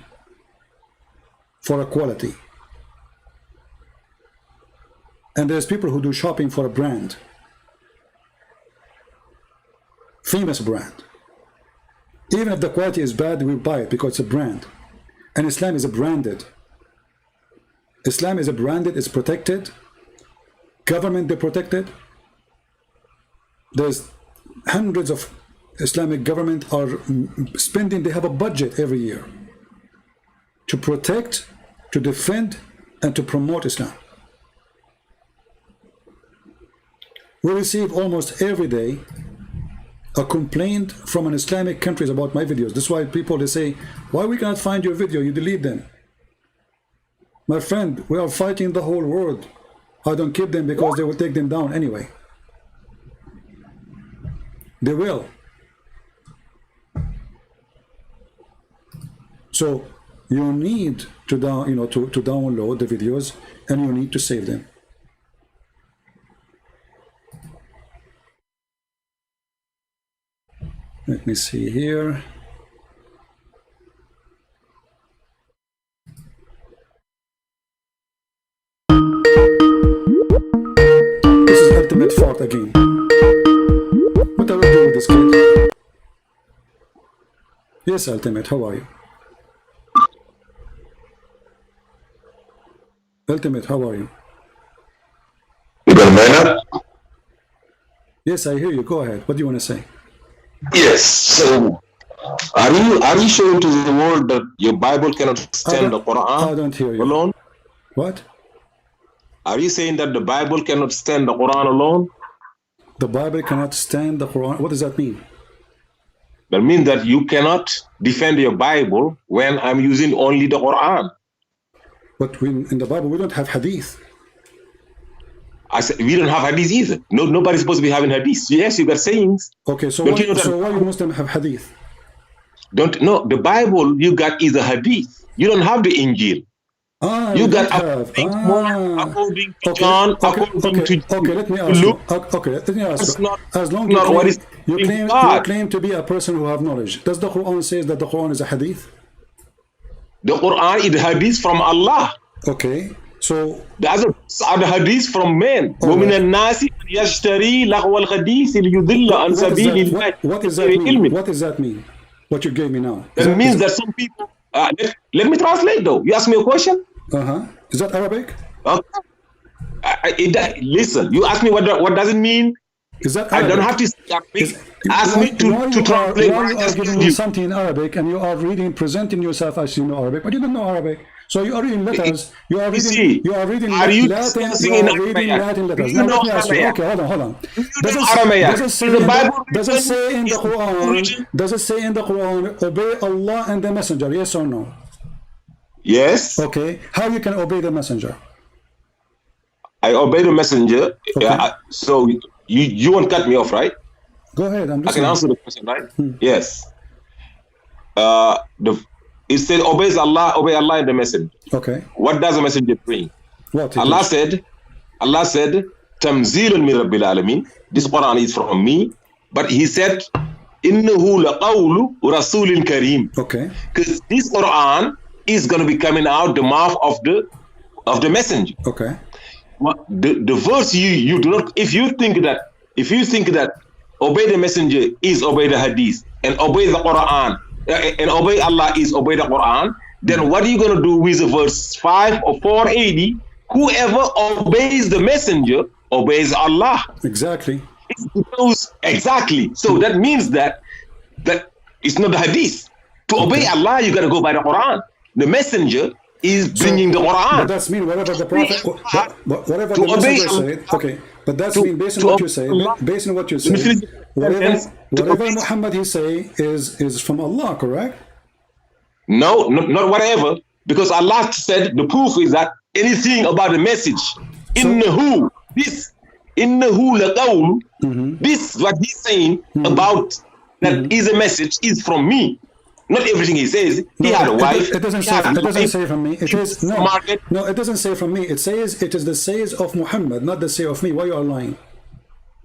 for a quality. And there's people who do shopping for a brand. Famous brand. Even if the quality is bad, we buy it because it's a brand. And Islam is a branded. Islam is a branded, it's protected. Government, they protected. There's hundreds of Islamic government are spending, they have a budget every year to protect, to defend, and to promote Islam. We receive almost every day a complaint from an Islamic countries about my videos. That's why people, they say, why we cannot find your video, you delete them. My friend, we are fighting the whole world. I don't keep them because they will take them down anyway. They will. So you need to download the videos, and you need to save them. Let me see here. This is ultimate fault again. What are we doing with this kid? Yes, Ultimate, how are you? Ultimate, how are you? You got a man up? Yes, I hear you. Go ahead. What do you want to say? Yes. So, are you showing to the world that your Bible cannot stand the Quran? I don't hear you. Alone? What? Are you saying that the Bible cannot stand the Quran alone? The Bible cannot stand the Quran. What does that mean? That means that you cannot defend your Bible when I'm using only the Quran. But in the Bible, we don't have hadith. I said we don't have hadith either. Nobody's supposed to be having hadith. Yes, you got sayings. Okay, so Don't why, you know that- so why you Muslims have hadith? The Bible you got is a hadith. You don't have the Injil. You got according to John, according to okay, let me ask Luke. you. Okay, let me ask That's you. not- As long not what is you in God. claim to be a person who have knowledge, does the Quran say that the Quran is a hadith? The Quran is hadith from Allah. Okay, so The other are the hadith from men. ومن الناس يشتري لغو الحديث ليضل عن سبيل الله. what does that mean? What does that mean? What you gave me now? That means that some people. Let me translate though. You ask me a question. Is that Arabic? Okay. Listen, you ask me what does it mean? Is that I Arabic? don't have to speak Arabic. Ask me to Why translate. you are giving me something in Arabic and you are reading, presenting yourself as you know Arabic, but you don't know Arabic. So you are reading letters. You are reading are you Latin. discussing You in are reading Aramaic? Latin letters. Do you Now know let me ask you. Aramaic? Okay, hold on. Do you know Aramaic? Does it say Is the Bible does it say in the Is the Bible Quran? written? Does it say in the Quran, obey Allah and the Messenger? Yes or no? Yes. Okay. How you can obey the Messenger? I obey the messenger. Okay. So you won't cut me off, right? Go ahead. I'm I can listening. answer the question, right? Yes. It said, obey Allah and the messenger. Okay. What does the messenger bring? What? Allah said, Tamzilun min Rabbil Alameen. This Quran is from me. But he said, Innahu laqawlu rasulin kareem. Okay. Because this Quran is going to be coming out the mouth of the messenger. Okay. The verse you do not, if you think that obey the messenger is obey the hadith and obey the Quran and obey Allah is obey the Quran, then what are you going to do with verse 5 or 480? Whoever obeys the messenger obeys Allah. Exactly. Exactly. So that means that it's not the hadith. To obey Allah, you got to go by the Quran. The messenger is bringing the Quran. But that's mean whatever the prophet, whatever the messenger said. Okay, but that's mean based on what you say. Based on what you say, whatever Muhammad he say is from Allah, correct? No, not whatever, because Allah said the proof is that anything about the message, innahu laqawl, this what he's saying about that is a message is from me. Not everything he says. He had a wife. It doesn't say from me. It is no. It doesn't say from me. It says it is the says of Muhammad, not the say of me. Why you are lying?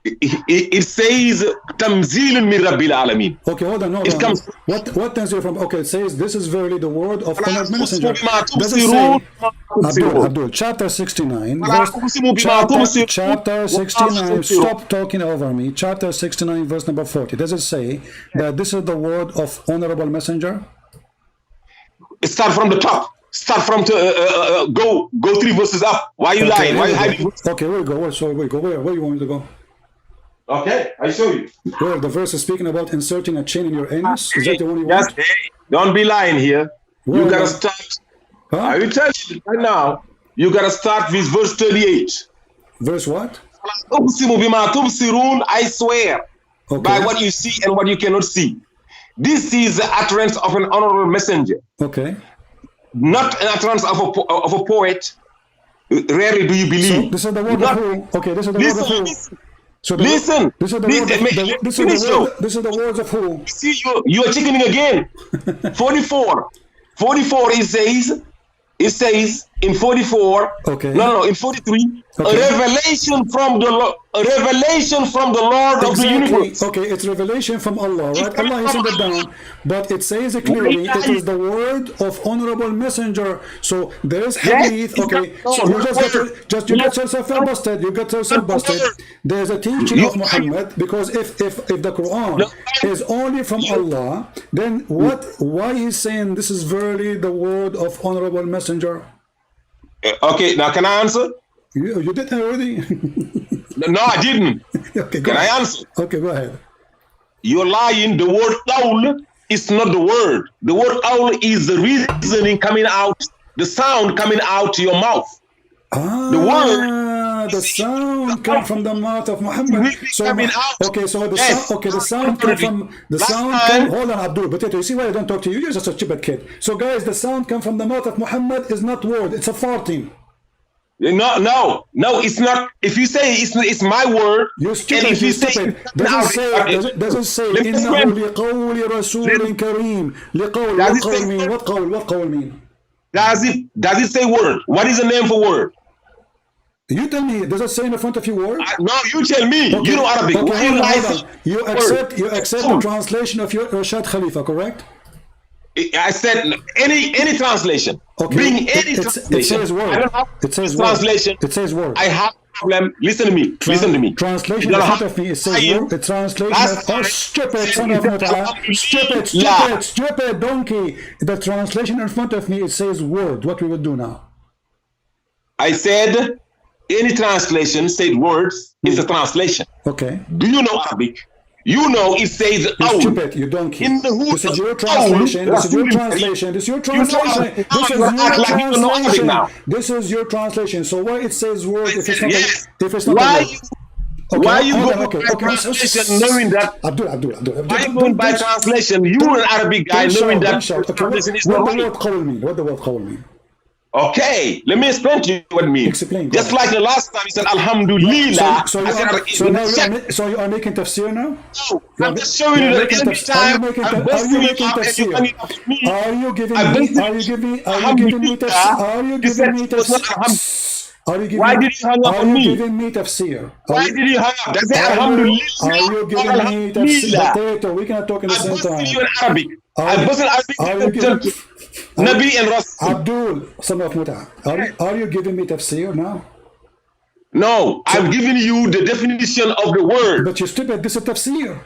It says Tamzilun min Rabbil Alameen. Okay, hold on. It comes. What Tanzil from? Okay, it says this is verily the word of honored messenger. Does it say Abdul, chapter 69, chapter 69. Stop talking over me. Chapter 69, verse number 40. Does it say that this is the word of honorable messenger? Start from the top. Start from go 3 verses up. Why are you lying? Why are you hiding? Okay, where we go? Where you want me to go? Okay, I show you. Where the verse is speaking about inserting a chain in your anus? Is that the one you want? Yes, don't be lying here. Where you gotta start. Huh? I will tell you right now. You gotta start with verse 38. Verse what? I swear by what you see and what you cannot see. This is the utterance of an honorable messenger. Okay. Not an utterance of a poet. Rarely do you believe. So this is the word of who? Okay, this is the word of who? So listen. This is the words of who? See, you are chickening again. 44. 44 it says in 44. Okay. No, in 43. Okay. A revelation from the Lord of the universe. Okay, it's revelation from Allah, right? Allah is in the down, but it says clearly it is the word of honorable messenger. So there is hadith. Okay, so you just get yourself busted. You get yourself busted. There's a teaching of Muhammad, because if the Quran is only from Allah, then why he's saying this is verily the word of honorable messenger? Okay, now can I answer? You did already. No, I didn't. Okay, can I answer? Okay, go ahead. You're lying. The word qawl is not the word. The word qawl is the reasoning coming out, the sound coming out to your mouth. The word, the sound comes from the mouth of Muhammad. So the sound comes from the sound. Hold on, Abdul. But you see why I don't talk to you? You're just a stupid kid. So guys, the sound comes from the mouth of Muhammad is not word. It's a farting. No, it's not. If you say it's my word, you're stupid. And if you say doesn't say إنه لقول رسول كريم. لقول mean what قول mean? Does it say word? What is the name for word? You tell me. Does it say in the front of your word? No, you tell me. Okay. You know Arabic. Okay, you accept the translation of your Rashad Khalifa, correct? I said any translation. Okay. Bring any translation. It says word. I don't have it says translation. Word. It says word. I have a problem. Listen to me. Listen to me. Translation in front of me. It says word. The translation of stupid son of Mutala. Stupid donkey. The translation in front of me, it says word. What we would do now? I said any translation said words is a translation. Okay. Do you know Arabic? You know it says You owl. stupid, you donkey. In the hood This is your owl, translation. This is your Rasul translation. This is your You know translation. Arabic. This is Now you your act like you don't know Arabic translation. now. This is your translation. So why it says word if it's not Yes. if it's not a Why word? you Okay, why you hold go on, okay, by okay. translation knowing that Abdul. why you going by translation? You an Arabic guy knowing that Okay, translation is what not the right. word qawl mean? What the word qawl mean? Okay, let me explain to you what it means. Explain, go Just ahead. like the last time you said Alhamdulillah. So I said, so you are making tafsir now? I'm just showing you that every time I'm busting you up and you're coming up to me. Are you giving I me? busted Are you giving me? Are you Alhamdulillah. giving me tafsir? Are you You giving said me it was not tafsir? Alhamdulillah. Are you giving? Why did you hang up Are on you me? giving me tafsir? Why did you hang up? Does it Are Alhamdulillah you or giving me tafsir? Alhamdulillah? Potato, we cannot talk at the I same busted you time. in Arabic. Are I you- busted are you Arabic giving- to Nabi and Rasul. Abdul, son of Muta, are you giving me tafsir now? No, I'm giving you the definition of the word. But you stupid, this is tafsir.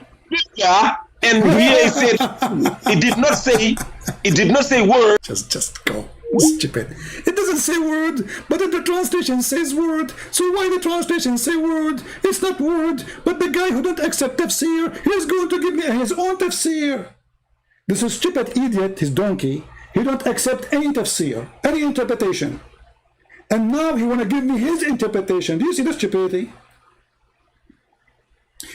Yeah, and here it said it did not say word. Just go. Stupid. It doesn't say word, but then the translation says word. So why the translation say word? It's not word, but the guy who don't accept tafsir, he's going to give me his own tafsir. This is stupid idiot, his donkey. He don't accept any tafsir, any interpretation. And now he want to give me his interpretation. Do you see the stupidity?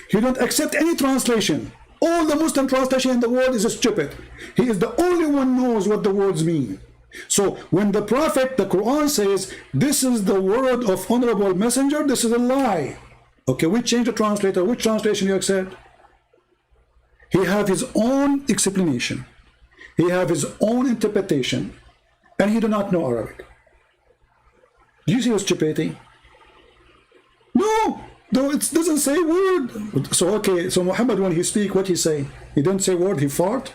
He don't accept any translation. All the Muslim translation in the world is stupid. He is the only one knows what the words mean. So when the Prophet, the Quran says, this is the word of honorable messenger, this is a lie. Okay, we change the translator. Which translation you accept? He have his own explanation. He have his own interpretation. And he do not know Arabic. Do you see the stupidity? No, though it doesn't say word. So okay, so Muhammad, when he speak, what he say? He don't say word, he fart?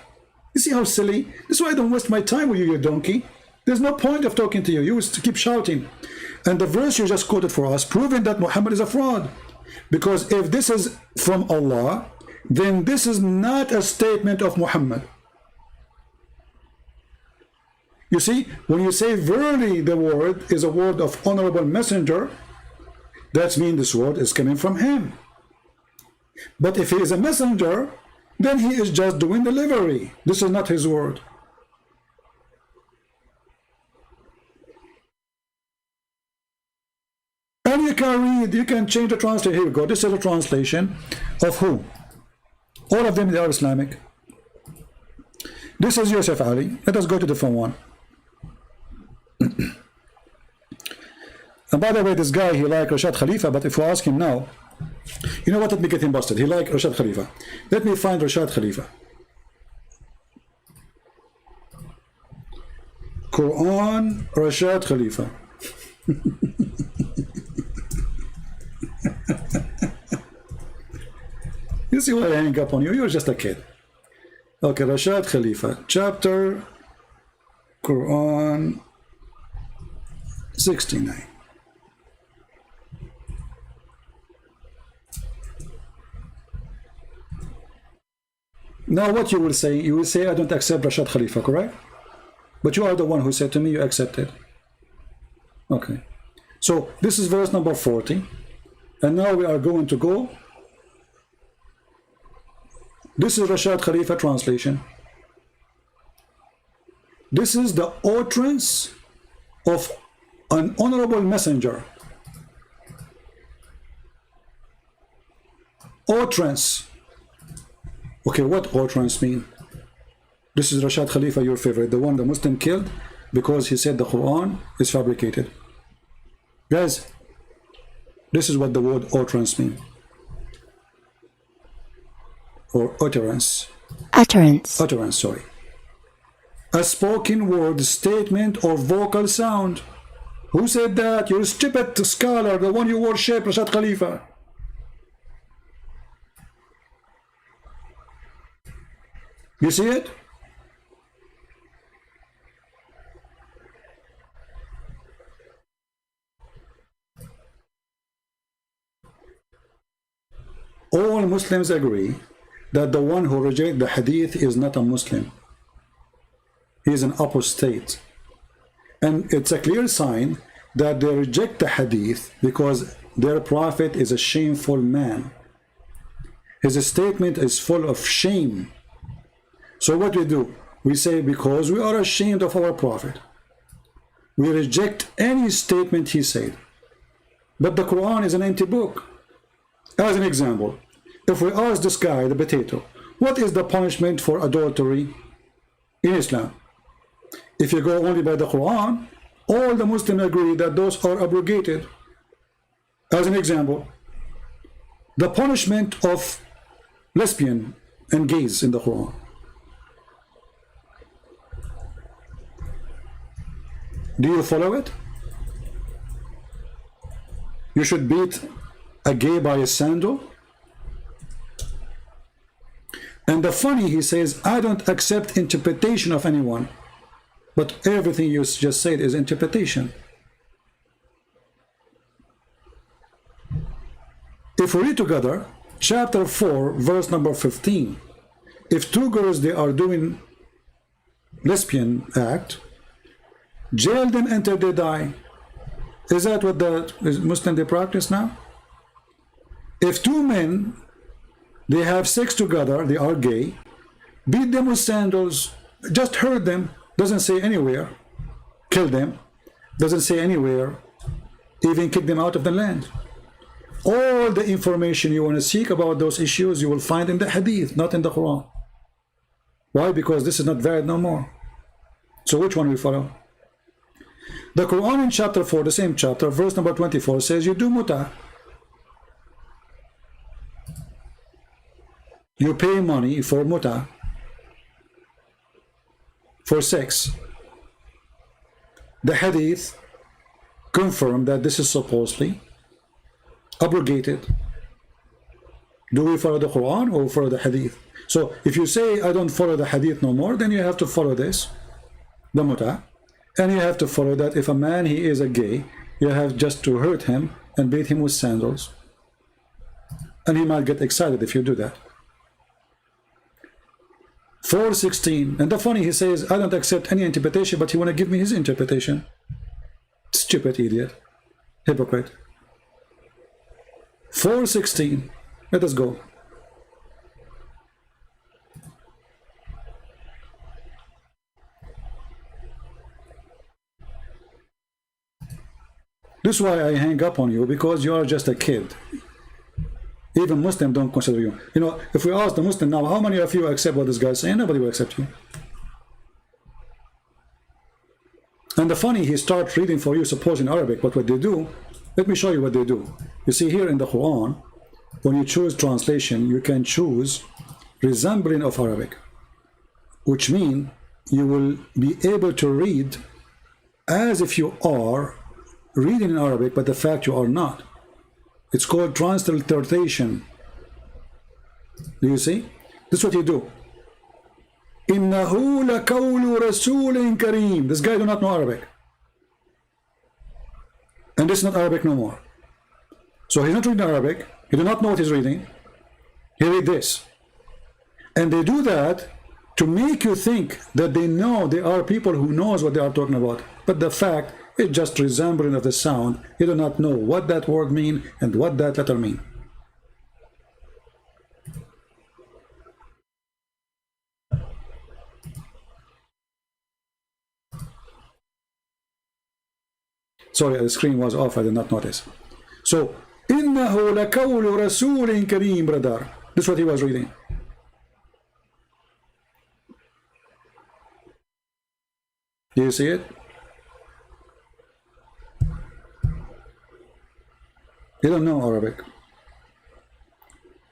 You see how silly? This is why I don't waste my time with you, you donkey. There's no point of talking to you. You just keep shouting. And the verse you just quoted for us, proving that Muhammad is a fraud. Because if this is from Allah, then this is not a statement of Muhammad. You see, when you say verily the word is a word of honorable messenger, that means this word is coming from him. But if he is a messenger, then he is just doing delivery. This is not his word. And you can read, you can change the translation. Here we go. This is a translation of who? All of them, they are Islamic. This is Yusuf Ali. Let us go to the different one. And by the way, this guy, he like Rashad Khalifa, but if you ask him now, you know what, let me get him busted. He like Rashad Khalifa. Let me find Rashad Khalifa. Quran, Rashad Khalifa. You see why I hang up on you? You're just a kid. Okay, Rashad Khalifa, chapter, Quran 69. Now what you will say, I don't accept Rashad Khalifa, correct? But you are the one who said to me you accepted. Okay. So this is verse number 40. And now we are going to go. This is Rashad Khalifa translation. This is the utterance of an honorable messenger. Utterance. Okay, what utterance mean? This is Rashad Khalifa, your favorite, the one the Muslim killed because he said the Quran is fabricated. Guys, this is what the word utterance mean. Or utterance. Utterance. Utterance, sorry. A spoken word, statement, or vocal sound. Who said that? You're a stupid scholar, the one you worship, Rashad Khalifa. You see it? All Muslims agree that the one who rejects the hadith is not a Muslim. He is an apostate. And it's a clear sign that they reject the hadith because their prophet is a shameful man. His statement is full of shame. So what do? We say, because we are ashamed of our prophet, we reject any statement he said. But the Quran is an empty book. As an example, if we ask this guy, the potato, what is the punishment for adultery in Islam? If you go only by the Quran, all the Muslims agree that those are abrogated. As an example, the punishment of lesbian and gays in the Quran. Do you follow it? You should beat a gay by a sandal. And the funny, he says, I don't accept interpretation of anyone. But everything you just said is interpretation. If we read together, chapter 4, verse number 15. If two girls, they are doing lesbian act, jail them until they die. Is that what the Muslim they practice now? If two men, they have sex together, they are gay, beat them with sandals, just hurt them, doesn't say anywhere, kill them, doesn't say anywhere, even kick them out of the land. All the information you want to seek about those issues, you will find in the hadith, not in the Quran. Why? Because this is not valid no more. So which one we follow? The Quran in chapter 4, the same chapter, verse number 24 says, you do muta. You pay money for muta, for sex. The hadith confirm that this is supposedly abrogated. Do we follow the Quran or follow the hadith? So if you say I don't follow the hadith no more, then you have to follow this, the muta, and you have to follow that if a man, he is a gay, you have just to hurt him and beat him with sandals, and he might get excited if you do that. 4:16, and the funny, he says I don't accept any interpretation, but he want to give me his interpretation. Stupid idiot, hypocrite. 4:16, let us go. This is why I hang up on you, because you are just a kid. Even Muslims don't consider you. You know, if we ask the Muslim now, how many of you accept what this guy is saying? Nobody will accept you. And the funny, he starts reading for you, suppose in Arabic, but what they do, let me show you what they do. You see here in the Quran, when you choose translation, you can choose resembling of Arabic, which means you will be able to read as if you are reading in Arabic, but the fact you are not. It's called transliteration. Do you see? This is what you do. إِنَّهُ لَقَوْلُ رَسُولٍ كَرِيمٍ. This guy do not know Arabic. And this is not Arabic no more. So he's not reading Arabic. He do not know what he's reading. He read this. And they do that to make you think that they know, they are people who knows what they are talking about. But the fact, it's just resembling of the sound. You do not know what that word mean and what that letter mean. Sorry, the screen was off, I did not notice. So, إِنَّهُ لَقَوْلُ رَسُولٍ كَرِيمٍ, brother. This is what he was reading. Do you see it? You don't know Arabic.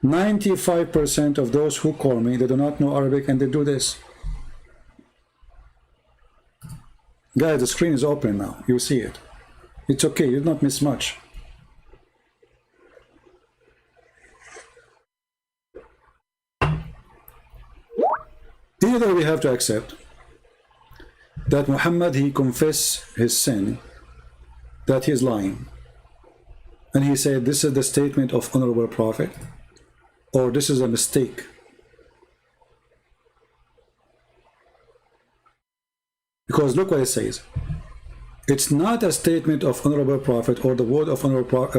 95% of those who call me, they do not know Arabic, and they do this. Guys, the screen is open now. You see it. It's okay. You did not miss much. Either we have to accept that Muhammad, he confessed his sin, that he is lying, and he said this is the statement of honorable prophet, or this is a mistake. Because look what it says. It's not a statement of honorable prophet or the word of honorable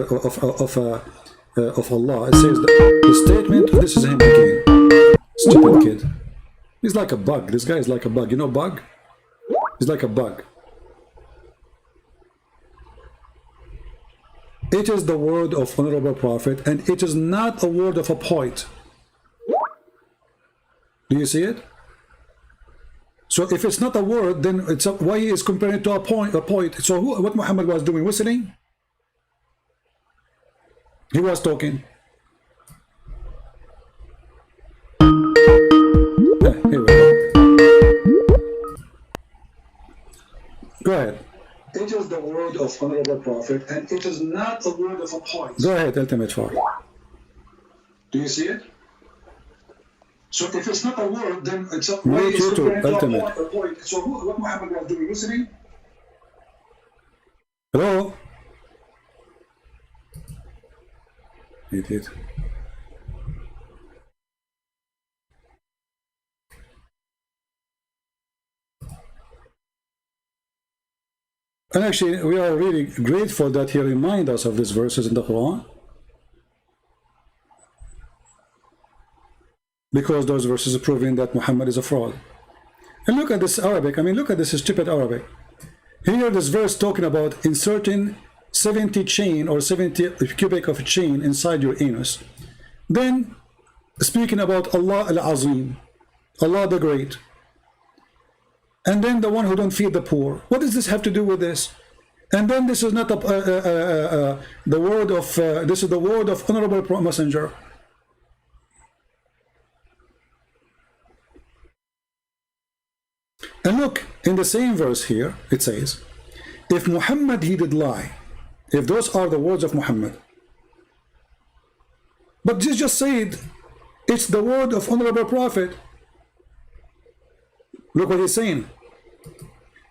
of Allah. It says the statement, this is him again. Stupid kid. He's like a bug. This guy is like a bug. You know bug? He's like a bug. It is the word of Honorable Prophet, and it is not a word of a poet. Do you see it? So if it's not a word, then it's why he is comparing it to a poet. So what Muhammad was doing? Whistling? He was talking. Here we go. Go ahead. It is the word of Honorable Prophet, and it is not a word of a poet. Go ahead, Ultimate Far. Do you see it? So if it's not a word, then it's a way to Ultimate. A poet. So what Muhammad was doing? Listening? Hello? Idiot. And actually, we are really grateful that he reminds us of these verses in the Quran, because those verses are proving that Muhammad is a fraud. And look at this Arabic. I mean, look at this stupid Arabic. Here, this verse talking about inserting 70 chain or 70 cubic of chain inside your anus. Then, speaking about Allah al-Azim, Allah the Great. And then the one who don't feed the poor. What does this have to do with this? And then this is not the word of this is the word of Honorable Messenger. And look, in the same verse here, it says, if Muhammad he did lie, if those are the words of Muhammad, but just said it's the word of Honorable Prophet. Look what he's saying.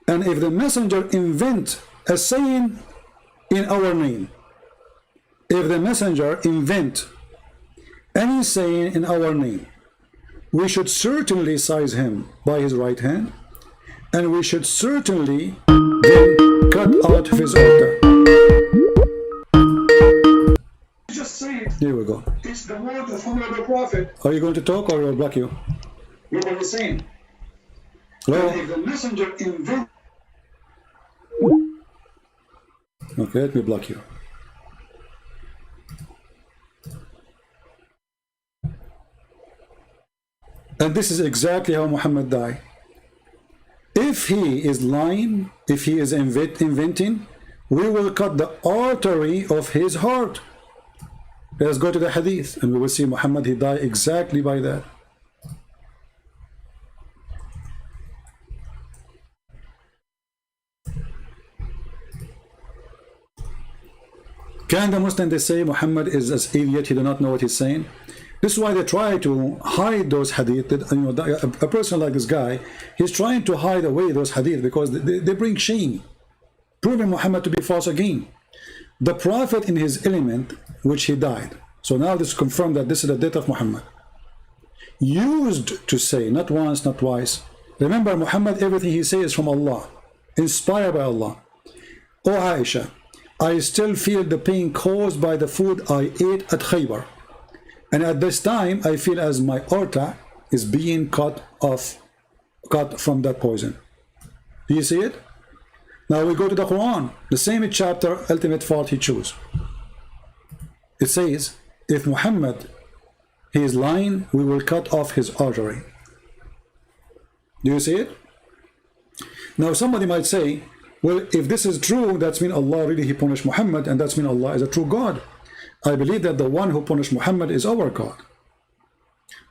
And if the messenger invent a saying in our name, if the messenger invent any saying in our name, we should certainly seize him by his right hand, and we should certainly then cut out his altar. Just say it. Here we go. It's the word of Honorable Prophet. Are you going to talk or will I block you? Look what he's saying. Hello? If the messenger invent... Okay, let me block you. And this is exactly how Muhammad died. If he is lying, if he is inventing, we will cut the artery of his heart. Let's go to the hadith and we will see Muhammad, he died exactly by that. Can the Muslim, they say Muhammad is an idiot, he do not know what he's saying? This is why they try to hide those hadith. That, you know, a person like this guy, he's trying to hide away those hadith because they bring shame, proving Muhammad to be false again. The Prophet in his element, which he died, so now this confirmed that this is the death of Muhammad, used to say, not once, not twice. Remember, Muhammad, everything he says is from Allah, inspired by Allah. O Aisha, I still feel the pain caused by the food I ate at Khaybar. And at this time, I feel as my aorta is being cut from that poison. Do you see it? Now we go to the Quran, the same chapter, ultimate fault he chose. It says, if Muhammad, he is lying, we will cut off his artery. Do you see it? Now somebody might say, well, if this is true, that's mean Allah really he punished Muhammad, and that's mean Allah is a true God. I believe that the one who punished Muhammad is our God.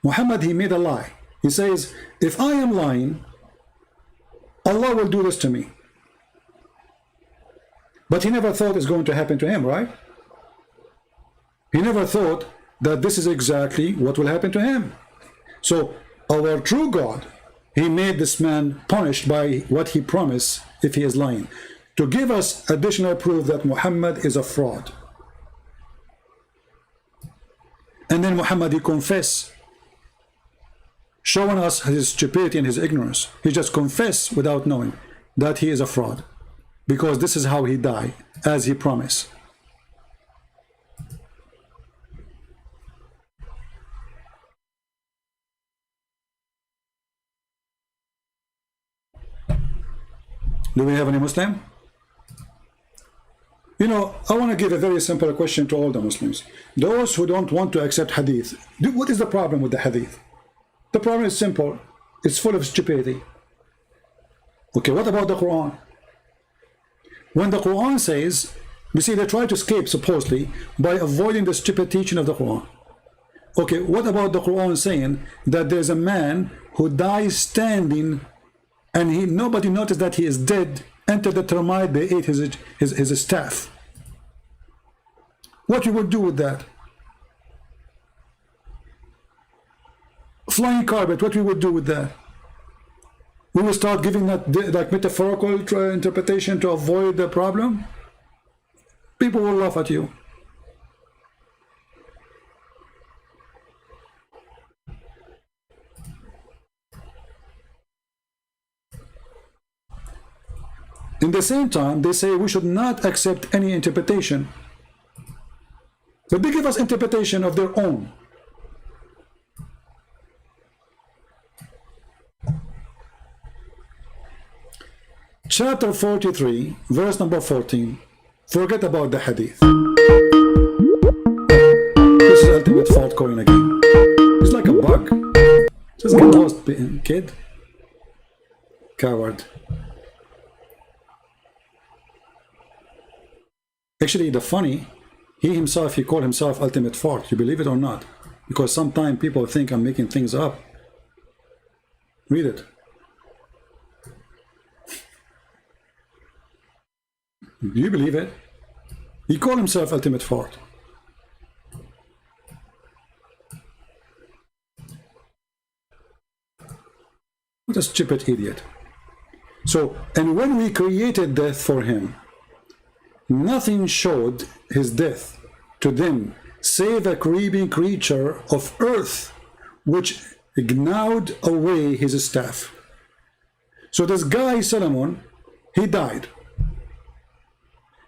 Muhammad, he made a lie. He says, if I am lying, Allah will do this to me. But he never thought it's going to happen to him, right? He never thought that this is exactly what will happen to him. So our true God, he made this man punished by what he promised if he is lying, to give us additional proof that Muhammad is a fraud. And then Muhammad, he confessed, showing us his stupidity and his ignorance. He just confessed without knowing that he is a fraud, because this is how he died, as he promised. Do we have any Muslim? You know, I want to give a very simple question to all the Muslims. Those who don't want to accept hadith, what is the problem with the hadith? The problem is simple. It's full of stupidity. Okay, what about the Quran? When the Quran says, you see, they try to escape supposedly by avoiding the stupid teaching of the Quran. Okay, what about the Quran saying that there's a man who dies standing and nobody noticed that he is dead, entered the termite, they ate his staff. What you would do with that? Flying carpet, what we would do with that? We will start giving that like metaphorical interpretation to avoid the problem? People will laugh at you. In the same time, they say we should not accept any interpretation. But they give us interpretation of their own. Chapter 43, verse number 14. Forget about the hadith. This is ultimate fault coin again. It's like a bug. Just get lost, kid. Coward. Actually, the funny, he called himself ultimate fault. You believe it or not? Because sometimes people think I'm making things up. Read it. Do you believe it? He called himself ultimate fault. What a stupid idiot. So, and when we created death for him, nothing showed his death to them save a creeping creature of earth which gnawed away his staff. So this guy Solomon, he died.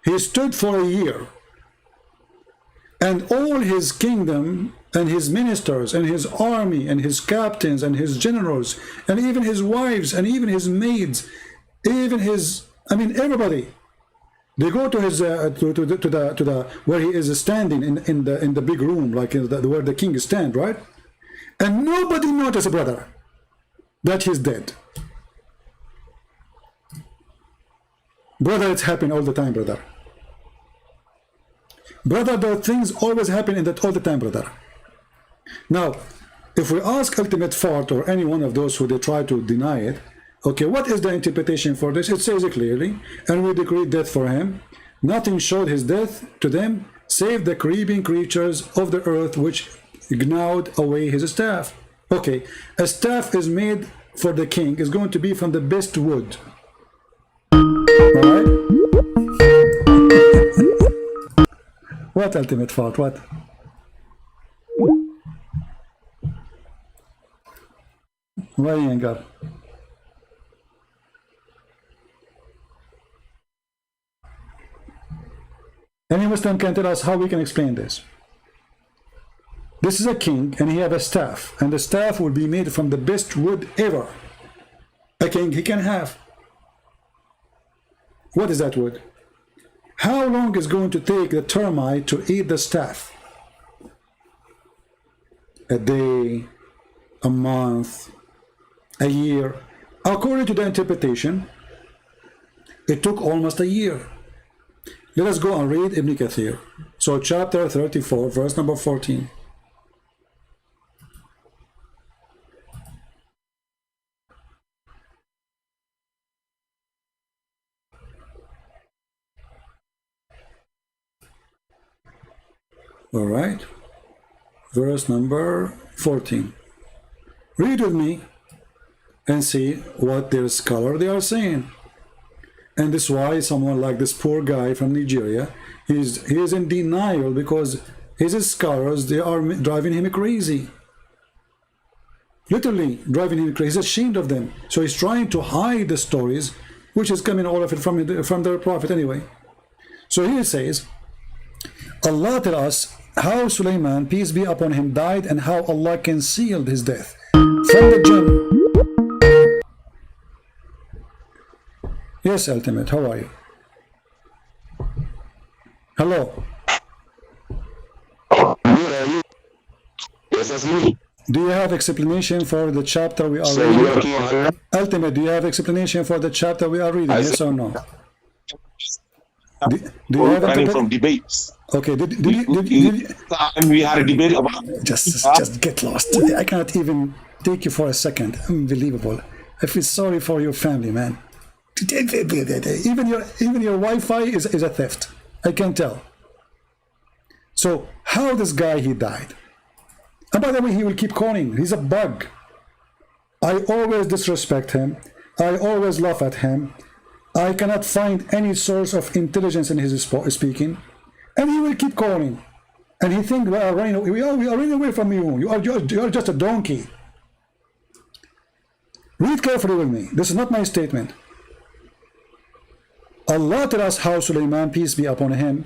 He stood for a year, and all his kingdom and his ministers and his army and his captains and his generals and even his wives and even his maids, even his, I mean everybody, they go to his to the where he is standing in the big room, like where the king stand, right? And nobody noticed, brother, that he's dead. Brother, it's happening all the time, brother. Brother, the things always happen in that all the time, brother. Now, if we ask ultimate fault or any one of those who they try to deny it, okay, what is the interpretation for this? It says it clearly, and we decree death for him. Nothing showed his death to them, save the creeping creatures of the earth which gnawed away his staff. Okay, a staff is made for the king, is going to be from the best wood. All right? What ultimate fault? What? Why you ain't got? Any Muslim can tell us how we can explain this. This is a king and he have a staff, and the staff will be made from the best wood ever a king he can have. What is that wood? How long is going to take the termite to eat the staff? A day, a month, a year. According to the interpretation, it took almost a year. Let us go and read Ibn Kathir. So chapter 34, verse number 14. All right, verse number 14. Read with me and see what their scholar they are saying. And this is why someone like this poor guy from Nigeria, he is in denial because his scholars, they are driving him crazy. Literally driving him crazy. He's ashamed of them. So he's trying to hide the stories, which is coming all of it from their prophet anyway. So here it says, Allah tell us how Sulaiman, peace be upon him, died and how Allah concealed his death from the jinn. Yes, Ultimate, how are you? Hello. Yes, that's me. Do you have explanation for the chapter we are So you reading? okay on that? Ultimate, do you have explanation for the chapter we are reading? I Yes said- or no? Do you have running interpret? from debates. Okay, And we had a debate about just get lost. I cannot even take you for a second. Unbelievable. I feel sorry for your family, man. Even your Wi-Fi is a theft. I can tell. So how this guy he died? And by the way, he will keep calling. He's a bug. I always disrespect him. I always laugh at him. I cannot find any source of intelligence in his speaking, and he will keep calling. And he thinks we are running away from you. You are just a donkey. Read carefully with me. This is not my statement. Allah tells us how Sulaiman, peace be upon him,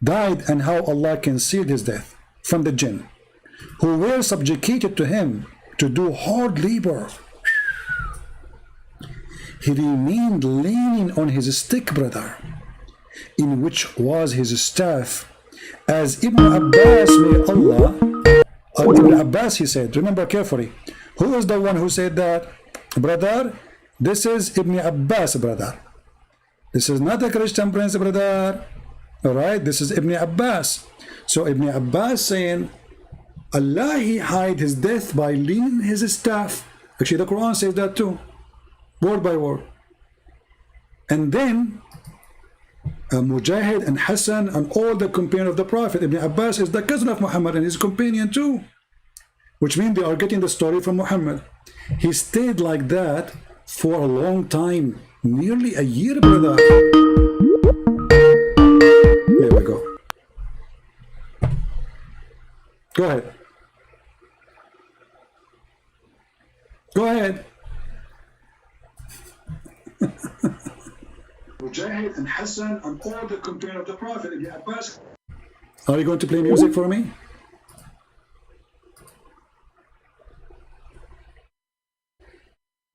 died and how Allah concealed his death from the jinn, who were subjugated to him to do hard labor. He remained leaning on his stick, brother, in which was his staff, as Ibn Abbas, may Allah, Ibn Abbas, he said, remember carefully, who is the one who said that? Brother, this is Ibn Abbas, brother. This is not a Christian prince, brother. All right, this is Ibn Abbas. So Ibn Abbas saying, Allah, he hid his death by leaning his staff. Actually, the Quran says that too, word by word. And then Mujahid and Hassan and all the companions of the Prophet, Ibn Abbas is the cousin of Muhammad and his companion too, which means they are getting the story from Muhammad. He stayed like that for a long time, nearly a year, brother. There we go. Go ahead. Go ahead. Mujahid and Hassan and all the companions of the Prophet, Ibn Abbas. Are you going to play music for me?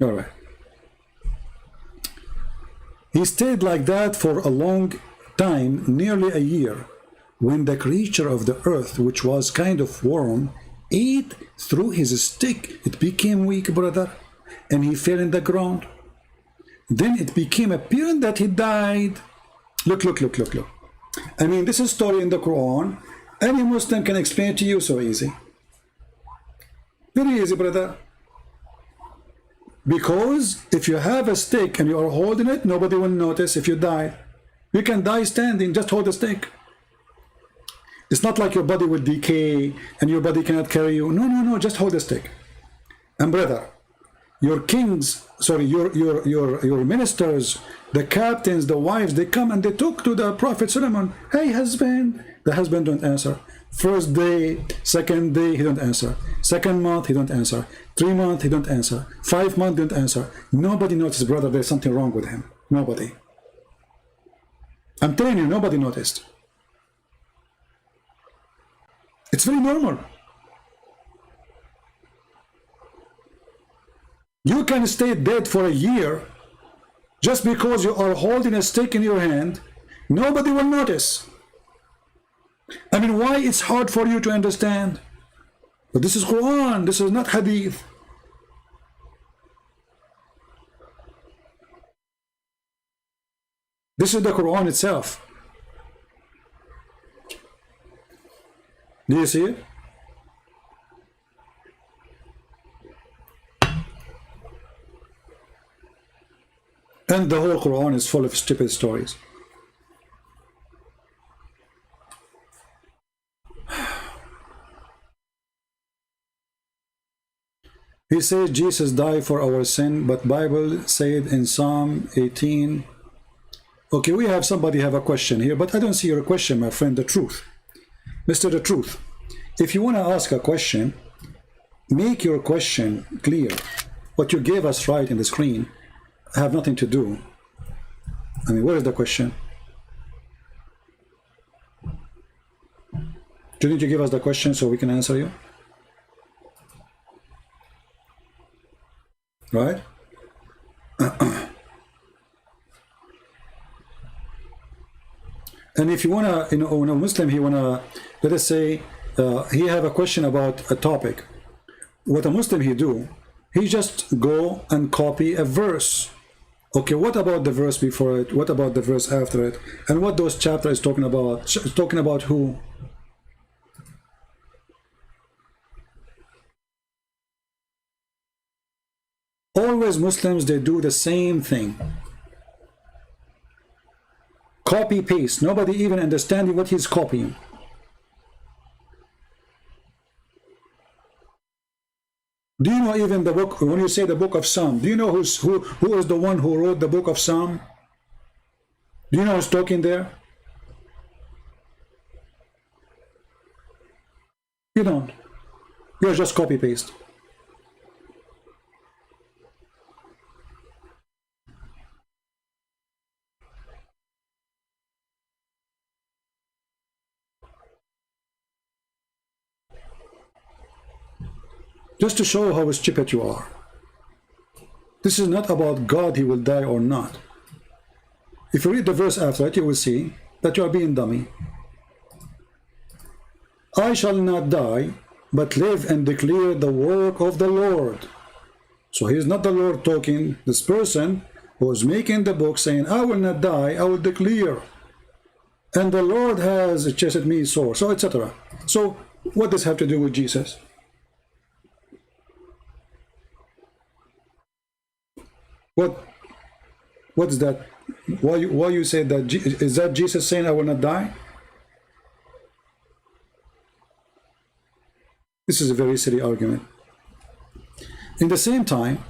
All right. He stayed like that for a long time, nearly a year, when the creature of the earth, which was kind of worm, ate through his stick. It became weak, brother, and he fell in the ground. Then it became apparent that he died. Look. I mean, this is a story in the Quran. Any Muslim can explain it to you so easy. Very easy, brother. Because if you have a stick and you are holding it, nobody will notice if you die. You can die standing, just hold the stick. It's not like your body will decay and your body cannot carry you. No, just hold the stick. And brother, your kings, sorry, your ministers, the captains, the wives, they come and they talk to the Prophet Solomon. Hey, husband. The husband don't answer. First day, second day, he don't answer. Second month, he don't answer. 3 months, he don't answer. 5 months, he don't answer. Nobody noticed, brother, there's something wrong with him. Nobody. I'm telling you, nobody noticed. It's very normal. You can stay dead for a year just because you are holding a stick in your hand. Nobody will notice. I mean, why it's hard for you to understand? But this is Quran, this is not Hadith. This is the Quran itself. Do you see it? And the whole Quran is full of stupid stories. He says Jesus died for our sin, but Bible said in Psalm 18. Okay, we have somebody have a question here, but I don't see your question, my friend, the truth. Mr. The Truth, if you want to ask a question, make your question clear. What you gave us right in the screen have nothing to do. I mean, what is the question? Do you need to give us the question so we can answer you? Right? And if you wanna, when a Muslim, he wanna, let us say, he have a question about a topic. What a Muslim he do, he just go and copy a verse. Okay, what about the verse before it? What about the verse after it? And what those chapters is talking about? Talking about who? Always Muslims, they do the same thing. Copy paste. Nobody even understanding what he's copying. Do you know even the book, when you say the book of Psalm, do you know who is the one who wrote the book of Psalm? Do you know who's talking there? You don't. You're just copy paste. Just to show how stupid you are. This is not about God, he will die or not. If you read the verse after it, you will see that you are being dummy. I shall not die, but live and declare the work of the Lord. So he is not the Lord talking. This person who is making the book saying, I will not die, I will declare. And the Lord has chased me sore, so etc. So what does have to do with Jesus? What's that? Why you say that? Is that Jesus saying I will not die? This is a very silly argument. In the same time,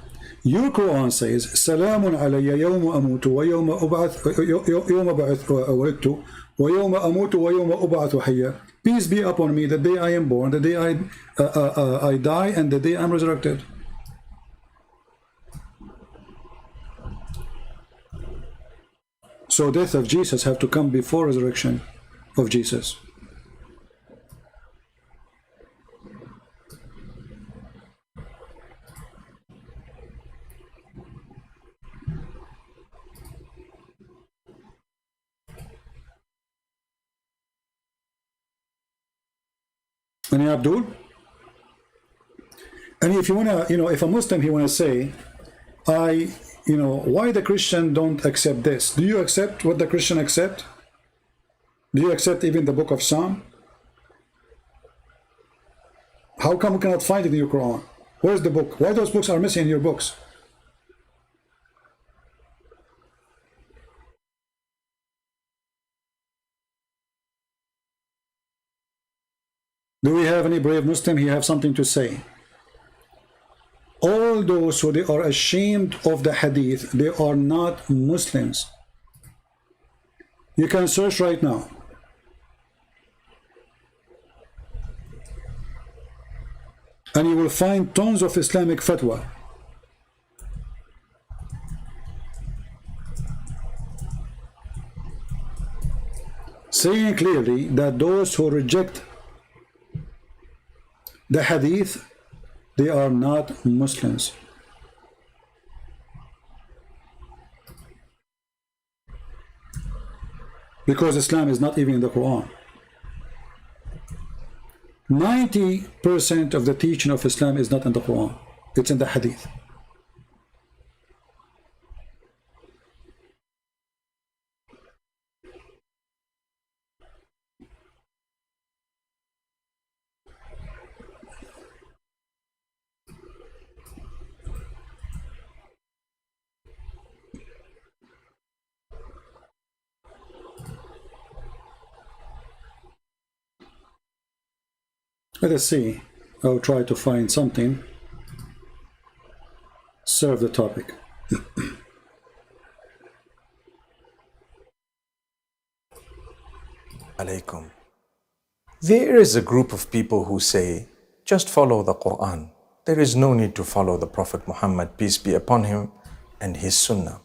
your Quran says, "Salamun alayya yawma amutu wa yawma ub'ath yawma ba'ath wa yawma amutu wa yawma ub'ath hayya." Peace be upon me the day I am born, the day I die, and the day I'm resurrected. So death of Jesus have to come before resurrection of Jesus. And Abdul? And if you wanna, if a Muslim he wanna say, why the Christian don't accept this? Do you accept what the Christian accept? Do you accept even the book of Psalm? How come we cannot find it in your Quran? Where's the book? Why those books are missing in your books? Do we have any brave Muslim? He have something to say. All those who they are ashamed of the hadith, they are not Muslims. You can search right now. And you will find tons of Islamic fatwa. Saying clearly that those who reject the hadith, they are not Muslims. Because Islam is not even in the Quran. 90% of the teaching of Islam is not in the Quran. It's in the hadith. Let us see. I'll try to find something. Serve the topic. Alaikum. There is a group of people who say, just follow the Quran. There is no need to follow the Prophet Muhammad, peace be upon him, and his Sunnah.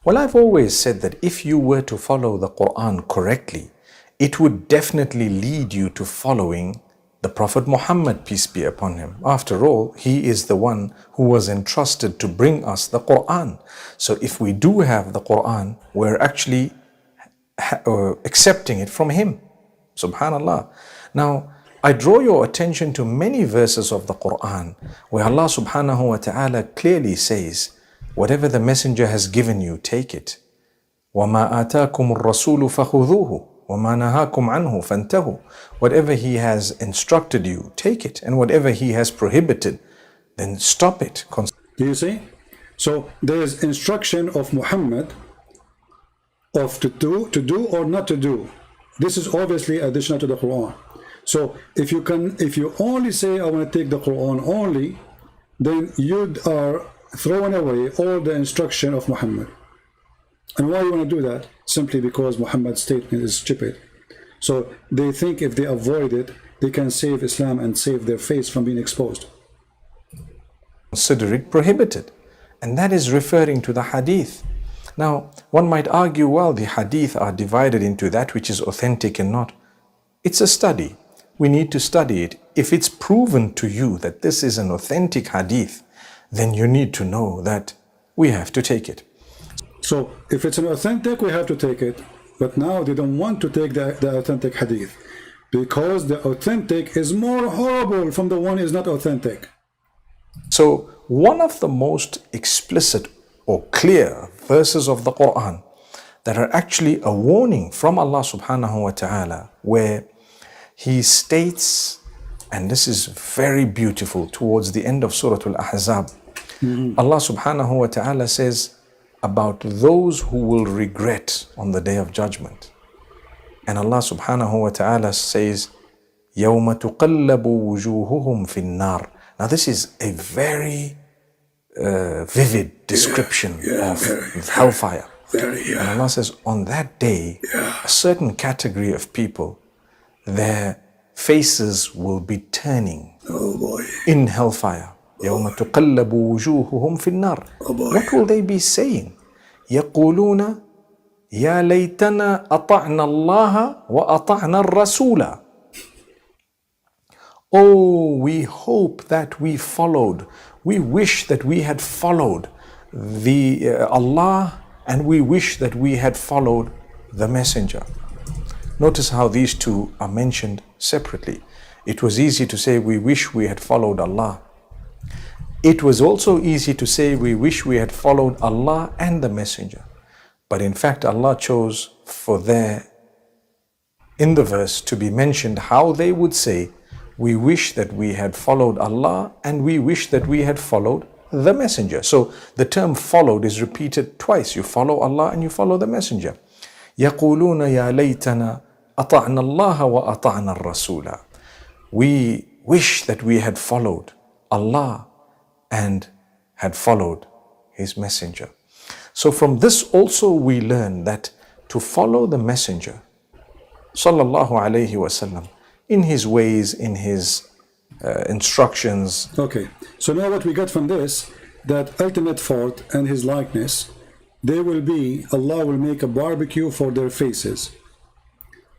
Well, I've always said that if you were to follow the Quran correctly, it would definitely lead you to following the Prophet Muhammad, peace be upon him. After all, he is the one who was entrusted to bring us the Quran. So if we do have the Quran, we're actually accepting it from him. Subhanallah. Now, I draw your attention to many verses of the Quran where Allah subhanahu wa ta'ala clearly says, whatever the messenger has given you, take it. وَمَا آتَاكُمُ الرَّسُولُ فَخُذُوهُ وَمَا نَهَاكُمْ عَنْهُ فَانْتَهُوا. Whatever he has instructed you, take it. And whatever he has prohibited, then stop it. Do you see? So there is instruction of Muhammad of to do or not to do. This is obviously additional to the Quran. So if you only say I want to take the Quran only, then you are throwing away all the instruction of Muhammad. And why you want to do that? Simply because Muhammad's statement is stupid. So they think if they avoid it, they can save Islam and save their face from being exposed. Consider it prohibited. And that is referring to the hadith. Now, one might argue, well, the hadith are divided into that which is authentic and not. It's a study. We need to study it. If it's proven to you that this is an authentic hadith, then you need to know that we have to take it. So if it's an authentic, we have to take it. But now they don't want to take the authentic hadith because the authentic is more horrible from the one is not authentic. So one of the most explicit or clear verses of the Quran that are actually a warning from Allah subhanahu wa ta'ala, where he states, and this is very beautiful towards the end of Surah Al-Ahzab, Allah subhanahu wa ta'ala says about those who will regret on the day of judgment. And Allah subhanahu wa ta'ala says, يَوْمَ تُقَلَّبُ وُجُوهُهُمْ فِي النَّارِ. Now this is a very vivid description of hellfire. And Allah says, on that day, a certain category of people, their faces will be turning in hellfire. يَوْمَ تُقَلَّبُ وُجُوهُهُمْ فِي النَّارِ. What will they be saying? يَقُولُونَ يَا لَيْتَنَا أَطَعْنَا اللَّهَ وَأَطَعْنَا الرَّسُولَ. Oh, we hope that we followed. We wish that we had followed Allah, and we wish that we had followed the messenger. Notice how these two are mentioned separately. It was easy to say we wish we had followed Allah. It was also easy to say we wish we had followed Allah and the messenger. But in fact, Allah chose for in the verse to be mentioned how they would say, we wish that we had followed Allah and we wish that we had followed the messenger. So the term followed is repeated twice. You follow Allah and you follow the messenger. يَقُولُونَ يَا لَيْتَنَا أَطَعْنَا اللَّهَ وَأَطَعْنَا الرَّسُولَ. We wish that we had followed Allah and had followed his messenger. So from this also we learn that to follow the messenger sallallahu alayhi wasallam in his ways, in his instructions. Okay, so now what we got from this, that ultimate fault and his likeness, Allah will make a barbecue for their faces.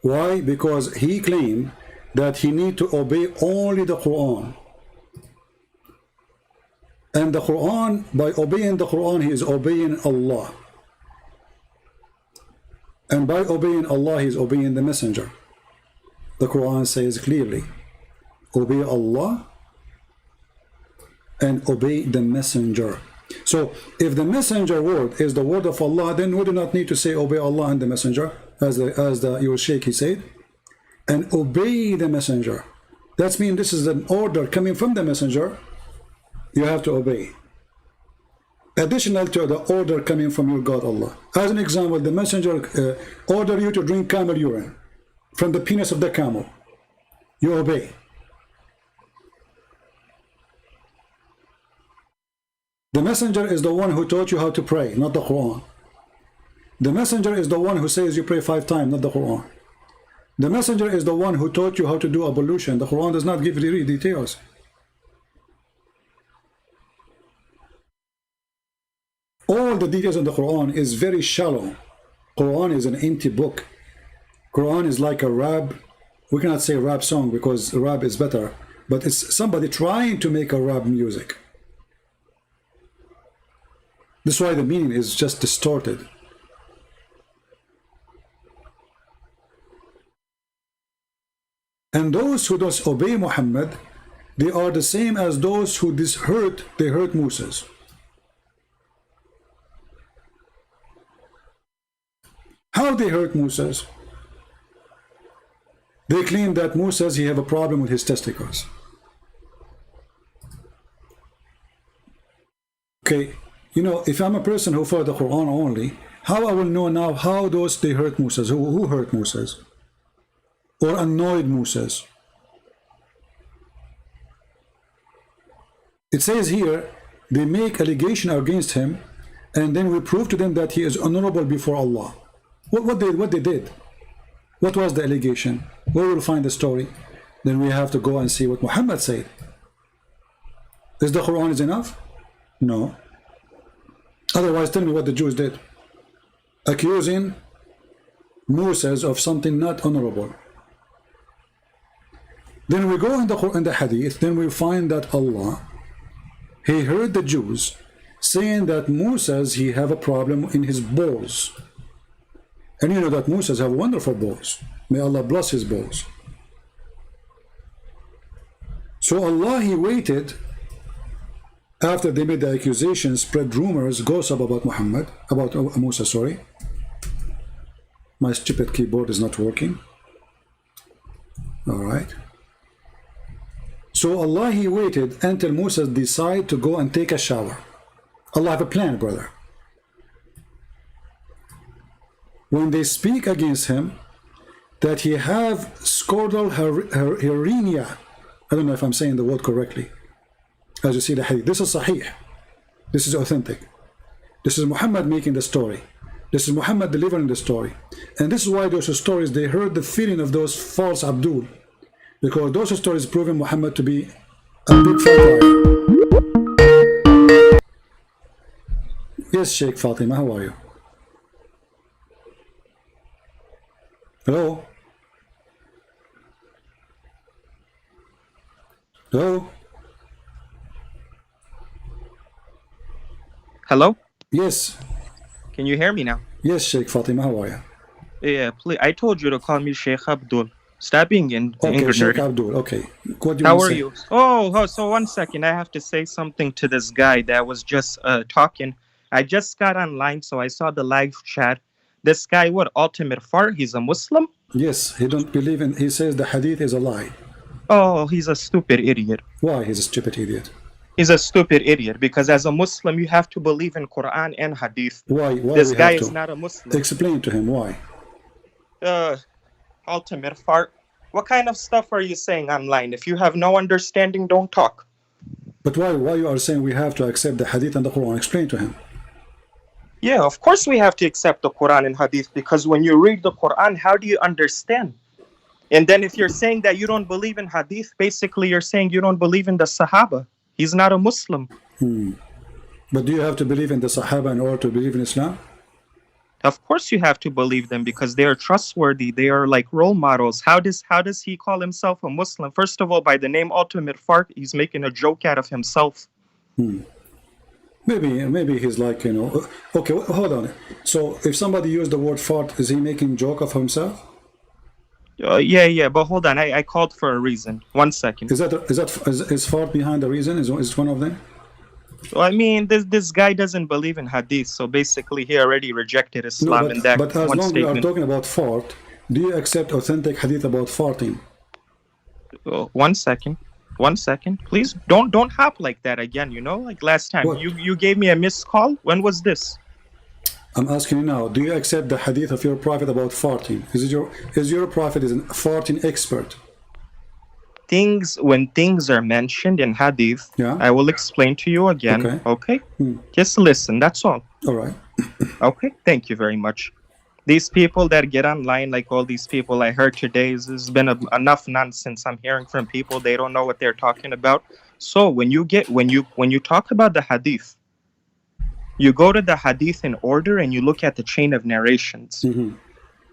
Why? Because he claimed that he need to obey only the Quran. And the Quran, by obeying the Quran, he is obeying Allah. And by obeying Allah, he is obeying the messenger. The Quran says clearly, obey Allah and obey the messenger. So if the messenger word is the word of Allah, then we do not need to say obey Allah and the messenger, as your sheikh he said, and obey the messenger. That means this is an order coming from the messenger. You have to obey. Additional to the order coming from your God Allah. As an example, the messenger order you to drink camel urine from the penis of the camel. You obey. The messenger is the one who taught you how to pray, not the Quran. The messenger is the one who says you pray 5 times, not the Quran. The messenger is the one who taught you how to do ablution. The Quran does not give you details. All the details in the Quran is very shallow. Quran is an empty book. Quran is like a rap. We cannot say rap song because rap is better, but it's somebody trying to make a rap music. That's why the meaning is just distorted. And those who disobey Muhammad, they are the same as those who hurt Moses. How they hurt Moses? They claim that Moses, he have a problem with his testicles. Okay, you know, if I'm a person who follows the Quran only, how I will know now how those they hurt Moses? Who hurt Moses? Or annoyed Moses? It says here, they make allegation against him, and then we prove to them that he is honorable before Allah. What they did? What was the allegation? Where will we find the story? Then we have to go and see what Muhammad said. Is the Quran is enough? No. Otherwise, tell me what the Jews did. Accusing Moses of something not honorable. Then we go in the hadith, then we find that Allah, he heard the Jews saying that Moses, he have a problem in his balls. And you know that Moses have wonderful balls. May Allah bless his balls. So Allah, he waited after they made the accusation, spread rumors, gossip about Muhammad, about Musa, sorry. My stupid keyboard is not working. All right. So Allah, he waited until Musa decided to go and take a shower. Allah have a plan, brother. When they speak against him, that he have scordal hernia. I don't know if I'm saying the word correctly. As you see the hadith, this is sahih. This is authentic. This is Muhammad making the story. This is Muhammad delivering the story. And this is why those stories, they heard the feeling of those false Abdul. Because those stories proven Muhammad to be a big fat liar. Yes, Sheikh Fatima, how are you? Hello? Hello? Hello? Yes. Can you hear me now? Yes, Sheikh Fatima, how are you? Yeah, please. I told you to call me Sheikh Abdul. Stop being Okay, Sheikh Abdul, okay. What do you How want are to say? you? Oh, so 1 second. I have to say something to this guy that was just talking. I just got online, so I saw the live chat. This guy, what, Ultimate Fart? He's a Muslim? Yes, he don't believe in, he says the hadith is a lie. Oh, he's a stupid idiot. Why he's a stupid idiot? He's a stupid idiot because as a Muslim, you have to believe in Quran and hadith. Why This we guy have is to? not a Muslim. Explain to him why. Ultimate Fart. What kind of stuff are you saying online? If you have no understanding, don't talk. But why you are saying we have to accept the hadith and the Quran? Explain to him. Yeah, of course we have to accept the Quran and hadith because when you read the Quran, how do you understand? And then if you're saying that you don't believe in hadith, basically you're saying you don't believe in the Sahaba. He's not a Muslim. But do you have to believe in the Sahaba in order to believe in Islam? Of course you have to believe them because they are trustworthy. They are like role models. How does he call himself a Muslim? First of all, by the name Ultimate Fart, he's making a joke out of himself. Maybe he's like, you know, okay, hold on. So if somebody used the word fart, is he making joke of himself? Yeah, but hold on. I called for a reason. 1 second. Is fart behind the reason? Is one of them? Well, I mean, this guy doesn't believe in hadith, so basically he already rejected Islam in that but as one long as we are statement. talking about fart, do you accept authentic hadith about farting? 1 second. 1 second, please. Don't hop like that again. You know, like last time. What? You gave me a missed call. When was this? I'm asking you now. Do you accept the hadith of your prophet about farting? Is your prophet a farting expert? When things are mentioned in hadith, Yeah. I will explain to you again. Okay? Hmm. Just listen. That's all. All right. Okay. Thank you very much. These people that get online, like all these people I heard today, there's been enough nonsense I'm hearing from people. They don't know what they're talking about. So when you talk about the hadith, you go to the hadith in order and you look at the chain of narrations.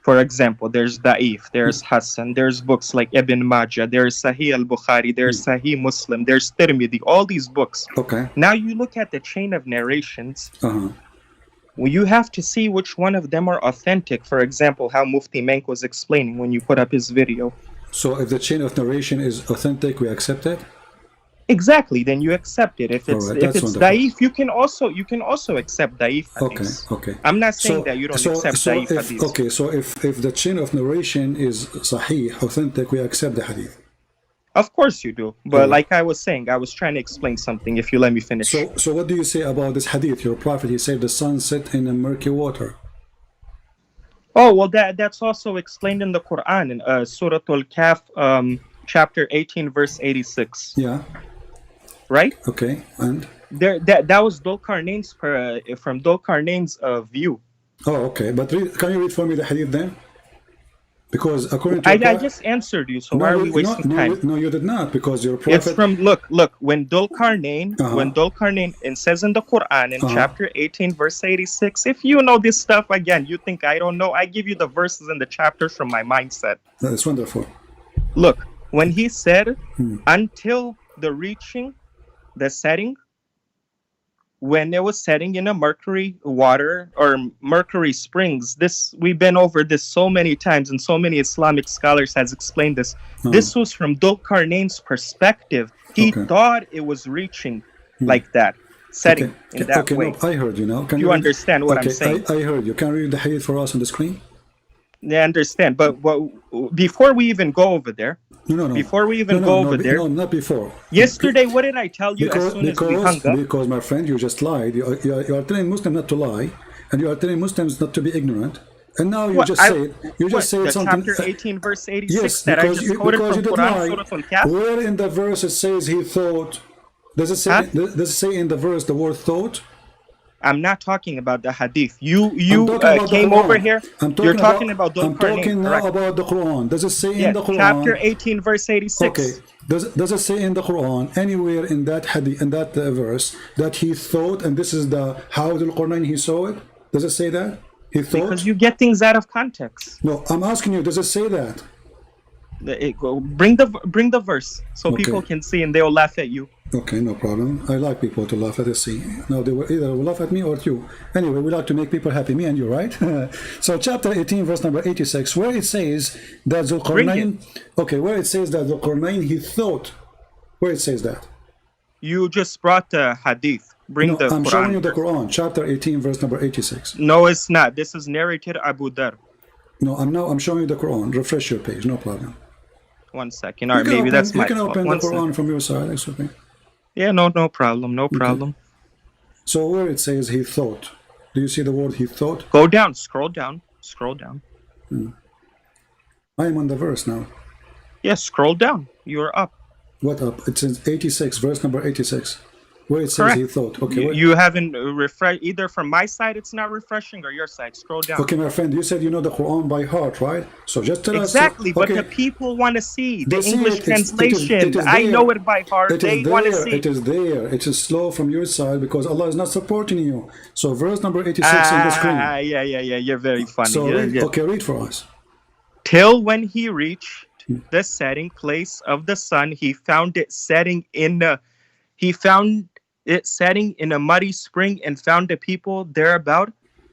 For example, there's Da'if, there's Hassan, there's books like Ibn Majah, there's Sahih al-Bukhari, there's Sahih Muslim, there's Tirmidhi, all these books. Okay. Now you look at the chain of narrations. Well, you have to see which one of them are authentic. For example, how Mufti Menk was explaining when you put up his video. So if the chain of narration is authentic, we accept it? Exactly. Then you accept it. If All it's right, if that's it's wonderful. daif, you can also accept daif Okay, hadith. okay. I'm not saying that you don't accept daif if, hadith. okay, so if the chain of narration is sahih, authentic, we accept the hadith. Of course you do. But Alright. like I was saying, I was trying to explain something. If you let me finish. So what do you say about this hadith? Your prophet, he said the sun set in a murky water. Oh, well, that's also explained in the Quran in Surah Al-Kahf, chapter 18, verse 86. Yeah. Right? Okay, and? That was Dhul-Qarnain's from Dhul-Qarnain's view. Oh, okay. But can you read for me the hadith then? Because according to I just answered you, so why are we wasting time? No, you did not, because your prophet... It's from, look, when Dhul-Qarnain, it says in the Quran in chapter 18, verse 86, if you know this stuff, again, you think I don't know, I give you the verses and the chapters from my mindset. That is wonderful. Look, when he said, until the reaching, the setting, when it was setting in a mercury water or mercury springs, this we've been over this so many times, and so many Islamic scholars has explained this. This was from Dhul-Qarnain's perspective. He thought it was reaching like that, setting in that way. No, I heard you now. Can you understand what I'm saying? I heard you. Can you read the hadith for us on the screen? Yeah, I understand. But before we even go over there, No. Before we even go over there. No, not before. Yesterday, what did I tell you as soon as we hung up? Because, my friend, you just lied. You are telling Muslims not to lie, and you are telling Muslims not to be ignorant. And now you just say something. Chapter 18, verse 86 yes, that I just quoted from you did Quran, lie. Surah Al-Kahf. Where in the verse it says he thought? Does it say? Does it say in the verse the word thought? I'm not talking about the hadith. You came over here. You're talking about I'm talking now about the Quran. Does it say in the Quran? Chapter 18, verse 86. Okay. Does it say in the Quran anywhere in that hadith, in that verse, that he thought, and this is the how the Quran he saw it? Does it say that he thought? Because you get things out of context. No, I'm asking you. Does it say that? Bring the verse so people can see, and they'll laugh at you. Okay, no problem. I like people to laugh at us. See, now they will either laugh at me or at you. Anyway, we like to make people happy, me and you, right? So, chapter 18, verse number 86, where it says that Dhul-Qarnain. Okay, where it says that Dhul-Qarnain he thought. Where it says that? You just brought the hadith. Bring the I'm Quran. showing you the Quran, chapter 18, verse number 86. No, it's not. This is narrated Abu Dhar. No, I'm showing you the Quran. Refresh your page, no problem. 1 second. All right, maybe that's my fault. You can open the Quran from your side. That's okay. Yeah, no problem. No problem. So where it says he thought, do you see the word he thought? Go down, scroll down. I am on the verse now. Yeah, scroll down. You're up. What up? It says 86, verse number 86. Where it says Correct. he thought. Okay. You haven't refreshed either from my side. It's not refreshing, or your side. Scroll down. Okay, my friend. You said you know the Quran by heart, right? So just tell us. Exactly, but the people want to see the English translation. I know it by heart. They want to see. It is there. It is slow from your side because Allah is not supporting you. So verse number 86 on the screen. Yeah. You're very funny. So okay, read for us. Till when he reached the setting place of the sun, he found it setting in a muddy spring and found the people thereabout.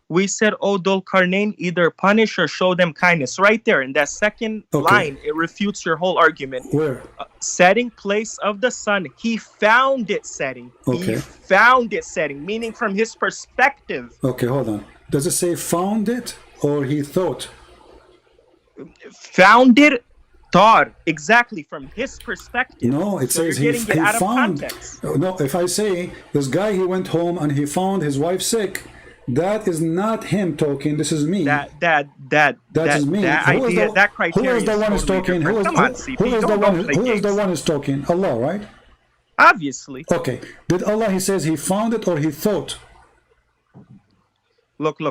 We said, "O Dhul-Qarnain, either punish or show them kindness." Right there in that second line, it refutes your whole argument. Where? Setting place of the sun. He found it setting. Okay. He found it setting, meaning from his perspective. Okay, hold on. Does it say found it or he thought? Found it. Thought exactly from his perspective. No, it says he found. No, if I say this guy, he went home and he found his wife sick, that is not him talking. This is me. That is me. That criteria. Who is the one who's talking? Who is the one who's talking? Allah, right? Obviously. Okay. Did Allah? He says he found it or he thought. Look.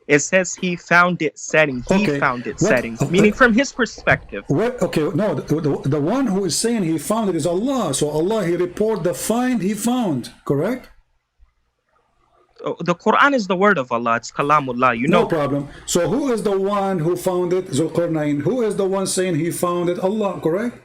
It says he found it setting. He found it setting, meaning from his perspective. Okay, no, the one who is saying he found it is Allah. So Allah, he report the find he found, correct? The Quran is the word of Allah. It's Kalamullah, you know. No problem. So who is the one who found it? Dhul-Qarnain. Who is the one saying he found it? Allah, correct?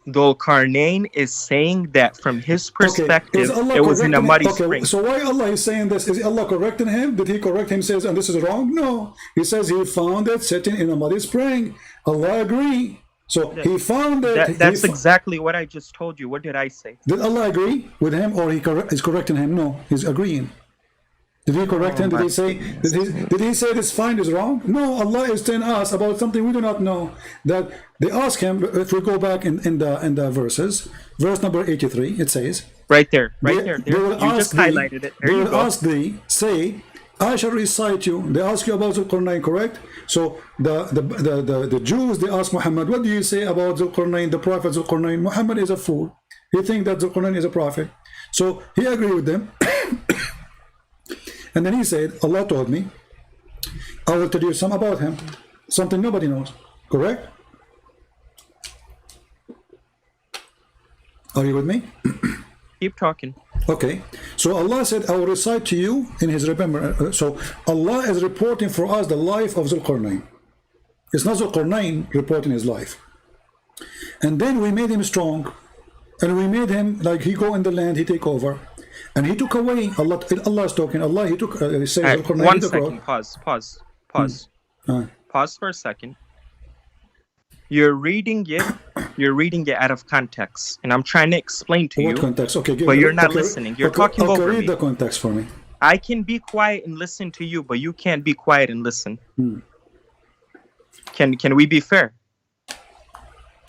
Dhul Qarnayn is saying that from his Okay, perspective, is Allah it was in a correcting muddy Okay, spring. so why Allah is saying this? Is Allah correcting him? Did he correct him? Says, and this is wrong? No. He says he found it sitting in a muddy spring. Allah agree. So he found it. That's exactly what I just told you. What did I say? Did Allah agree with him, or is correcting him? No, he's agreeing. Did he correct him? Did he say? Did he say this find is wrong? No, Allah is telling us about something we do not know. That they ask him. If we go back in the verses, verse number 83, it says. Right there. They You will just highlighted it. There They you will go. ask thee, say, I shall recite you. They ask you about Zulqarnain, correct? So the Jews, they ask Muhammad, what do you say about Zulqarnain, the prophet Zulqarnain? Muhammad is a fool. He thinks that Zulqarnain is a prophet. So he agreed with them. And then he said, Allah told me, I will tell you some about him. Something nobody knows. Correct? Are you with me? Keep talking. Okay, so Allah said, I will recite to you in his remembrance. So Allah is reporting for us the life of Zulqarnain. It's not Zulqarnain reporting his life. And then we made him strong, and we made him like he go in the land, he take over, and he took away. Allah is talking. Allah, he took. He says Zulqarnain. One second. Pause. Pause for a second. You're reading it out of context, and I'm trying to explain to you. What context? Okay, but you're not listening. You're talking over me. Read the context for me. I can be quiet and listen to you, but you can't be quiet and listen. Can we be fair?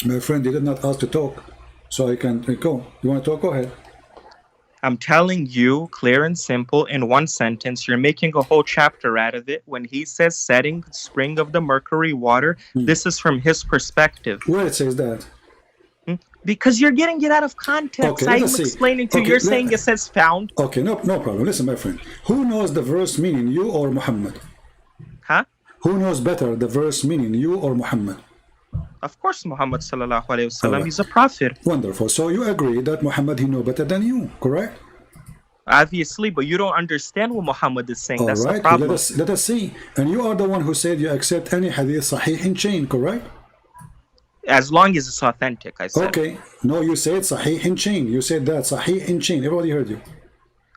My friend, he did not ask to talk, so I can go. You want to talk? Go ahead. I'm telling you, clear and simple, in one sentence. You're making a whole chapter out of it. When he says setting spring of the mercury water, this is from his perspective. Where it says that? Because you're getting it out of context. I'm explaining to you. You're saying it says found. Okay, no problem. Listen, my friend. Who knows the verse meaning, you or Muhammad? Huh? Who knows better the verse meaning, you or Muhammad? Of course, Muhammad sallallahu alaihi wasallam is a prophet. Wonderful. So you agree that Muhammad, he know better than you, correct? Obviously, but you don't understand what Muhammad is saying. All That's right. the problem. Let us see. And you are the one who said you accept any hadith sahih in chain, correct? As long as it's authentic, I said. Okay. No, you said sahih in chain. You said that sahih in chain. Everybody heard you.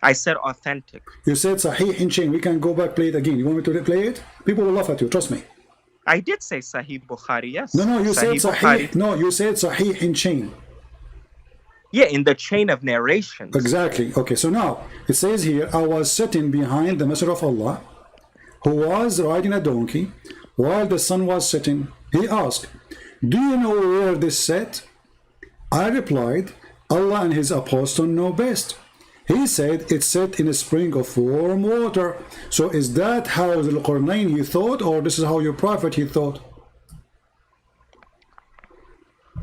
I said authentic. You said sahih in chain. We can go back, play it again. You want me to play it? People will laugh at you. Trust me. I did say Sahih Bukhari, yes. No, you said sahih. Bukhari. No, you said sahih in chain. Yeah, in the chain of narrations. Exactly. Okay, so now it says here, I was sitting behind the Messenger of Allah, who was riding a donkey, while the sun was setting. He asked, do you know where this set? I replied, Allah and his apostle know best. He said, it's set in a spring of warm water. So is that how Zulqarnain he thought, or this is how your prophet he thought?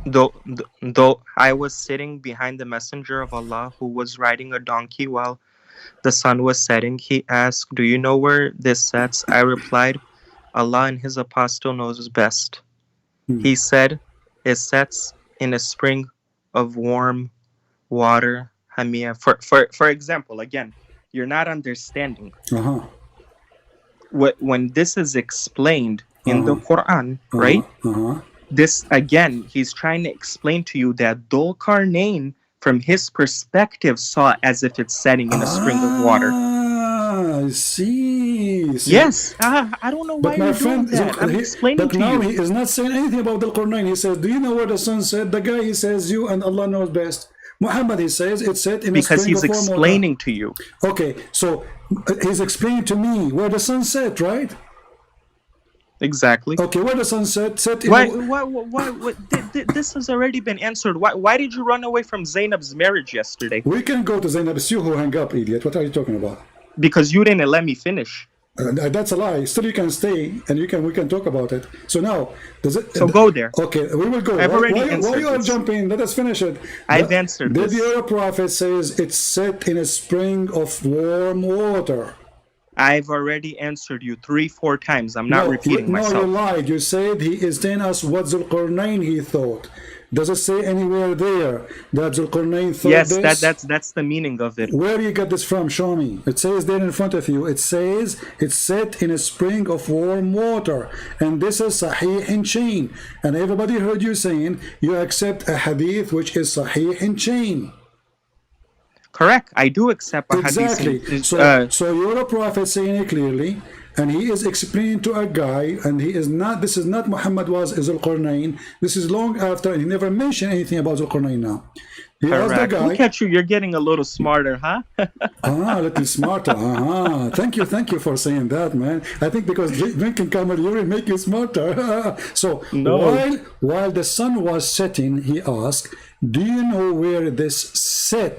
Though I was sitting behind the messenger of Allah who was riding a donkey while the sun was setting, he asked, do you know where this sets? I replied, Allah and his apostle knows best. He said, it sets in a spring of warm water. Hamia. For example, again, you're not understanding. When this is explained in the Quran, right? This, again, he's trying to explain to you that Dhul Qarnayn, from his perspective, saw as if it's setting in a spring of water. I see. Yes. I don't know why you're doing that. I'm explaining to you. But now he is not saying anything about Dhul Qarnayn. He says, do you know where the sun set? The guy, he says, you and Allah knows best. Muhammad, he says, it's set in a spring of warm water. Because he's explaining to you. Okay, so he's explaining to me where the sun set, right? Exactly. Okay, where the sun set? Why, this has already been answered. Why did you run away from Zainab's marriage yesterday? We can go to Zainab. It's you who hang up, idiot. What are you talking about? Because you didn't let me finish. That's a lie. Still, you can stay, and we can talk about it. So now, go there. Okay, we will go. I've already answered. Why you are jumping? Let us finish it. I've answered. Did your prophet says it's set in a spring of warm water? I've already answered you 3-4 times. I'm not repeating myself. No, you lied. You said he is telling us what Zulqarnain he thought. Does it say anywhere there that Zulqarnain thought Yes, this? that's the meaning of it. Where do you get this from? Show me. It says there in front of you. It says it's set in a spring of warm water, and this is Sahih in chain. And everybody heard you saying you accept a hadith which is Sahih in chain. Correct. I do accept a Exactly. hadith. So you're a prophet saying it clearly, and he is explaining to a guy, and he is not. This is not Muhammad was Zulqarnain. This is long after, and he never mentioned anything about Zulqarnain now. He asked the correct. guy. Look at you. You're getting a little smarter, huh? A little smarter. Thank you for saying that, man. I think because drinking camel urine make you smarter. So No. while the sun was setting, he asked, "Do you know where this set?"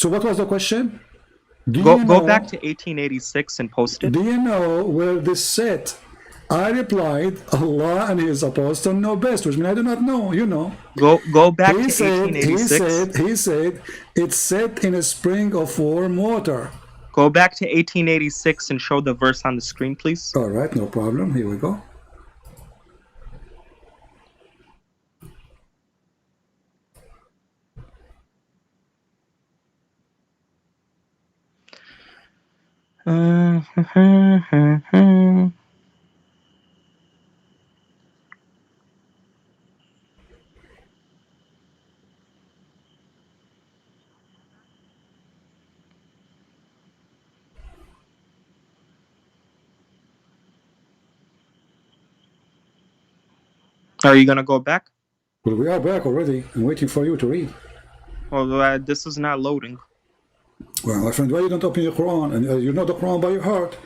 So what was the question? Go back to 1886 and post it. Do you know where this set? I replied, Allah and His apostle know best, which means I do not know. You know. Go back to He said, 1886. it's set in a spring of warm water. Go back to 1886 and show the verse on the screen, please. All right, no problem. Here we go. Are you gonna go back? Well, we are back already. I'm waiting for you to read. Well, this is not loading. Well, my friend, why you don't open your Quran? And you know the Quran by your heart.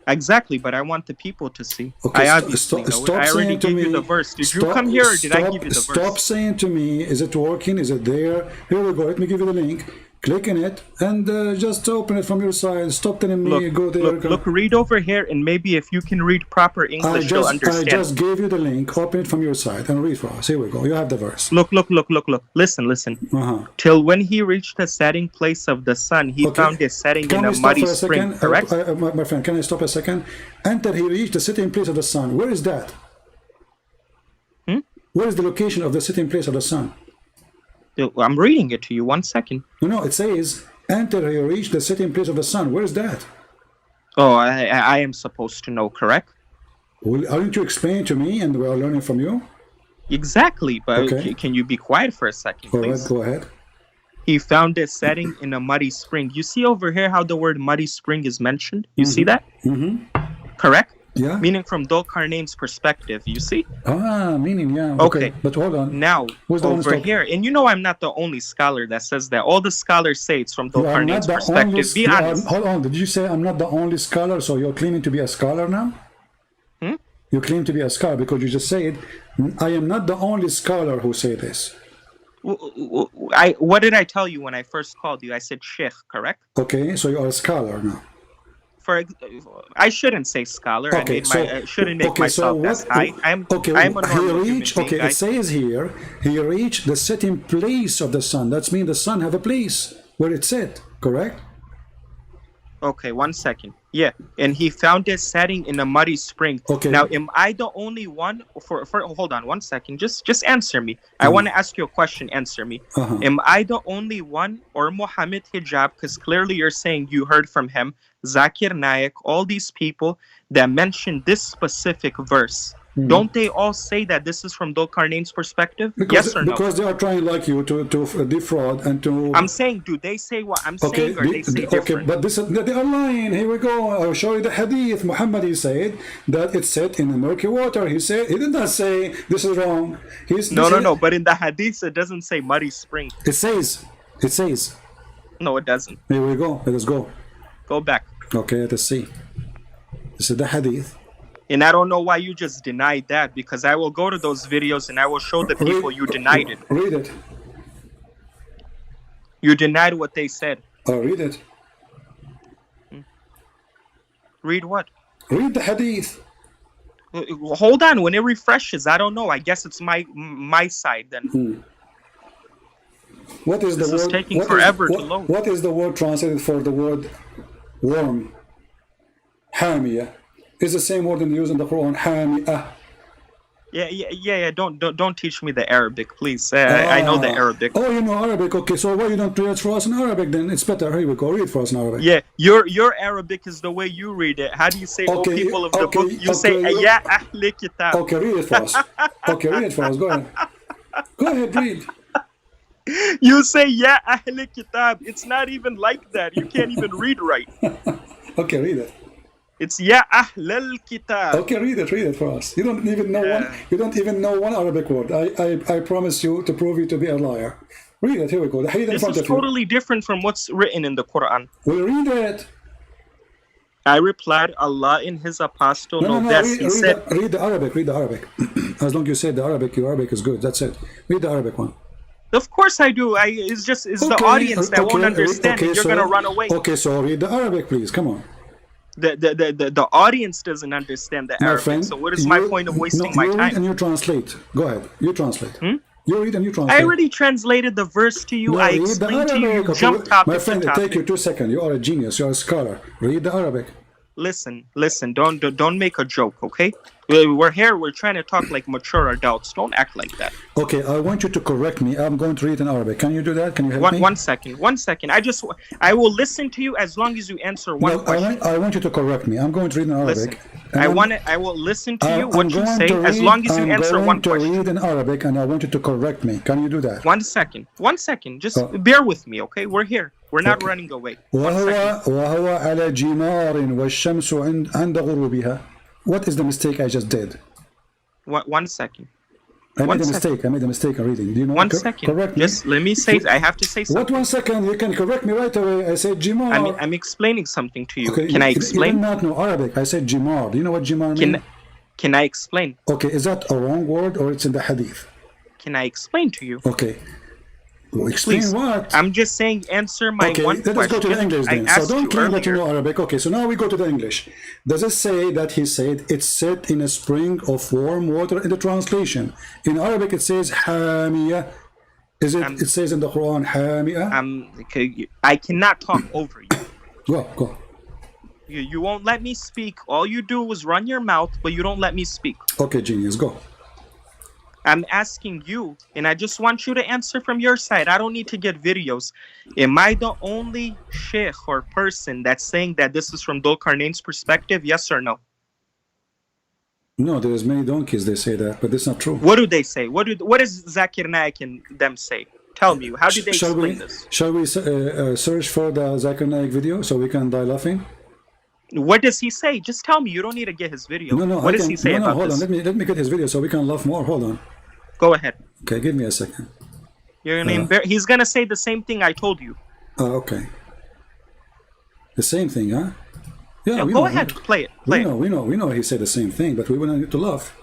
Exactly, but I want the people to see. Okay, I obviously know it. I already gave you the verse. Did you come here or did I give you the verse? Stop saying to me, is it working? Is it there? Here we go. Let me give you the link. Click in it and just open it from your side. Stop telling me go there. Look, read over here, and maybe if you can read proper English, you'll understand. I just gave you the link. Open it from your side and read for us. Here we go. You have the verse. Look. Listen. Till when he reached the setting place of the sun, he found a setting in a muddy spring. Correct? My friend, can I stop a second? Until he reached the sitting place of the sun. Where is that? Where is the location of the sitting place of the sun? I'm reading it to you. 1 second. No, it says, until he reached the sitting place of the sun. Where is that? Oh, I am supposed to know, correct? Well, aren't you explaining to me and we are learning from you? Exactly, but Okay. Can you be quiet for a second, All please? right, go ahead. He found a setting in a muddy spring. You see over here how the word muddy spring is mentioned? You see that? Correct? Yeah. Meaning from Dhul-Qarnain's perspective, you see? Meaning, yeah. Okay. But hold on. Now, Who's the one over stop? here, and you know I'm not the only scholar that says that. All the scholars say it's from You are not Dhul-Qarnain's the perspective. only. Be honest. Hold on. Did you say I'm not the only scholar? So you're claiming to be a scholar now? You claim to be a scholar because you just said, I am not the only scholar who say this. What did I tell you when I first called you? I said Sheikh, correct? Okay, so you are a scholar now. I shouldn't say scholar. Okay, I shouldn't make myself as high. I'm a normal human being. It says here, he reached the setting place of the sun. That means the sun have a place where it's set, correct? Okay, 1 second. Yeah, and he found a setting in a muddy spring. Okay. Now, am I the only one? Hold on 1 second. Just answer me. I want to ask you a question. Answer me. Am I the only one, or Muhammad Hijab? Because clearly you're saying you heard from him, Zakir Naik, all these people that mentioned this specific verse. Don't they all say that this is from Dhul-Qarnain's perspective? Yes or no? Because they are trying like you to defraud and to... I'm saying, do they say what I'm saying, or they say different? Okay, but they are lying. Here we go. I'll show you the hadith. Muhammad, he said that it's set in the murky water. He did not say this is wrong. No. But in the hadith, it doesn't say muddy spring. It says. No, it doesn't. Here we go. Let us go. Go back. Okay, let us see. This is the hadith. And I don't know why you just denied that, because I will go to those videos and I will show the people you denied it. Read it. You denied what they said. Read it. Read what? Read the hadith. Hold on. When it refreshes, I don't know. I guess it's my side then. What is the word? This is taking forever to load. What is the word translated for the word worm? Hamiyah. It's the same word used in the Quran, Hamiyah. Yeah. Don't teach me the Arabic, please. I know the Arabic. Oh, you know Arabic. Okay, so why you don't read it for us in Arabic then? It's better. Here we go. Read for us in Arabic. Yeah, your Arabic is the way you read it. How do you say, Okay, "Oh, people of the okay, book"? You say, okay, "Ya ahli kitab." Okay, read it for us. Okay, read it for us. Go ahead. Go ahead, read. You say, "Ya ahli kitab." It's not even like that. You can't even read right. Okay, read it. It's "Ya ahlal kitab." Okay, read it for us. You don't even know one. You don't even know one Arabic word. I promise you to prove you to be a liar. Read it. Here we go. The hadith in This front is of you. totally different from what's written in the Quran. Well, read it. I replied, Allah in His apostle No, know best. He said, read the Arabic. Read the Arabic. As long as you say the Arabic, your Arabic is good. That's it. Read the Arabic one. "Of course I do. It's the audience that won't understand it. You're gonna run away." Okay, so read the Arabic, please. Come on. The audience doesn't understand the My Arabic. friend, So what is my point of wasting my you read time? and you translate. Go ahead. You translate. You read and you I translate. already translated the verse to you. No, I read the explained to you. Arabic. You Okay, jump topic my to friend, it take you topic. 2 seconds. You are a genius. You are a scholar. Read the Arabic. Listen. Don't make a joke, okay? We're here. We're trying to talk like mature adults. Don't act like that. Okay, I want you to correct me. I'm going to read in Arabic. Can you do that? Can you help me? One second. I will listen to you as long as you answer one No, question. I want you to correct me. I'm going to read in Arabic. Listen, I will listen to you I'm what you going say to as read- long as you answer one I'm going to question. read in Arabic and I want you to correct me. Can you do that? One second. Just bear with me, okay? We're here. We're not Okay. running away. 1 second. وهو على جمار والشمس عند غروبها. What is the mistake I just did? 1 second. I One made a second. mistake. I made a mistake in reading. Do you know? 1 second. Correct me. Just let me say. I have to say What something. 1 second? You can correct me right away. I said Jimar. I'm explaining something to you. Okay, Can I You do explain? not know Arabic. I said Jimar. Do you know what Jimar means? Can I explain? Okay, is that a wrong word or it's in the hadith? Can I explain to you? Okay. Well, explain Please. what? I'm just saying answer my Okay, one let us question. go to the English then. I So asked don't you claim that you earlier. know Arabic. Okay, so now we go to the English. Does it say that he said it's set in a spring of warm water in the translation? In Arabic it says Hamiya. Is it? It says in the Quran Hamiya. Okay, I cannot talk over you. Go. You won't let me speak. All you do is run your mouth, but you don't let me speak. Okay, genius, go. I'm asking you, and I just want you to answer from your side. I don't need to get videos. Am I the only sheikh or person that's saying that this is from Dhul-Qarnayn's perspective? Yes or no? No, there's many donkeys they say that, but that's not true. What do they say? What does Zakir Naik and them say? Tell me, how did they explain this? Shall we search for the Zakir Naik video so we can die laughing? What does he say? Just tell me. You don't need to get his video. No, What does he say about hold this? on. Let me get his video so we can laugh more. Hold on. Go ahead. Okay, give me a second. You're gonna he's gonna say the same thing I told you. Oh, okay. The same thing, huh? Yeah, we go know. ahead. Play it. Play it. We know he said the same thing, but we want to laugh.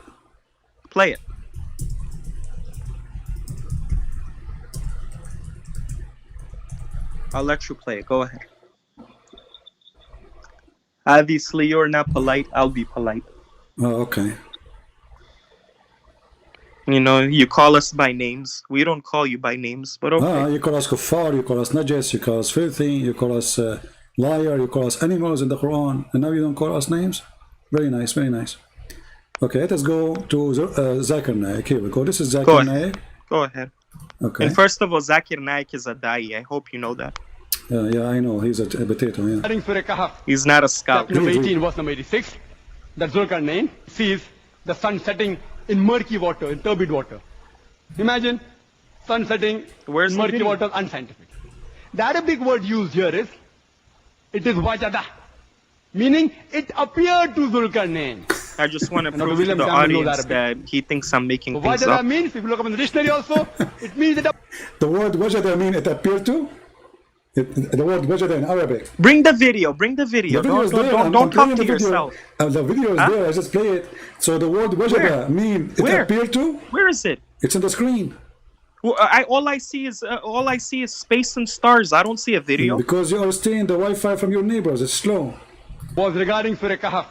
Play it. I'll let you play it. Go ahead. Obviously, you're not polite. I'll be polite. Oh, okay. You know, you call us by names. We don't call you by names, but okay. You call us kuffar, you call us najas, you call us filthy, you call us liar, you call us animals in the Quran, and now you don't call us names? Very nice, very nice. Okay, let us go to Zakir Naik. Here we go. This is Zakir Naik. Go ahead. Okay. And first of all, Zakir Naik is a da'i. I hope you know that. Yeah, I know. He's a potato, yeah. He's not a scholar. Chapter number 18, verse number 86, that Zulkarnain sees the sun setting in murky water, in turbid water. Imagine sun setting in murky water, unscientific. The Arabic word used here is, it is wajada, meaning it appeared to Zulkarnain. I just want to prove to the audience that he thinks I'm making things Wajada up. means, if you look up in the dictionary also, it means it The word wajada mean it appeared to? The word wajada in Arabic. Bring the video. Bring the video. The video is there. Don't talk to video. yourself. The video is there. I just play it. So the word wajada mean it appeared to? Where is it? It's on the screen. Well, all I see is space and stars. I don't see a video. Because you are stealing the Wi-Fi from your neighbors. It's slow. was regarding Surah Kahf,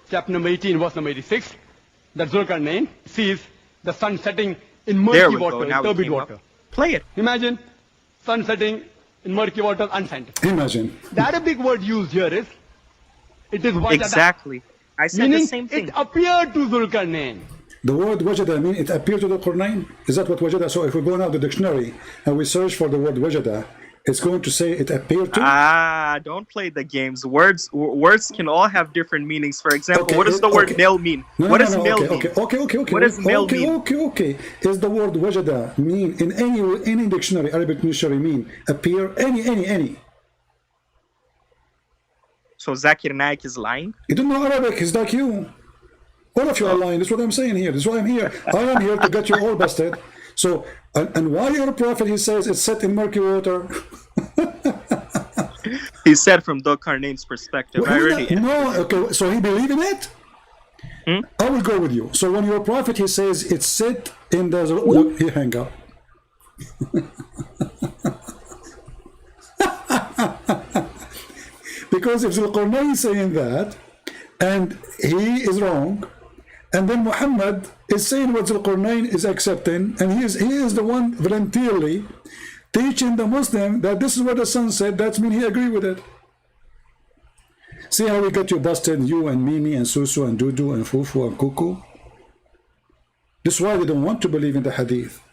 chapter number 18, verse number 86, that Zulkarnain sees the sun setting in murky water, in turbid water. Play it. Imagine sun setting in murky water, unscientific. Imagine. The Arabic word used here is, it is wajada. Exactly. I said meaning the same thing. it appeared to Zulkarnain. The word wajada mean it appeared to the Quran? Is that what wajada? So if we go now to the dictionary and we search for the word wajada, it's going to say it appeared to? Don't play the games. Words can all have different meanings. For example, Okay, what does the word okay. nil mean? No, What no, does no, nil okay, mean? okay. What does nil mean? Okay. Is the word wajada mean in any dictionary, Arabic dictionary mean appear? Any. So Zakir Naik is lying? You don't know Arabic, he's like you. All of you are lying. That's what I'm saying here. That's why I'm here. I am here to get you all busted. So, and why your prophet, he says it's set in murky water? He said from Dhul-Qarnayn's perspective. No, okay, so he believe in it? I will go with you. So when your prophet, he says it's set in the... Look, he hang up. Because if Dhul-Qarnayn is saying that, and he is wrong, and then Muhammad is saying what Dhul-Qarnayn is accepting, and he is the one voluntarily teaching the Muslim that this is what the sun said, that means he agree with it. See how we got you busted, you and Mimi and Susu and Dudu and Fufu and Kuku? This is why they don't want to believe in the hadith,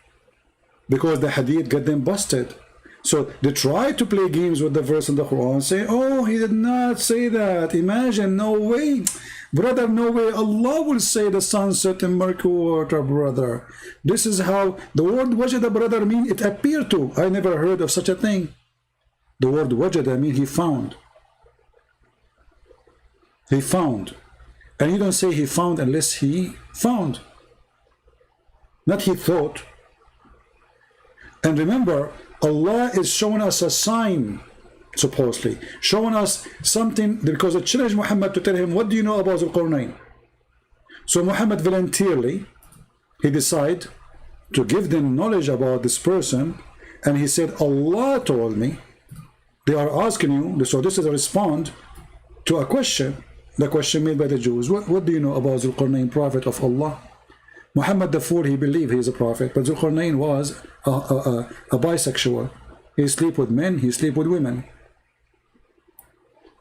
because the hadith get them busted. So they try to play games with the verse in the Quran, say, oh, he did not say that. Imagine, no way. Brother, no way. Allah will say the sun set in murky water, brother. This is how the word wajada, brother, mean it appeared to. I never heard of such a thing. The word wajada mean he found. He found. And you don't say he found unless he found. Not he thought. And remember, Allah is showing us a sign, supposedly, showing us something, because it challenged Muhammad to tell him, what do you know about Dhul-Qarnayn? So Muhammad voluntarily, he decided to give them knowledge about this person, and he said, Allah told me, they are asking you, so this is a response to a question, the question made by the Jews, what do you know about Dhul-Qarnayn, prophet of Allah? Muhammad the Fool, he believed he is a prophet, but Dhul-Qarnayn was a bisexual. He sleep with men, he sleep with women.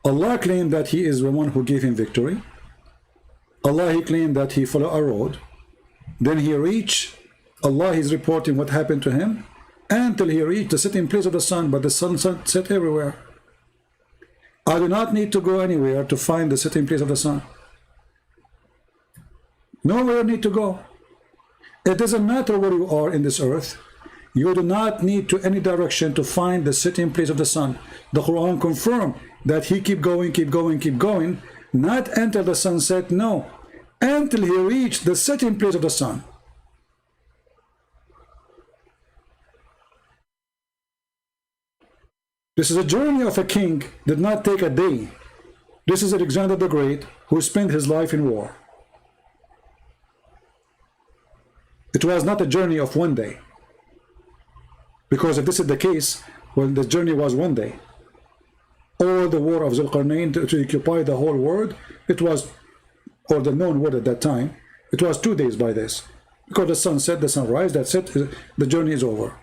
Allah claimed that he is the one who gave him victory. Allah, he claimed that he followed a road. Then he reached, Allah is reporting what happened to him, until he reached the sitting place of the sun, but the sun set everywhere. I do not need to go anywhere to find the sitting place of the sun. Nowhere need to go. It doesn't matter where you are in this earth. You do not need to any direction to find the sitting place of the sun. The Quran confirmed that he keep going, not until the sun set, no, until he reached the sitting place of the sun. This is a journey of a king, did not take a day. This is Alexander the Great, who spent his life in war. It was not a journey of one day. Because if this is the case, well, the journey was one day. All the war of Dhul-Qarnayn to occupy the whole world, it was, or the known world at that time, it was 2 days by this. Because the sun set, the sun rise, that's it, the journey is over.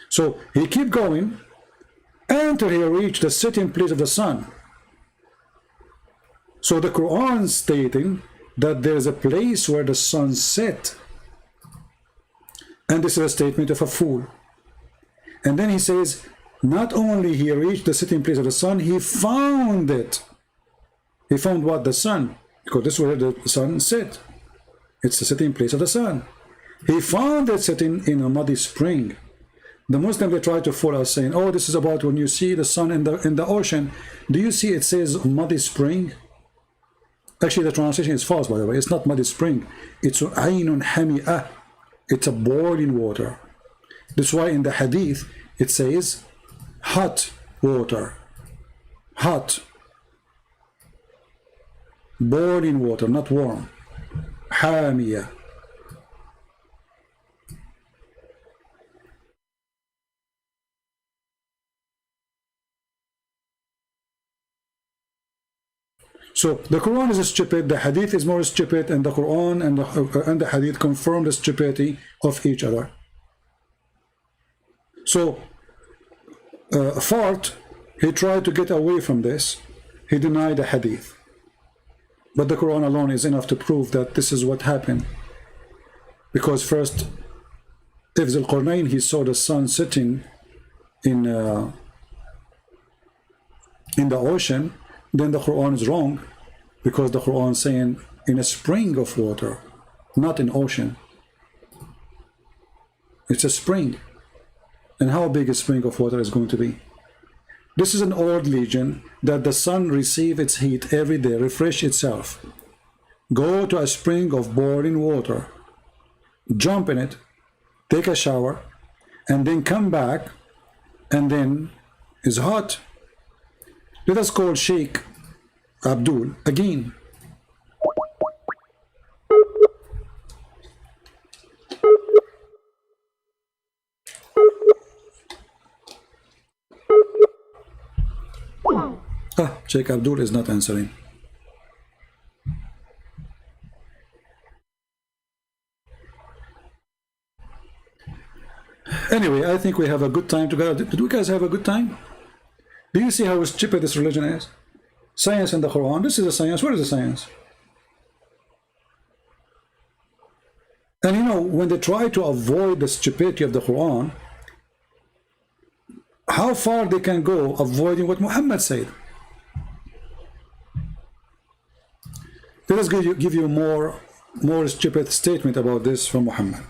So he keep going until he reached the sitting place of the sun. So the Quran stating that there is a place where the sun set. And this is a statement of a fool. And then he says, not only he reached the sitting place of the sun, he found it. He found what? The sun. Because this is where the sun set. It's the sitting place of the sun. He found it sitting in a muddy spring. The Muslims, they try to fool us saying, oh, this is about when you see the sun in the ocean. Do you see it says muddy spring? Actually, the translation is false, by the way. It's not muddy spring. It's aynun hami'ah. It's a boiling water. That's why in the hadith it says hot water. Hot. Boiling water, not warm. Hamiyah. So the Quran is stupid, the Hadith is more stupid, and the Quran and the Hadith confirm the stupidity of each other. So Fart, he tried to get away from this. He denied the Hadith. But the Quran alone is enough to prove that this is what happened. Because first, if Zulqarnain, he saw the sun sitting in the ocean, then the Quran is wrong, because the Quran is saying in a spring of water, not in ocean. It's a spring. And how big a spring of water is going to be? This is an old legend that the sun receives its heat every day, refresh itself, go to a spring of boiling water, jump in it, take a shower, and then come back, and then is hot. Let us call Sheikh Abdul again. Sheikh Abdul is not answering. Anyway, I think we have a good time together. Did you guys have a good time? Do you see how stupid this religion is? Science and the Quran. This is a science. Where is the science? And you know, when they try to avoid the stupidity of the Quran, how far they can go avoiding what Muhammad said. Let us give you more stupid statement about this from Muhammad.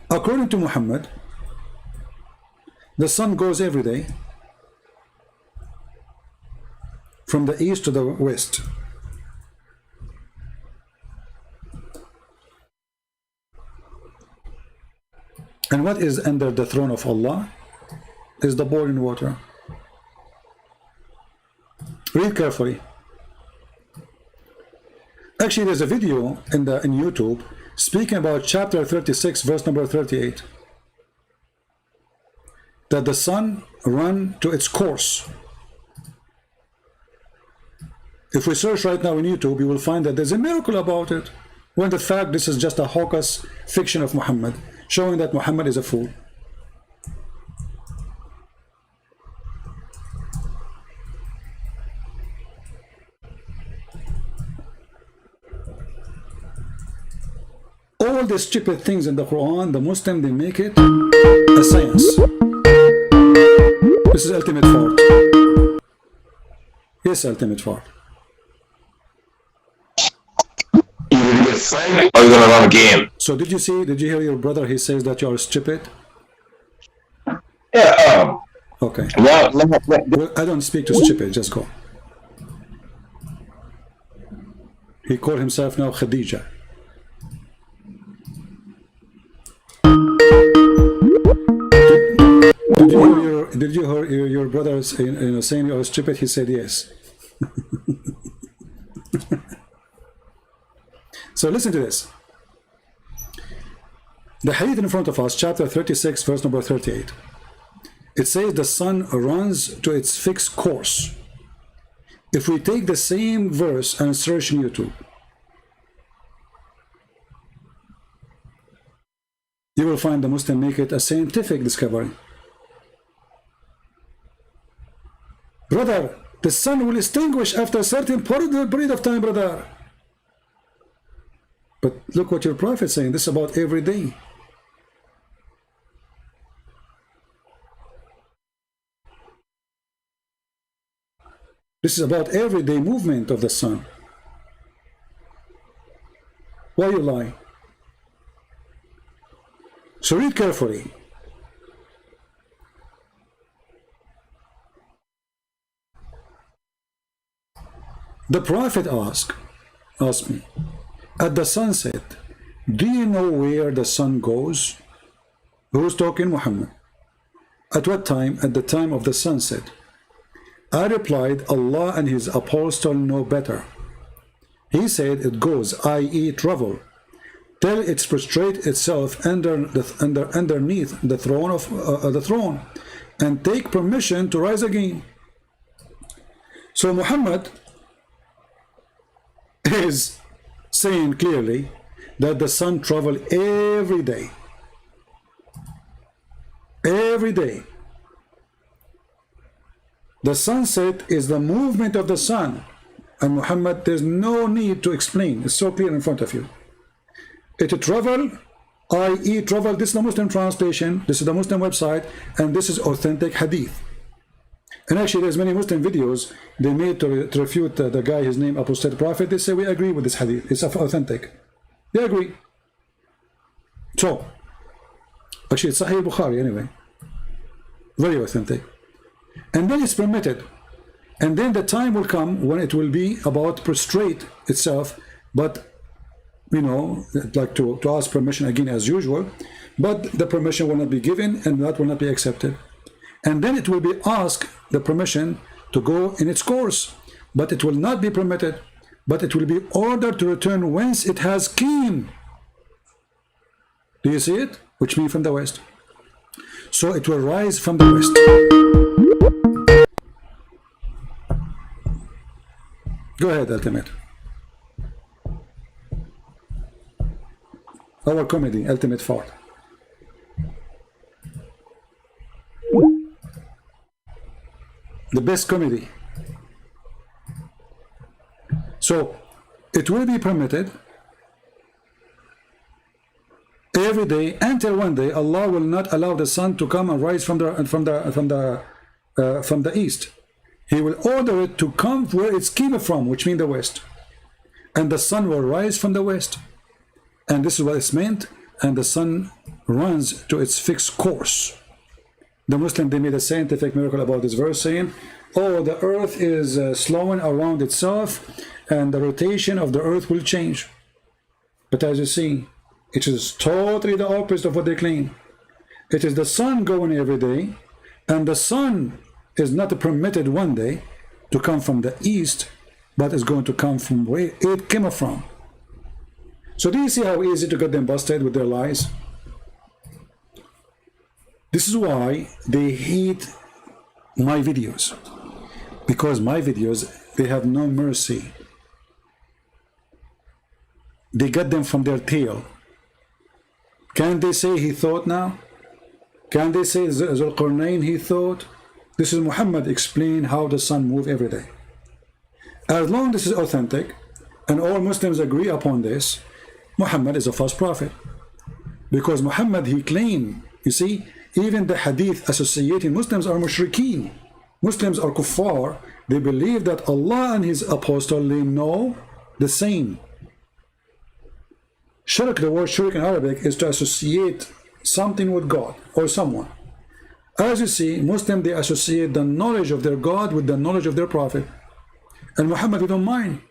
According to Muhammad, the sun goes every day from the east to the west. And what is under the throne of Allah is the boiling water. Read carefully. Actually, there's a video in YouTube speaking about chapter 36, verse number 38. That the sun run to its course. If we search right now in YouTube, you will find that there's a miracle about it, when the fact this is just a hocus fiction of Muhammad, showing that Muhammad is a fool. All the stupid things in the Quran, the Muslim, they make it a science. This is ultimate fault. Yes, ultimate fault. Either you get signed or you're gonna run a game. So did you hear your brother? He says that you are stupid. Yeah. Okay. Well, Well, I don't speak to stupid. Just go. He called himself now Khadija. Did you hear your brother saying you are stupid? He said yes. So listen to this. The hadith in front of us, chapter 36, verse number 38. It says the sun runs to its fixed course. If we take the same verse and search in YouTube, you will find the Muslim make it a scientific discovery. Brother, the sun will extinguish after a certain period of time, brother. But look what your prophet is saying. This is about every day. This is about everyday movement of the sun. Why you lie? So read carefully. The prophet asked me, at the sunset, do you know where the sun goes? Who's talking? Muhammad. At what time? At the time of the sunset. I replied, Allah and his apostle know better. He said it goes, i.e. travel, till it prostrate itself underneath the throne of the throne, and take permission to rise again. So Muhammad is saying clearly that the sun travel every day. Every day. The sunset is the movement of the sun And Muhammad, there's no need to explain. It's so clear in front of you. It travel, i.e. travel, this is the Muslim translation, this is the Muslim website, and this is authentic hadith. And actually there's many Muslim videos they made to refute the guy, his name, apostate prophet. They say we agree with this hadith, it's authentic. They agree. So, actually it's Sahih Bukhari anyway. Very authentic. And then it's permitted. And then the time will come when it will be about prostrate itself, but you know, like to ask permission again as usual, but the permission will not be given and that will not be accepted. And then it will be asked the permission to go in its course, but it will not be permitted, but it will be ordered to return whence it has came. Do you see it? Which means from the west. So it will rise from the west. Go ahead, Ultimate. Our comedy, Ultimate Fart. The best comedy. So it will be permitted every day until one day Allah will not allow the sun to come and rise from the east. He will order it to come where it's came from, which means the west, and the sun will rise from the west, and this is what it's meant. And the sun runs to its fixed course. The Muslim, they made a scientific miracle about this verse, saying, oh, the earth is slowing around itself and the rotation of the earth will change. But as you see, it is totally the opposite of what they claim. It is the sun going every day, and the sun is not permitted one day to come from the east, but is going to come from where it came from. So do you see how easy to get them busted with their lies? This is why they hate my videos, because my videos, they have no mercy. They got them from their tail. Can they say he thought now? Can they say Zulqarnain he thought? This is Muhammad explain how the sun moves every day. As long as this is authentic, and all Muslims agree upon this, Muhammad is a false prophet. Because Muhammad, he claimed, you see, even the hadith associating Muslims are mushrikeen. Muslims are kuffar. They believe that Allah and his apostle, they know the same. Shirk, the word shirk in Arabic is to associate something with God or someone. As you see, Muslims, they associate the knowledge of their God with the knowledge of their prophet. And Muhammad, he don't mind.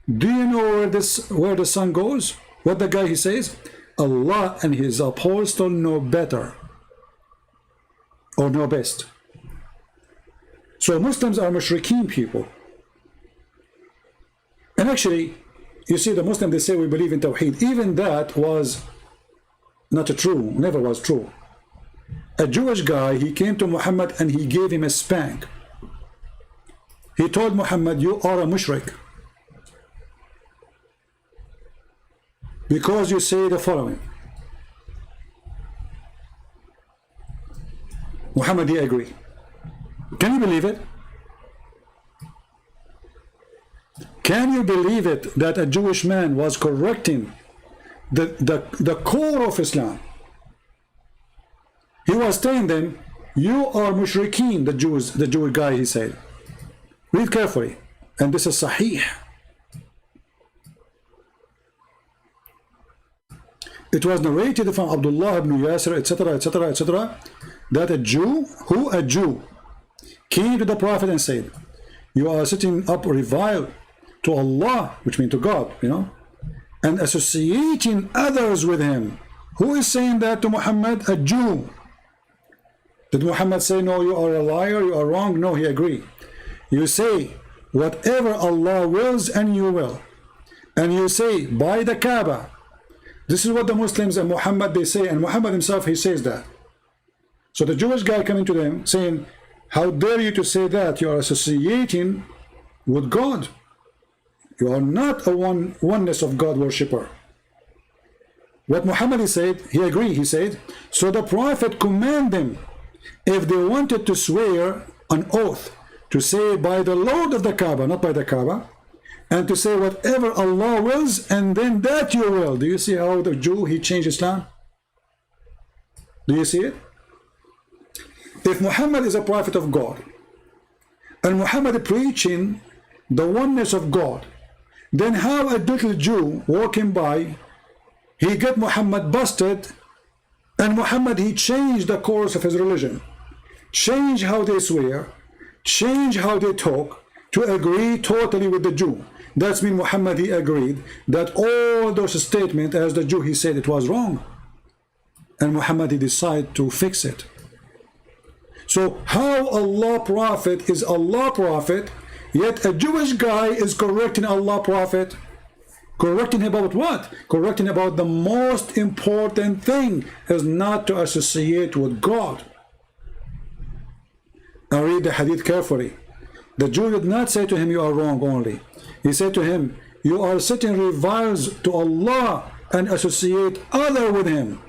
Do you know where the sun goes? What the guy he says? Allah and his apostle know better, or know best. So Muslims are mushrikeen people. And actually, you see, the Muslims, they say we believe in Tawheed. Even that was not true, never was true. A Jewish guy, he came to Muhammad and he gave him a spank. He told Muhammad, you are a mushrik, because you say the following. Muhammad, he agreed. Can you believe it? Can you believe it that a Jewish man was correcting the core of Islam? He was telling them, you are mushrikeen, the Jewish guy, he said. Read carefully. And this is Sahih. It was narrated from Abdullah ibn Yasir, etc., etc., etc., that a Jew came to the Prophet and said, you are setting up revile to Allah, which means to God, you know, and associating others with him. Who is saying that to Muhammad? A Jew. Did Muhammad say, no, you are a liar, you are wrong? No, he agreed. You say, whatever Allah wills, and you will. And you say, by the Kaaba. This is what the Muslims and Muhammad, they say, and Muhammad himself, he says that. So the Jewish guy coming to them saying, how dare you to say that? You are associating with God. You are not a oneness of God worshipper. What Muhammad, he said, he agreed, he said, so the Prophet commanded them, if they wanted to swear an oath, to say by the Lord of the Kaaba, not by the Kaaba, and to say whatever Allah wills, and then that you will. Do you see how the Jew, he changed Islam? Do you see it? If Muhammad is a prophet of God, and Muhammad preaching the oneness of God, then how a little Jew walking by, he get Muhammad busted, and Muhammad, he changed the course of his religion, change how they swear, change how they talk, to agree totally with the Jew. That's mean Muhammad, he agreed that all those statements as the Jew, he said it was wrong. And Muhammad, he decided to fix it. So how Allah prophet is Allah prophet, yet a Jewish guy is correcting Allah prophet? Correcting about what? Correcting about the most important thing is not to associate with God. Now read the hadith carefully. The Jew did not say to him, you are wrong only. He said to him, you are setting reviles to Allah and associate other with him.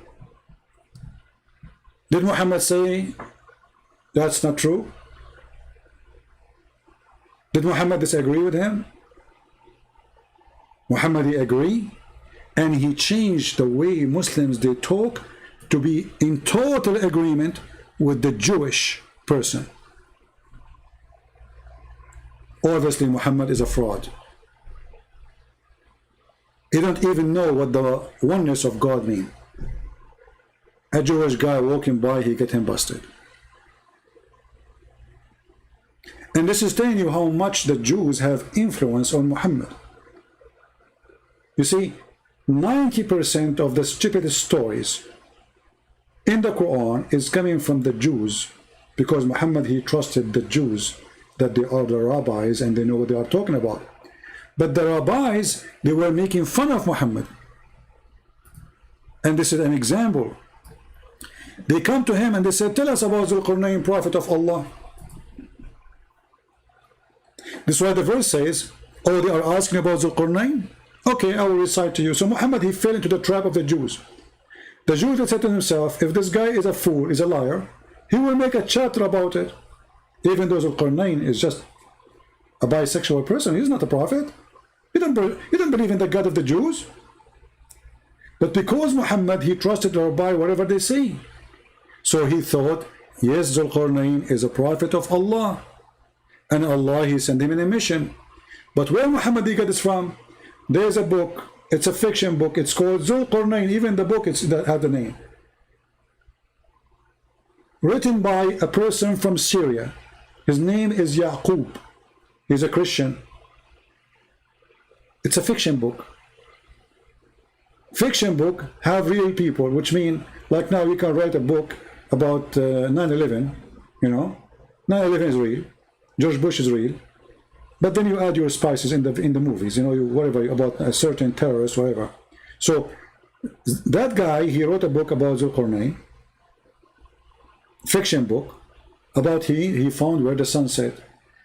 Did Muhammad say that's not true? Did Muhammad disagree with him? Muhammad, he agreed, and he changed the way Muslims they talk to be in total agreement with the Jewish person. Obviously Muhammad is a fraud. He don't even know what the oneness of God means. A Jewish guy walking by, he get him busted. And this is telling you how much the Jews have influence on Muhammad. You see, 90% of the stupidest stories in the Quran is coming from the Jews, because Muhammad, he trusted the Jews, that they are the rabbis and they know what they are talking about. But the rabbis, they were making fun of Muhammad. And this is an example. They come to him and they said, tell us about Zulqarnain, prophet of Allah. This is why the verse says, oh, they are asking about Zulqarnain? Okay, I will recite to you. So Muhammad, he fell into the trap of the Jews. The Jews had said to himself, if this guy is a fool, is a liar, he will make a chapter about it. Even though Zulqarnain is just a bisexual person, he's not a prophet. He don't believe in the God of the Jews. But because Muhammad, he trusted or by whatever they say. So he thought, yes, Zulqarnain is a prophet of Allah. And Allah, he sent him in a mission. But where Muhammad, he got this from? There's a book, it's a fiction book, it's called Zulqarnain. Even the book, that had the name. Written by a person from Syria. His name is Yaqub. He's a Christian. It's a fiction book. Fiction book have real people, which mean, like now you can write a book about 9/11, you know. 9/11 is real. George Bush is real. But then you add your spices in the movies, you know, whatever, about a certain terrorist, whatever. So that guy, he wrote a book about Zulqarnain, fiction book, about he found where the sun set,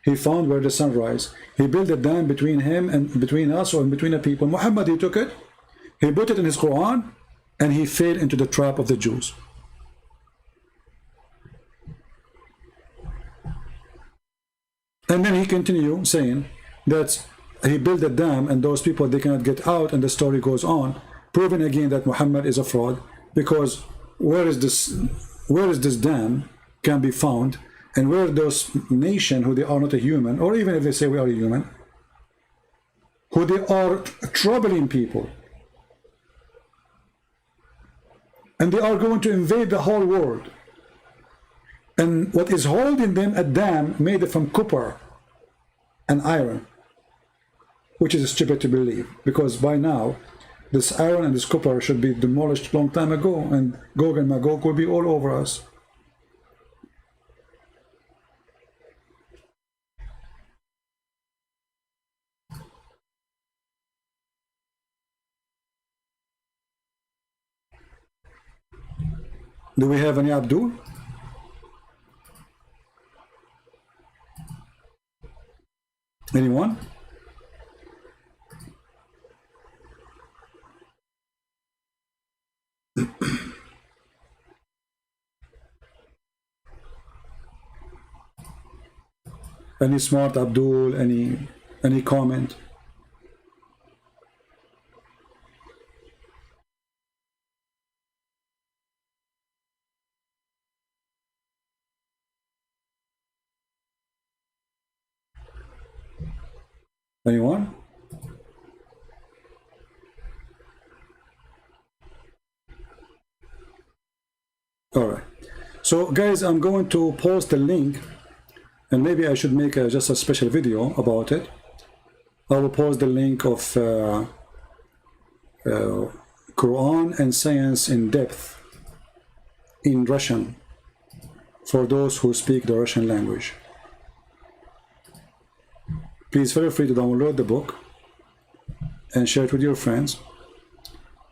he found where the sun rise. He built a dam between him and between us, or between the people. Muhammad, he took it, he put it in his Quran, and he fell into the trap of the Jews. And then he continued saying that he built a dam and those people, they cannot get out, and the story goes on, proving again that Muhammad is a fraud, because where is this dam can be found, and where those nation who they are not a human, or even if they say we are a human, who they are troubling people, and they are going to invade the whole world. And what is holding them a dam made from copper and iron, which is stupid to believe, because by now this iron and this copper should be demolished long time ago, and Gog and Magog will be all over us. Do we have any Abdul? Anyone? Any smart Abdul? Any comment? Anyone? All right. So guys, I'm going to post the link, and maybe I should make just a special video about it. I will post the link of Quran and Science in Depth in Russian for those who speak the Russian language. Please feel free to download the book and share it with your friends.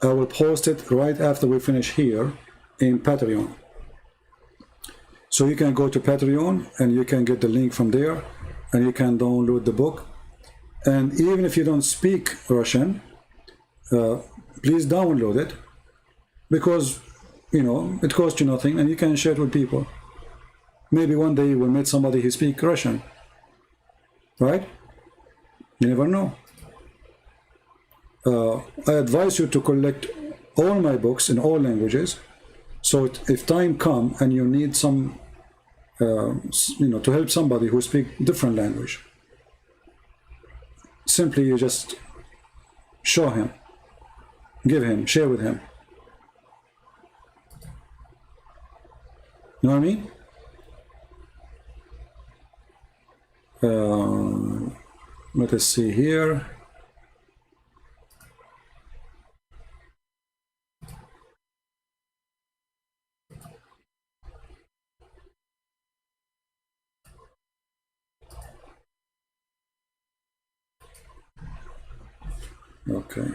I will post it right after we finish here in Patreon. So you can go to Patreon and you can get the link from there, and you can download the book. And even if you don't speak Russian, please download it, because you know it costs you nothing and you can share it with people. Maybe one day you will meet somebody who speaks Russian, right? You never know. I advise you to collect all my books in all languages, so if time comes and you need some, to help somebody who speaks different language, simply you just show him, give him, share with him. You know what I mean? Let us see here. Okay.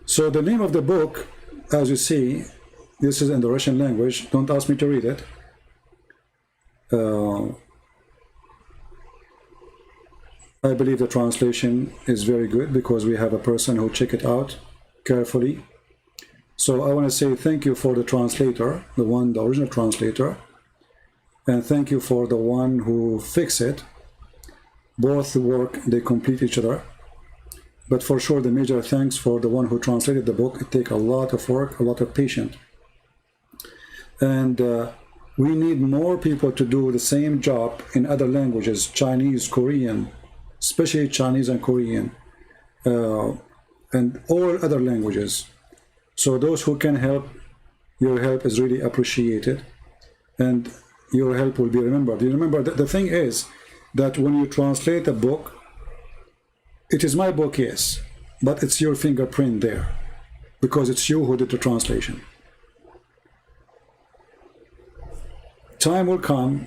So the name of the book, as you see, this is in the Russian language. Don't ask me to read it. I believe the translation is very good because we have a person who checked it out carefully. So I want to say thank you for the translator, the original translator, and thank you for the one who fixed it. Both work, they complete each other. But for sure, the major thanks for the one who translated the book. It takes a lot of work, a lot of patience. And we need more people to do the same job in other languages, Chinese, Korean, especially Chinese and Korean, and all other languages. So those who can help, your help is really appreciated, and your help will be remembered. You remember, the thing is that when you translate a book, it is my book, yes, but it's your fingerprint there, because it's you who did the translation. Time will come,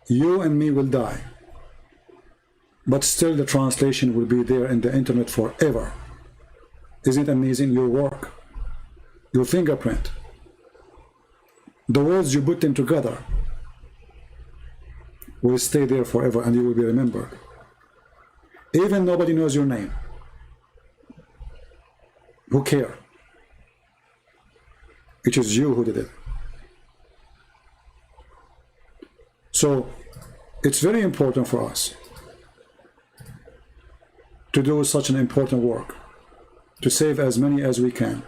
you and me will die, but still the translation will be there in the internet forever. Isn't it amazing? Your work, your fingerprint, the words you put them together will stay there forever, and you will be remembered. Even nobody knows your name. Who cares? It is you who did it. So it's very important for us to do such an important work, to save as many as we can.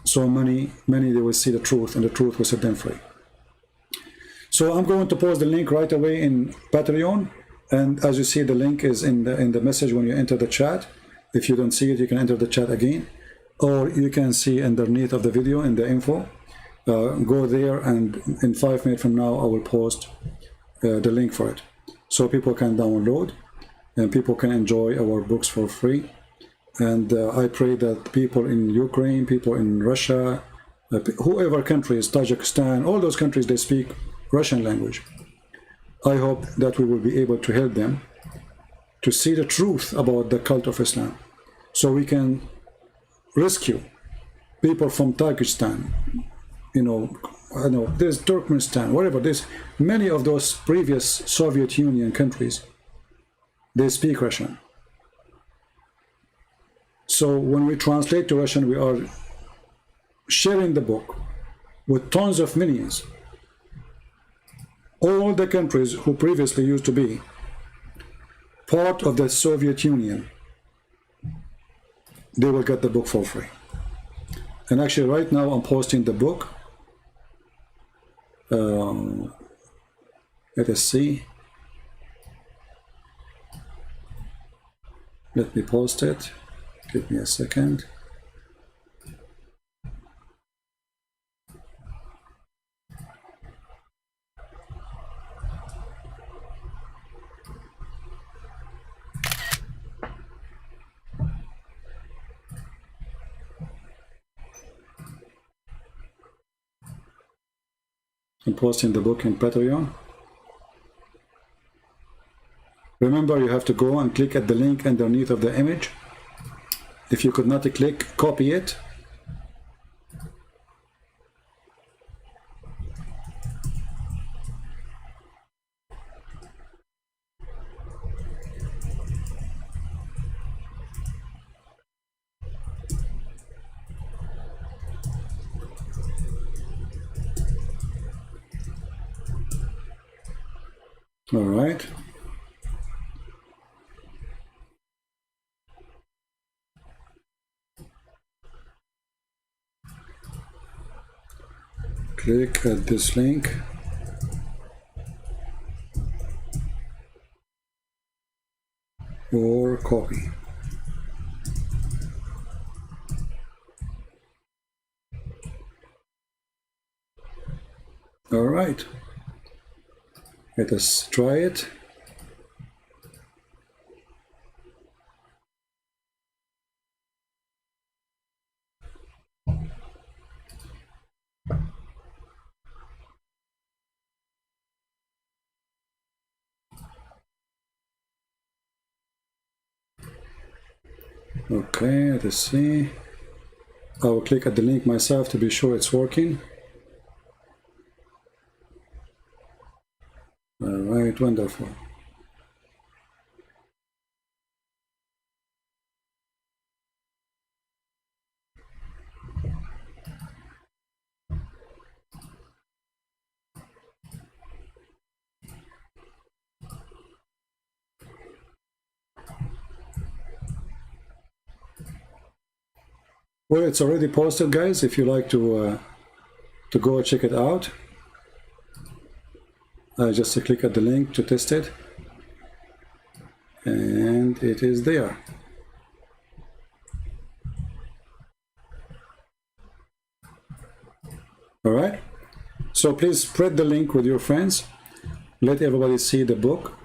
So many they will see the truth, and the truth will set them free. So I'm going to post the link right away in Patreon, and as you see, the link is in the message when you enter the chat. If you don't see it, you can enter the chat again, or you can see underneath of the video in the info. Go there, and in 5 minutes from now I will post the link for it, so people can download and people can enjoy our books for free. And I pray that people in Ukraine, people in Russia, whoever countries, Tajikistan, all those countries, they speak Russian language. I hope that we will be able to help them to see the truth about the cult of Islam, so we can rescue people from Tajikistan, I know there's Turkmenistan, whatever, there's many of those previous Soviet Union countries, they speak Russian. So when we translate to Russian, we are sharing the book with tons of millions. All the countries who previously used to be part of the Soviet Union, they will get the book for free. And actually right now I'm posting the book Let us see. Let me post it. Give me a second. I'm posting the book in Patreon. Remember, you have to go and click at the link underneath of the image. If you could not click, copy it. All right. Click at this link. Or copy. All right. Let us try it. Okay, let us see. I will click at the link myself to be sure it's working. All right, wonderful. Well, it's already posted, guys. If you like to go check it out, I just click at the link to test it, and it is there. All right. So please spread the link with your friends. Let everybody see the book,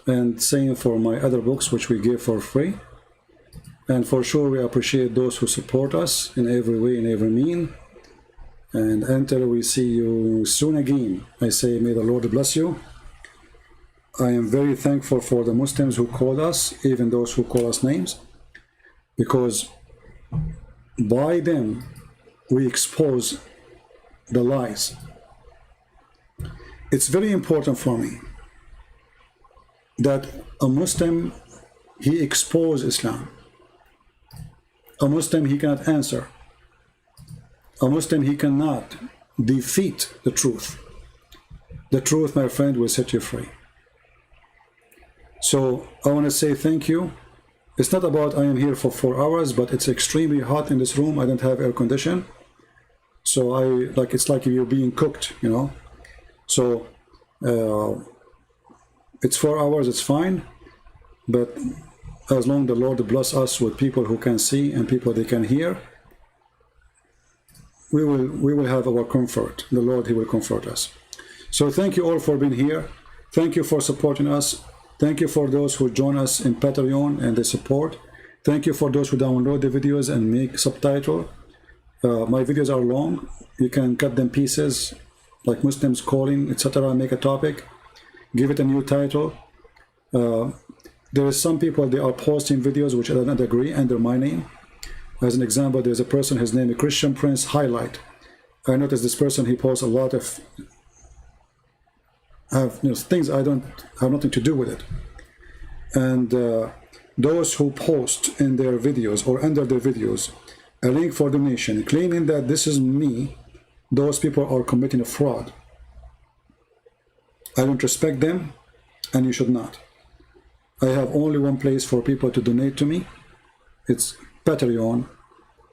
and same for my other books, which we give for free. And for sure, we appreciate those who support us in every way, in every mean. And until we see you soon again, I say, may the Lord bless you. I am very thankful for the Muslims who called us, even those who call us names, because by them, we expose the lies. It's very important for me that a Muslim, he exposes Islam. A Muslim, he cannot answer. A Muslim, he cannot defeat the truth. The truth, my friend, will set you free. So I want to say thank you. It's not about I am here for 4 hours, but it's extremely hot in this room. I don't have air condition. So it's like you're being cooked, you know. So it's 4 hours, it's fine. But as long as the Lord bless us with people who can see and people they can hear, we will have our comfort. The Lord, he will comfort us. So thank you all for being here. Thank you for supporting us. Thank you for those who join us in Patreon and the support. Thank you for those who download the videos and make subtitle. My videos are long. You can cut them pieces, like Muslims calling, etc. Make a topic, give it a new title. There is some people, they are posting videos which I don't agree under my name. As an example, there's a person, his name is Christian Prince Highlight. I noticed this person, he posts a lot of things I don't have nothing to do with it. And those who post in their videos or under their videos a link for donation, claiming that this is me, those people are committing a fraud. I don't respect them, and you should not. I have only one place for people to donate to me. It's Patreon,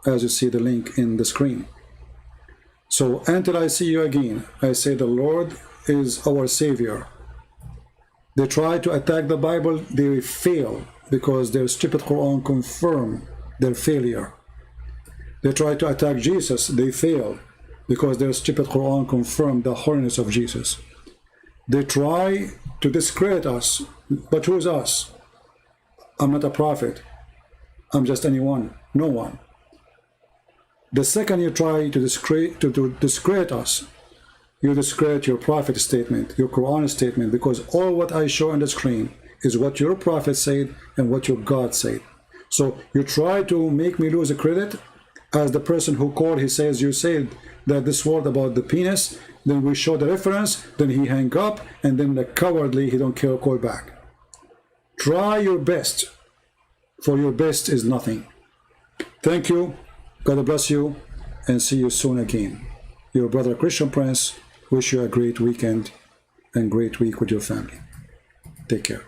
as you see the link in the screen. So until I see you again, I say the Lord is our Savior. They try to attack the Bible, they fail because their stupid Quran confirm their failure. They try to attack Jesus, they fail because their stupid Quran confirm the holiness of Jesus. They try to discredit us, but who's us? I'm not a prophet. I'm just anyone, no one. The second you try to discredit us, you discredit your prophet statement, your Quran statement, because all what I show on the screen is what your prophet said and what your God said. So you try to make me lose a credit as the person who called, he says, you said that this word about the penis, then we show the reference, then he hang up, and then the cowardly, he don't care, call back. Try your best, for your best is nothing. Thank you, God bless you, and see you soon again. Your brother Christian Prince, wish you a great weekend and great week with your family. Take care.